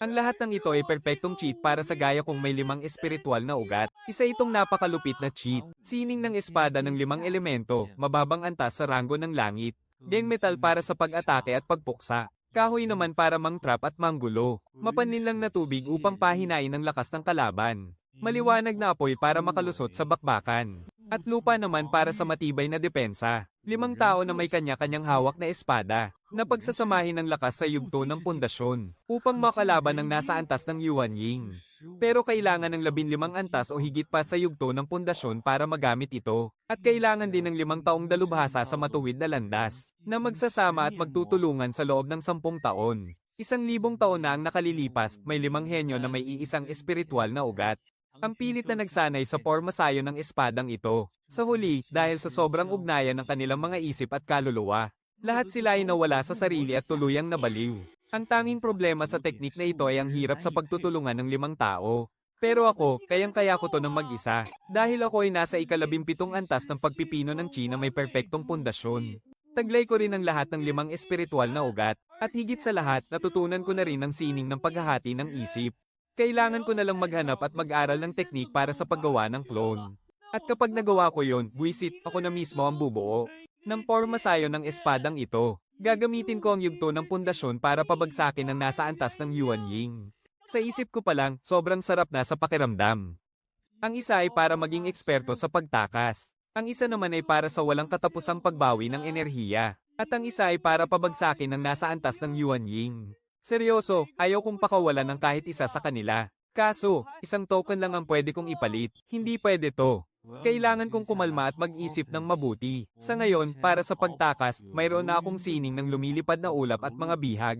Ang lahat ng ito ay perpektong cheat para sa gaya kong may 5 espiritual na ugat. Isa itong napakalupit na cheat. Sining ng espada ng 5 elemento, mababang antas sa ranggo ng langit. Deng metal para sa pag-atake at pagpuksa. Kahoy naman para mang-trap at manggulo. Mapanlin lang na tubig upang pahinain ang lakas ng kalaban. Maliwanag na apoy para makalusot sa bakbakan. At lupa naman para sa matibay na depensa. 5 tao na may kanya-kanyang hawak na espada, na pagsasamahin ng lakas sa yugto ng pundasyon, upang makalaban ng nasa antas ng Yuan Ying. Pero kailangan ng 15 antas o higit pa sa yugto ng pundasyon para magamit ito, at kailangan din ng 5 taong dalubhasa sa matuwid na landas, na magsasama at magtutulungan sa loob ng 10 taon. 1,000 taon na ang nakalilipas, may 5 henyo na may iisang espiritual na ugat. Ang pilit na nagsanay sa pormasayo ng espadang ito. Sa huli, dahil sa sobrang ugnayan ng kanilang mga isip at kaluluwa, lahat sila ay nawala sa sarili at tuluyang nabaliw. Ang tanging problema sa teknik na ito ay ang hirap sa pagtutulungan ng 5 tao. Pero ako, kayang-kaya ko to ng mag-isa. Dahil ako ay nasa 17 antas ng pagpipino ng China may perpektong pundasyon. Taglay ko rin ang lahat ng 5 espiritual na ugat. At higit sa lahat, natutunan ko na rin ang sining ng paghahati ng isip. Kailangan ko na lang maghanap at mag-aral ng teknik para sa paggawa ng clone. At kapag nagawa ko yon, buwisit, ako na mismo ang bubuo ng pormasayo ng espadang ito. Gagamitin ko ang yugto ng pundasyon para pabagsakin ang nasa antas ng Yuan Ying. Sa isip ko pa lang, sobrang sarap na sa pakiramdam. Ang isa ay para maging eksperto sa pagtakas. Ang isa naman ay para sa walang katapusang pagbawi ng enerhiya. At ang isa ay para pabagsakin ang nasa antas ng Yuan Ying. Seryoso, ayaw kong pakawalan ng kahit isa sa kanila. Kaso, isang token lang ang pwede kong ipalit. Hindi pwede to. Kailangan kong kumalma at mag-isip ng mabuti. Sa ngayon, para sa pagtakas, mayroon na akong sining ng lumilipad na ulap at mga bihag.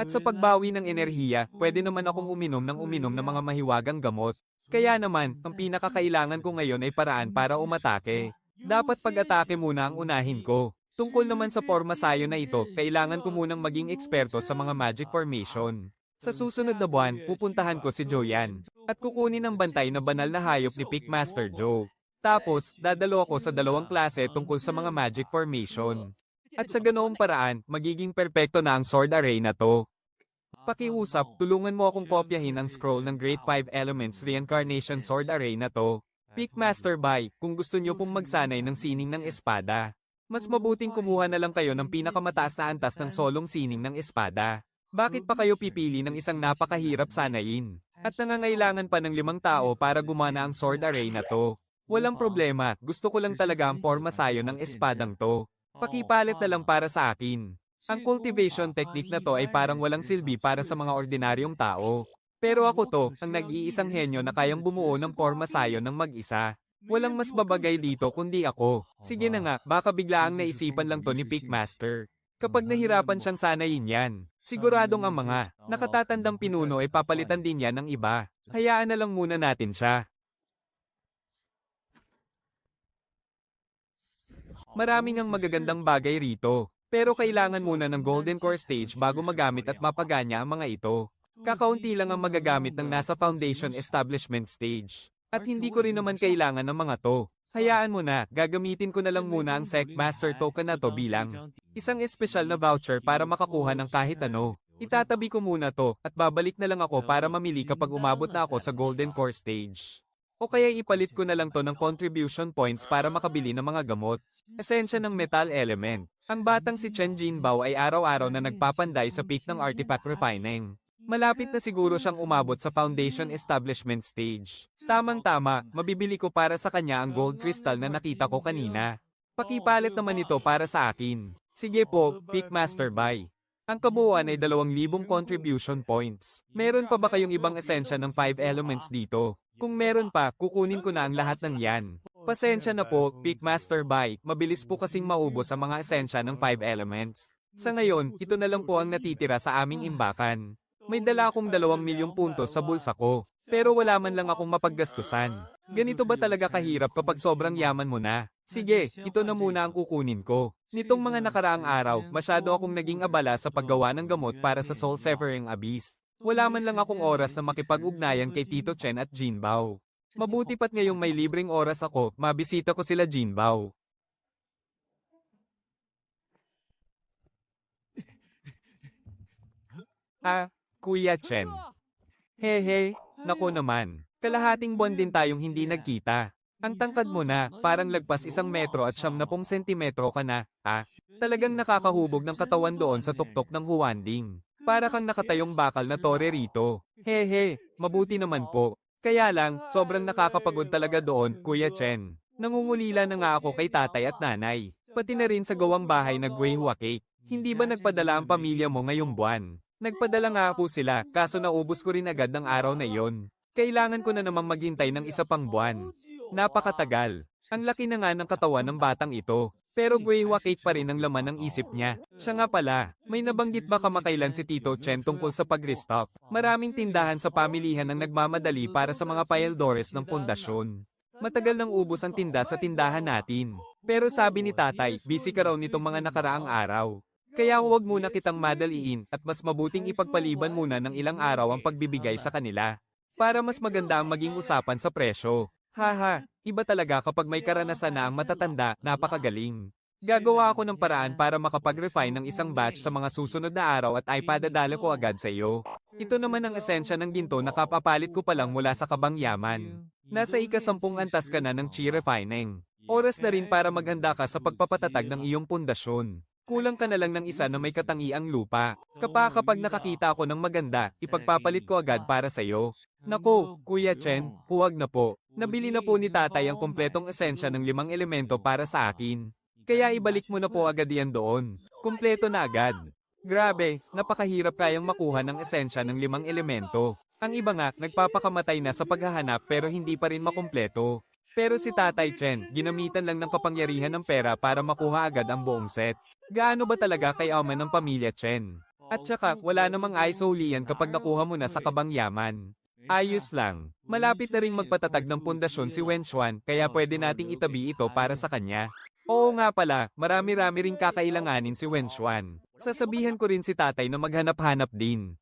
At sa pagbawi ng enerhiya, pwede naman akong uminom ng mga mahiwagang gamot. Kaya naman, ang pinakakailangan ko ngayon ay paraan para umatake. Dapat pag-atake muna ang unahin ko. Tungkol naman sa pormasayo na ito, kailangan ko munang maging eksperto sa mga magic formation. Sa susunod na buwan, pupuntahan ko si Joyan, at kukunin ang bantay na banal na hayop ni Pickmaster Joe. Tapos, dadalo ako sa 2 klase tungkol sa mga magic formation. At sa ganoong paraan, magiging perpekto na ang sword array na to. Pakiusap, tulungan mo akong kopyahin ang scroll ng Great 5 Elements Reincarnation Sword Array na to. Pickmaster Bai, kung gusto nyo pong magsanay ng sining ng espada. Mas mabuting kumuha na lang kayo ng pinakamataas na antas ng solong sining ng espada. Bakit pa kayo pipili ng isang napakahirap sanayin? At nangangailangan pa ng 5 tao para gumana ang sword array na to. Walang problema, gusto ko lang talaga ang pormasayo ng espadang to. Pakipalit na lang para sa akin. Ang cultivation technique na to ay parang walang silbi para sa mga ordinaryong tao. Pero ako to, ang nag-iisang henyo na kayang bumuo ng pormasayo ng mag-isa. Walang mas babagay dito kundi ako. Sige na nga, baka biglaang naisipan lang to ni Pickmaster. Kapag nahirapan siyang sanayin yan, siguradong ang mga nakatatandang pinuno ay papalitan din yan ng iba. Hayaan na lang muna natin siya. Maraming ang magagandang bagay rito, pero kailangan muna ng Golden Core Stage bago magamit at mapaganya ang mga ito. Kakaunti lang ang magagamit ng nasa Foundation Establishment Stage. At hindi ko rin naman kailangan ng mga to. Hayaan mo na, gagamitin ko na lang muna ang Secmaster token na to bilang isang espesyal na voucher para makakuha ng kahit ano. Itatabi ko muna to, at babalik na lang ako para mamili kapag umabot na ako sa Golden Core Stage. O kaya ipalit ko na lang to ng contribution points para makabili ng mga gamot. Esensya ng metal element. Ang batang si Chen Jinbao ay araw-araw na nagpapanday sa peak ng artifact refining. Malapit na siguro siyang umabot sa Foundation Establishment Stage. Tamang-tama, mabibili ko para sa kanya ang gold crystal na nakita ko kanina. Pakipalit naman ito para sa akin. Sige po, Pickmaster Bai. Ang kabuuan ay 2,000 contribution points. Meron pa ba kayong ibang esensya ng 5 elements dito? Kung meron pa, kukunin ko na ang lahat ng yan. Pasensya na po, Pickmaster Bike, mabilis po kasing maubos ang mga esensya ng 5 elements. Sa ngayon, ito na lang po ang natitira sa aming imbakan. May dala akong 2,000,000 puntos sa bulsa ko, pero wala man lang akong mapaggastusan. Ganito ba talaga kahirap kapag sobrang yaman mo na? Sige, ito na muna ang kukunin ko. Nitong mga nakaraang araw, masyado akong naging abala sa paggawa ng gamot para sa Soul Severing Abyss. Wala man lang akong oras na makipag-ugnayan kay Tito Chen at Jinbao. Mabuti pa't ngayong may libreng oras ako, mabisita ko sila Jinbao. Ah, Kuya Chen. Hehe, naku naman. Kalahating buwan din tayong hindi nagkita. Ang tangkad mo na, parang lagpas 1 metro at 70 sentimetro ka na, ah. Talagang nakakahubog ng katawan doon sa tuktok ng huwanding. Para kang nakatayong bakal na torerito. Hehe, mabuti naman po. Kaya lang, sobrang nakakapagod talaga doon, Kuya Chen. Nangungulila na nga ako kay tatay at nanay. Pati na rin sa gawang bahay na guihua cake. Hindi ba nagpadala ang pamilya mo ngayong buwan? Nagpadala nga po sila, kaso naubos ko rin agad ng araw na iyon. Kailangan ko na namang maghintay ng isa pang buwan. Napakatagal. Ang laki na nga ng katawan ng batang ito. Pero guihua cake pa rin ang laman ng isip niya. Siya nga pala, may nabanggit ba kamakailan si Tito Chen tungkol sa pag-restock? Maraming tindahan sa pamilihan ang nagmamadali para sa mga paeldores ng pundasyon. Matagal nang ubos ang tinda sa tindahan natin. Pero sabi ni tatay, busy ka raw nitong mga nakaraang araw. Kaya huwag muna kitang madaliin at mas mabuting ipagpaliban muna ng ilang araw ang pagbibigay sa kanila. Para mas maganda ang maging usapan sa presyo. Haha, iba talaga kapag may karanasan na ang matatanda, napakagaling. Gagawa ako ng paraan para makapag-refine ng isang batch sa mga susunod na araw at ay padadala ko agad sa iyo. Ito naman ang esensya ng ginto na kapapalit ko pa lang mula sa kabangyaman. Nasa ika-10 antas ka na ng chi refining. Oras na rin para maghanda ka sa pagpapatatag ng iyong pundasyon. Kulang ka na lang ng isa na may katangiang lupa. Kapag nakakita ako ng maganda, ipagpapalit ko agad para sa iyo. Nako, Kuya Chen, huwag na po. Nabili na po ni tatay ang kumpletong esensya ng 5 elemento para sa akin. Kaya ibalik mo na po agad yan doon. Kumpleto na agad. Grabe, napakahirap kayang makuha ng esensya ng 5 elemento. Ang iba nga, nagpapakamatay na sa paghahanap pero hindi pa rin makumpleto. Pero si Tatay Chen, ginamitan lang ng kapangyarihan ng pera para makuha agad ang buong set. Gaano ba talaga kayaman ng pamilya Chen? At saka, wala namang isolian kapag nakuha mo na sa kabangyaman. Ayos lang. Malapit na ring magpatatag ng pundasyon si Wen Xuan, kaya pwede nating itabi ito para sa kanya. Oo nga pala, marami-rami ring kakailanganin si Wen Xuan. Sasabihan ko rin si tatay na maghanap-hanap din.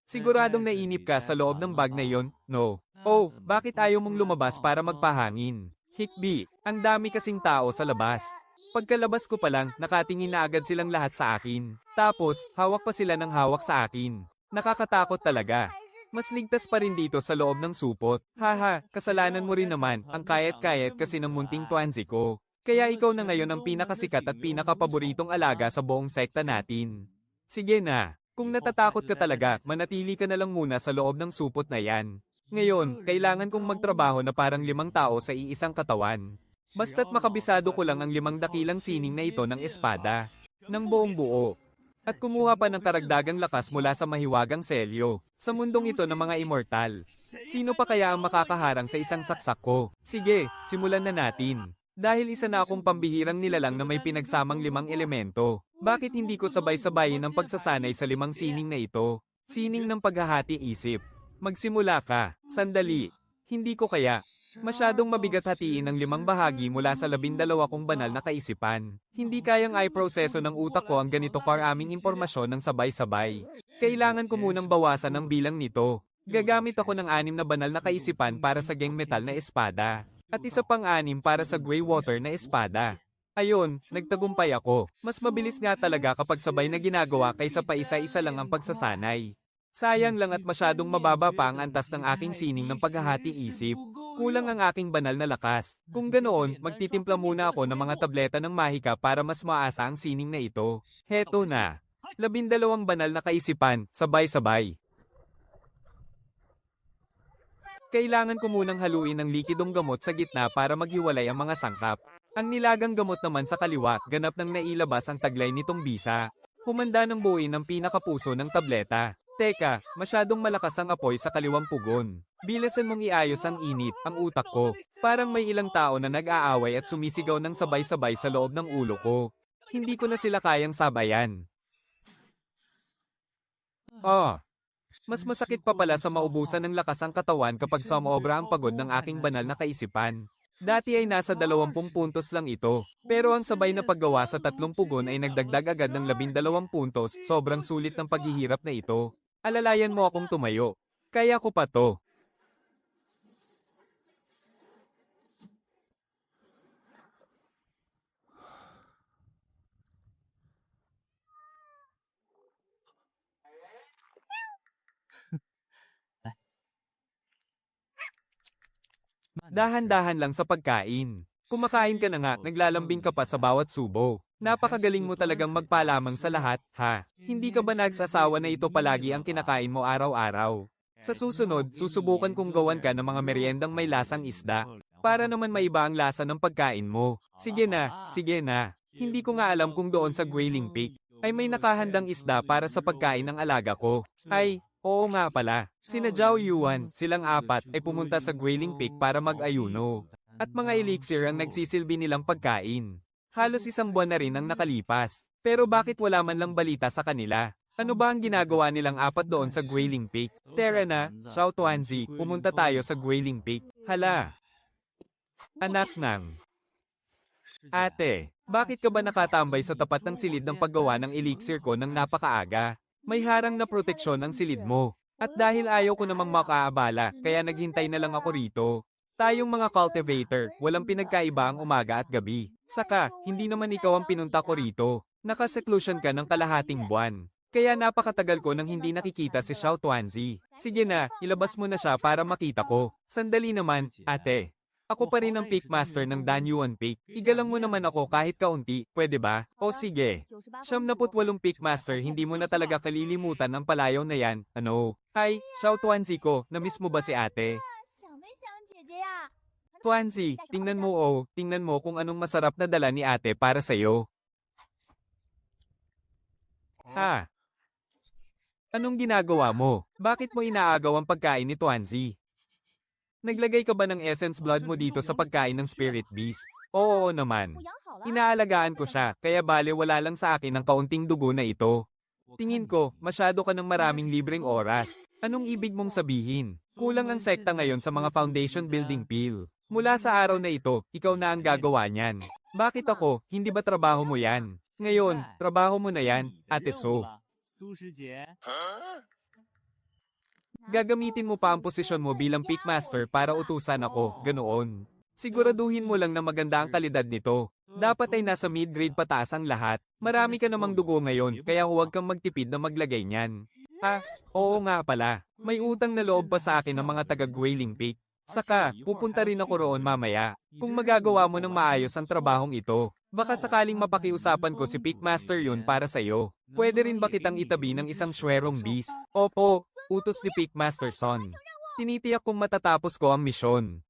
Siguradong nainip ka sa loob ng bag na yon, no? Oh, bakit ayaw mong lumabas para magpahangin? Hikbi, ang dami kasing tao sa labas. Pagkalabas ko pa lang, nakatingin na agad silang lahat sa akin. Tapos, hawak pa sila ng hawak sa akin. Nakakatakot talaga. Mas ligtas pa rin dito sa loob ng supot. Haha, kasalanan mo rin naman, ang kayat-kayat kasi ng munting tuanzi ko. Kaya ikaw na ngayon ang pinakasikat at pinakapaboritong alaga sa buong sekta natin. Sige na, kung natatakot ka talaga, manatili ka na lang muna sa loob ng supot na yan. Ngayon, kailangan kong magtrabaho na parang 5 tao sa iisang katawan. Basta't makabisado ko lang ang 5 dakilang sining na ito ng espada. Ng buong buo. At kumuha pa ng karagdagang lakas mula sa mahiwagang selyo. Sa mundong ito ng mga immortal. Sino pa kaya ang makakaharang sa isang saksak ko? Sige, simulan na natin. Dahil isa na akong pambihirang nilalang na may pinagsamang 5 elemento. Bakit hindi ko sabay-sabayin ang pagsasanay sa 5 sining na ito? Sining ng paghahati isip. Magsimula ka. Sandali. Hindi ko kaya. Masyadong mabigat hatiin ang 5 bahagi mula sa 12 kong banal na kaisipan. Hindi kayang i-proseso ng utak ko ang ganito karaming impormasyon ng sabay-sabay. Kailangan ko munang bawasan ang bilang nito. Gagamit ako ng 6 na banal na kaisipan para sa geng metal na espada. At isa pang 6 para sa gray water na espada. Ayun, nagtagumpay ako. Mas mabilis nga talaga kapag sabay na ginagawa kaysa pa isa-isa lang ang pagsasanay. Sayang lang at masyadong mababa pa ang antas ng aking sining ng paghahati isip. Kulang ang aking banal na lakas. Kung ganoon, magtitimpla muna ako ng mga tableta ng mahika para mas maasa ang sining na ito. Heto na. 12 banal na kaisipan, sabay-sabay. Kailangan ko munang haluin ng likidong gamot sa gitna para maghiwalay ang mga sangkap. Ang nilagang gamot naman sa kaliwa, ganap nang nailabas ang taglay nitong bisa. Humanda ng buuin ang pinakapuso ng tableta. Teka, masyadong malakas ang apoy sa kaliwang pugon. Bilisan mong iayos ang init, ang utak ko. Parang may ilang tao na nag-aaway at sumisigaw ng sabay-sabay sa loob ng ulo ko. Hindi ko na sila kayang sabayan. Oh, mas masakit pa pala sa maubusan ng lakas ang katawan kapag sumobra ang pagod ng aking banal na kaisipan. Dati ay nasa 20 puntos lang ito, pero ang sabay na paggawa sa 3 pugon ay nagdagdag agad ng 12 puntos, sobrang sulit ng paghihirap na ito. Alalayan mo akong tumayo. Kaya ko pa to. Dahan-dahan lang sa pagkain. Kumakain ka na nga, naglalambing ka pa sa bawat subo. Napakagaling mo talagang magpalamang sa lahat, ha? Hindi ka ba nagsasawa na ito palagi ang kinakain mo araw-araw? Sa susunod, susubukan kong gawan ka ng mga meriendang may lasang isda. Para naman maiba ang lasa ng pagkain mo. Sige na, sige na. Hindi ko nga alam kung doon sa Guiling Peak ay may nakahandang isda para sa pagkain ng alaga ko. Ay, oo nga pala. Sina Zhao Yuan, silang apat, ay pumunta sa Guiling Peak para mag-ayuno. At mga elixir ang nagsisilbi nilang pagkain. Halos 1 buwan na rin ang nakalipas. Pero bakit wala man lang balita sa kanila? Ano ba ang ginagawa nilang apat doon sa Guiling Peak? Tara na, Xiao Tuanzi, pumunta tayo sa Guiling Peak. Hala! Anak ng... Ate, bakit ka ba nakatambay sa tapat ng silid ng paggawa ng elixir ko nang napakaaga? May harang na proteksyon ang silid mo. At dahil ayaw ko namang makaabala, kaya naghintay na lang ako rito. Tayong mga cultivator, walang pinagkaiba ang umaga at gabi. Saka, hindi naman ikaw ang pinunta ko rito. Nakaseclusion ka ng kalahating buwan. Kaya napakatagal ko nang hindi nakikita si Xiao Tuanzi. Sige na, ilabas mo na siya para makita ko. Sandali naman, ate. Ako pa rin ang Peak Master ng Danyuan Peak. Igalang mo naman ako kahit kaunti, pwede ba? O sige. 78 Peak Master, hindi mo na talaga kalilimutan ang palayaw na yan, ano? Hi, Xiao Tuanzi ko, namiss mo ba si ate? Tuanzi, tingnan mo tingnan mo kung anong masarap na dala ni ate para sa'yo. Ha? Anong ginagawa mo? Bakit mo inaagaw ang pagkain ni Tuanzi? Naglagay ka ba ng essence blood mo dito sa pagkain ng spirit beast? Oo naman. Inaalagaan ko siya, kaya bale wala lang sa akin ang kaunting dugo na ito. Tingin ko, masyado ka ng maraming libreng oras. Anong ibig mong sabihin? Kulang ang sekta ngayon sa mga foundation building pill. Mula sa araw na ito, ikaw na ang gagawa niyan. Bakit ako? Hindi ba trabaho mo yan? Ngayon, trabaho mo na yan, Ate So. Gagamitin mo pa ang posisyon mo bilang Peak Master para utusan ako, ganoon. Siguraduhin mo lang na maganda ang kalidad nito. Dapat ay nasa mid-grade pataas ang lahat. Marami ka namang dugo ngayon, kaya huwag kang magtipid na maglagay niyan. Oo nga pala. May utang na loob pa sa akin ng mga taga-Guiling Peak. Saka, pupunta rin ako roon mamaya. Kung magagawa mo ng maayos ang trabahong ito, baka sakaling mapakiusapan ko si Peak Master yun para sa'yo. Pwede rin ba kitang itabi ng isang swerong beast? Opo, utos ni Peak Master Son. Tinitiyak kong matatapos ko ang misyon.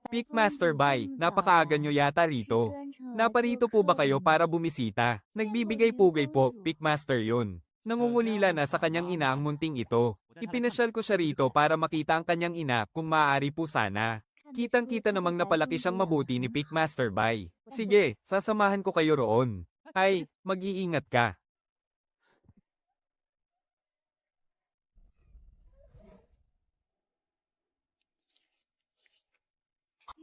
Peak Master Bai, napakaaga nyo yata rito. Naparito po ba kayo para bumisita? Nagbibigay pugay po, Peak Master yun. Nangungulila na sa kanyang ina ang munting ito. Ipinasyal ko siya rito para makita ang kanyang ina kung maaari po sana. Kitang-kita namang napalaki siyang mabuti ni Peak Master Bai. Sige, sasamahan ko kayo roon. Ay, mag-iingat ka.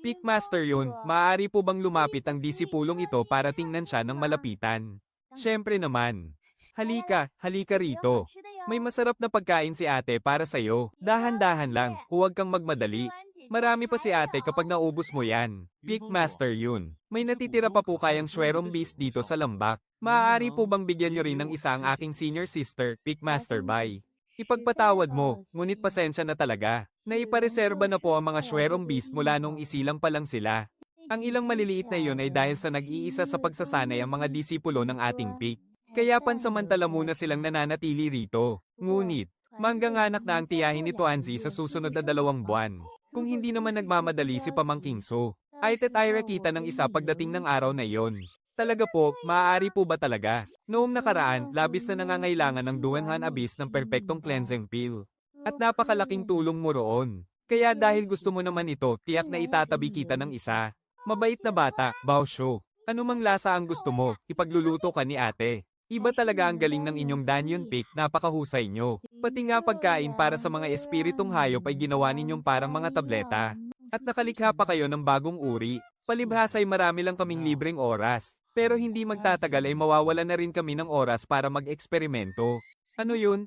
Peak Master yun, maaari po bang lumapit ang disipulong ito para tingnan siya ng malapitan? Siyempre naman. Halika, halika rito. May masarap na pagkain si ate para sa'yo. Dahan-dahan lang, huwag kang magmadali. Marami pa si ate kapag naubos mo yan. Peak Master yun. May natitira pa po kayang swerong beast dito sa lambak. Maaari po bang bigyan nyo rin ng isa ang aking senior sister, Peak Master Bai? Ipagpatawad mo, ngunit pasensya na talaga. Naipareserba na po ang mga swerong beast mula nung isilang pa lang sila. Ang ilang maliliit na yun ay dahil sa nag-iisa sa pagsasanay ang mga disipulo ng ating Peak. Kaya pansamantala muna silang nananatili rito. Ngunit, mangganganak na ang tiyahin ni Tuanzi sa susunod na 2 buwan. Kung hindi naman nagmamadali si Pamangking So, ay kita ng isa pagdating ng araw na iyon. Talaga po, maaari po ba talaga? Noong nakaraan, labis na nangangailangan ng Duanhan Abyss ng perpektong cleansing peel. At napakalaking tulong mo roon. Kaya dahil gusto mo naman ito, tiyak na itatabi kita ng isa. Mabait na bata, Baosho. Ano mang lasa ang gusto mo, ipagluluto ka ni ate. Iba talaga ang galing ng inyong Danyon Peak, napakahusay nyo. Pati nga pagkain para sa mga espiritong hayop ay ginawa ninyong parang mga tableta. At nakalikha pa kayo ng bagong uri. Palibhas ay marami lang kaming libreng oras. Pero hindi magtatagal ay mawawala na rin kami ng oras para mag-eksperimento. Ano yun?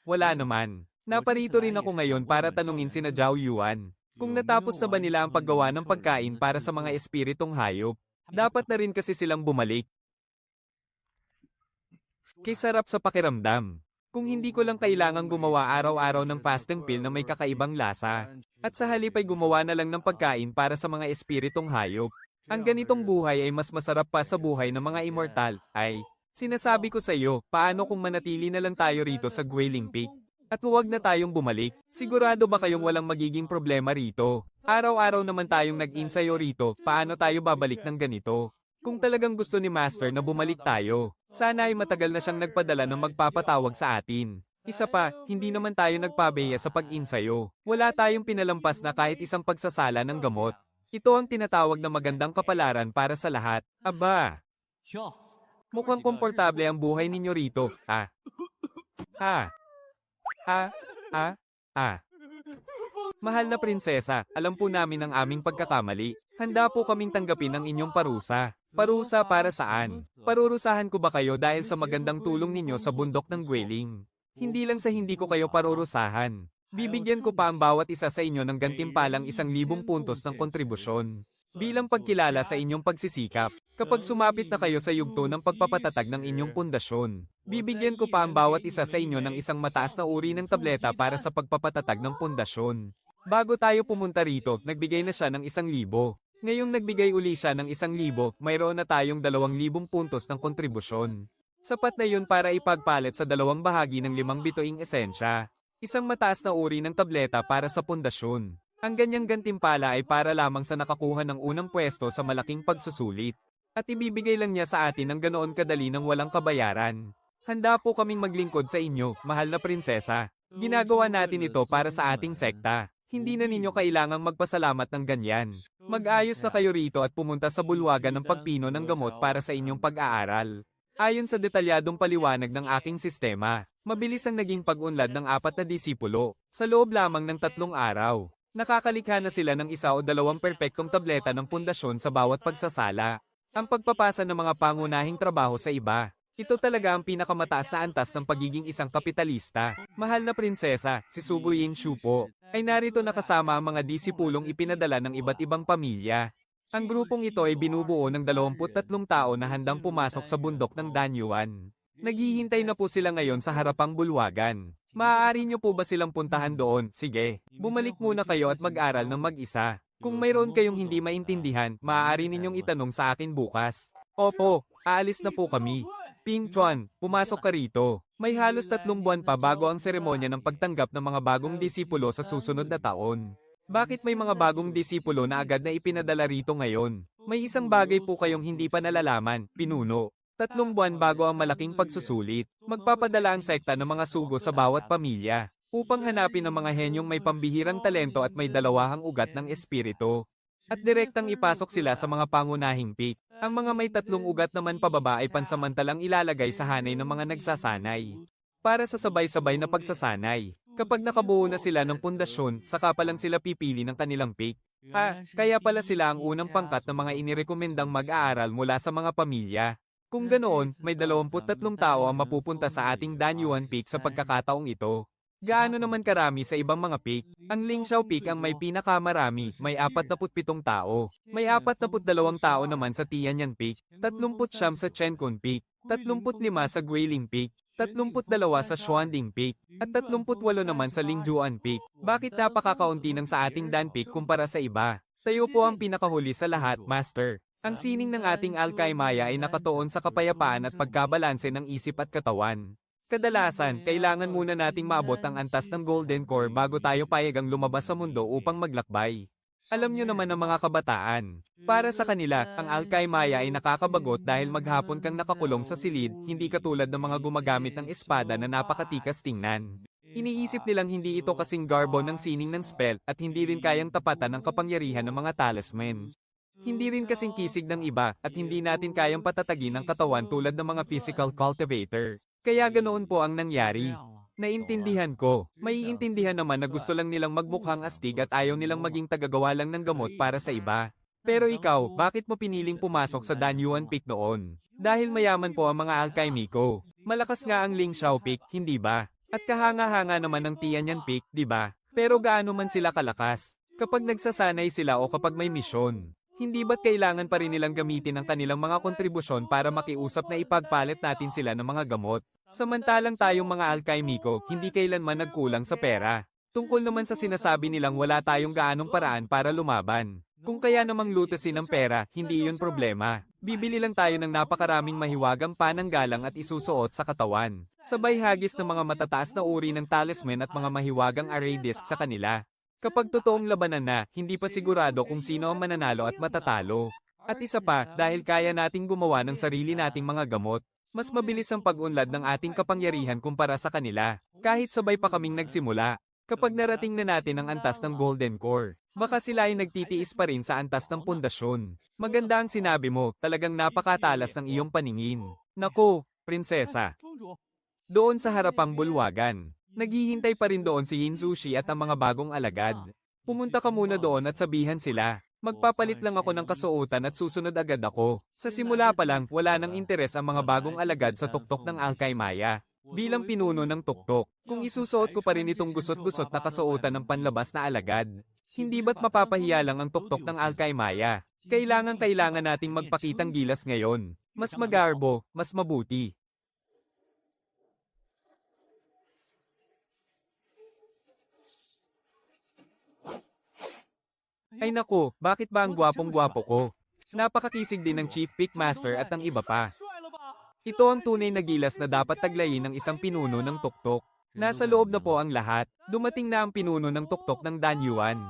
Wala naman. Naparito rin ako ngayon para tanungin sina Zhao Yuan. Kung natapos na ba nila ang paggawa ng pagkain para sa mga espiritong hayop. Dapat na rin kasi silang bumalik. Kay sarap sa pakiramdam. Kung hindi ko lang kailangang gumawa araw-araw ng fasting pill na may kakaibang lasa. At sa halip ay gumawa na lang ng pagkain para sa mga espiritong hayop. Ang ganitong buhay ay mas masarap pa sa buhay ng mga immortal, ay, sinasabi ko sa iyo, paano kung manatili na lang tayo rito sa Guiling Peak? At huwag na tayong bumalik, sigurado ba kayong walang magiging problema rito? Araw-araw naman tayong nag-insayo rito, paano tayo babalik ng ganito? Kung talagang gusto ni Master na bumalik tayo, sana ay matagal na siyang nagpadala ng magpapatawag sa atin. Isa pa, hindi naman tayo nagpabeya sa pag-insayo. Wala tayong pinalampas na kahit isang pagsasala ng gamot. Ito ang tinatawag na magandang kapalaran para sa lahat. Aba! Mukhang komportable ang buhay ninyo rito. Mahal na prinsesa, alam po namin ang aming pagkakamali. Handa po kaming tanggapin ang inyong parusa. Parusa para saan? Parurusahan ko ba kayo dahil sa magandang tulong ninyo sa bundok ng Guiling? Hindi lang sa hindi ko kayo parurusahan. Bibigyan ko pa ang bawat isa sa inyo ng gantimpalang 1,000 puntos ng kontribusyon. Bilang pagkilala sa inyong pagsisikap, kapag sumapit na kayo sa yugto ng pagpapatatag ng inyong pundasyon, bibigyan ko pa ang bawat isa sa inyo ng isang mataas na uri ng tableta para sa pagpapatatag ng pundasyon. Bago tayo pumunta rito, nagbigay na siya ng 1,000. Ngayong nagbigay uli siya ng 1,000, mayroon na tayong 2,000 puntos ng kontribusyon. Sapat na yun para ipagpalit sa dalawang bahagi ng 5 bituing esensya. Isang mataas na uri ng tableta para sa pundasyon. Ang ganyang gantimpala ay para lamang sa nakakuha ng unang pwesto sa malaking pagsusulit. At ibibigay lang niya sa atin ng ganoon kadali ng walang kabayaran. Handa po kaming maglingkod sa inyo, mahal na prinsesa. Ginagawa natin ito para sa ating sekta. Hindi na ninyo kailangang magpasalamat ng ganyan. Mag-ayos na kayo rito at pumunta sa bulwagan ng pagpino ng gamot para sa inyong pag-aaral. Ayon sa detalyadong paliwanag ng aking sistema, mabilis ang naging pag-unlad ng 4 na disipulo, sa loob lamang ng 3 araw. Nakakalikha na sila ng 1 o 2 perpektong tableta ng pundasyon sa bawat pagsasala. Ang pagpapasa ng mga pangunahing trabaho sa iba. Ito talaga ang pinakamataas na antas ng pagiging isang kapitalista. Mahal na prinsesa, si Sugu Yinshu po, ay narito nakasama ang mga disipulong ipinadala ng iba't ibang pamilya. Ang grupong ito ay binubuo ng 23 tao na handang pumasok sa bundok ng Danyuan. Naghihintay na po sila ngayon sa harapang bulwagan. Maaari niyo po ba silang puntahan doon? Sige, bumalik muna kayo at mag-aral ng mag-isa. Kung mayroon kayong hindi maintindihan, maaari ninyong itanong sa akin bukas. Opo, aalis na po kami. Ping Chuan, pumasok ka rito. May halos 3 buwan pa bago ang seremonya ng pagtanggap ng mga bagong disipulo sa susunod na taon. Bakit may mga bagong disipulo na agad na ipinadala rito ngayon? May isang bagay po kayong hindi pa nalalaman, pinuno. 3 buwan bago ang malaking pagsusulit, magpapadala ang sekta ng mga sugo sa bawat pamilya, upang hanapin ang mga henyong may pambihirang talento at may dalawahang ugat ng espiritu. At direktang ipasok sila sa mga pangunahing peak. Ang mga may 3 ugat naman pababa ay pansamantalang ilalagay sa hanay ng mga nagsasanay. Para sa sabay-sabay na pagsasanay. Kapag nakabuo na sila ng pundasyon, saka pa lang sila pipili ng kanilang peak. Kaya pala sila ang unang pangkat ng mga inirekomendang mag-aaral mula sa mga pamilya. Kung ganoon, may 23 tao ang mapupunta sa ating Danyuan Peak sa pagkakataong ito. Gaano naman karami sa ibang mga peak? Ang Lingxiao Peak ang may pinakamarami, may 47 tao. May 42 tao naman sa Tianyang Peak, 39 sa Chenkun Peak, 35 sa Guiling Peak, 32 sa Xuanding Peak, at 38 naman sa Lingjuan Peak. Bakit napakakaunti ng sa ating Dan Peak kumpara sa iba? Tayo po ang pinakahuli sa lahat, Master. Ang sining ng ating Alkaimaya ay nakatuon sa kapayapaan at pagkabalanse ng isip at katawan. Kadalasan, kailangan muna nating maabot ang antas ng Golden Core bago tayo payagang lumabas sa mundo upang maglakbay. Alam nyo naman ng mga kabataan. Para sa kanila, ang Alkay Maya ay nakakabagot dahil maghapon kang nakakulong sa silid, hindi katulad ng mga gumagamit ng espada na napakatikas tingnan. Iniisip nilang hindi ito kasing garbo ng sining ng spell at hindi rin kayang tapatan ng kapangyarihan ng mga talisman. Hindi rin kasing kisig ng iba at hindi natin kayang patatagin ang katawan tulad ng mga physical cultivator. Kaya ganoon po ang nangyari. Naintindihan ko. Maiintindihan naman na gusto lang nilang magmukhang astig at ayaw nilang maging tagagawa lang ng gamot para sa iba. Pero ikaw, bakit mo piniling pumasok sa Danyuan Peak noon? Dahil mayaman po ang mga alkaimiko. Malakas nga ang Ling Xiao Peak, hindi ba? At kahanga-hanga naman ng Tianyan Peak, di ba? Pero gaano man sila kalakas? Kapag nagsasanay sila o kapag may misyon, hindi ba't kailangan pa rin nilang gamitin ang kanilang mga kontribusyon para makiusap na ipagpalit natin sila ng mga gamot? Samantalang tayong mga alkaimiko, hindi kailanman nagkulang sa pera. Tungkol naman sa sinasabi nilang wala tayong gaanong paraan para lumaban. Kung kaya namang lutasin ang pera, hindi iyon problema. Bibili lang tayo ng napakaraming mahiwagang pananggalang at isusuot sa katawan. Sabay hagis ng mga matataas na uri ng talisman at mga mahiwagang array disc sa kanila. Kapag totoong labanan na, hindi pa sigurado kung sino ang mananalo at matatalo. At isa pa, dahil kaya nating gumawa ng sarili nating mga gamot, mas mabilis ang pag-unlad ng ating kapangyarihan kumpara sa kanila, kahit sabay pa kaming nagsimula. Kapag narating na natin ang antas ng Golden Core, baka sila ay nagtitiis pa rin sa antas ng pundasyon. Maganda ang sinabi mo, talagang napakatalas ng iyong paningin. Nako, prinsesa. Doon sa harapang bulwagan, naghihintay pa rin doon si Yinzushi at ang mga bagong alagad. Pumunta ka muna doon at sabihan sila. Magpapalit lang ako ng kasuotan at susunod agad ako. Sa simula pa lang, wala nang interes ang mga bagong alagad sa tuktok ng Alkay Maya. Bilang pinuno ng tuktok, kung isusuot ko pa rin itong gusot-gusot na kasuotan ng panlabas na alagad, hindi ba't mapapahiya lang ang tuktok ng Alkay Maya? Kailangan nating magpakitang gilas ngayon. Mas magarbo, mas mabuti. Ay nako, bakit ba ang gwapong-gwapo ko? Napakakisig din ng Chief Pickmaster at ng iba pa. Ito ang tunay na gilas na dapat taglayin ng isang pinuno ng tuktok. Nasa loob na po ang lahat. Dumating na ang pinuno ng tuktok ng Danyuan.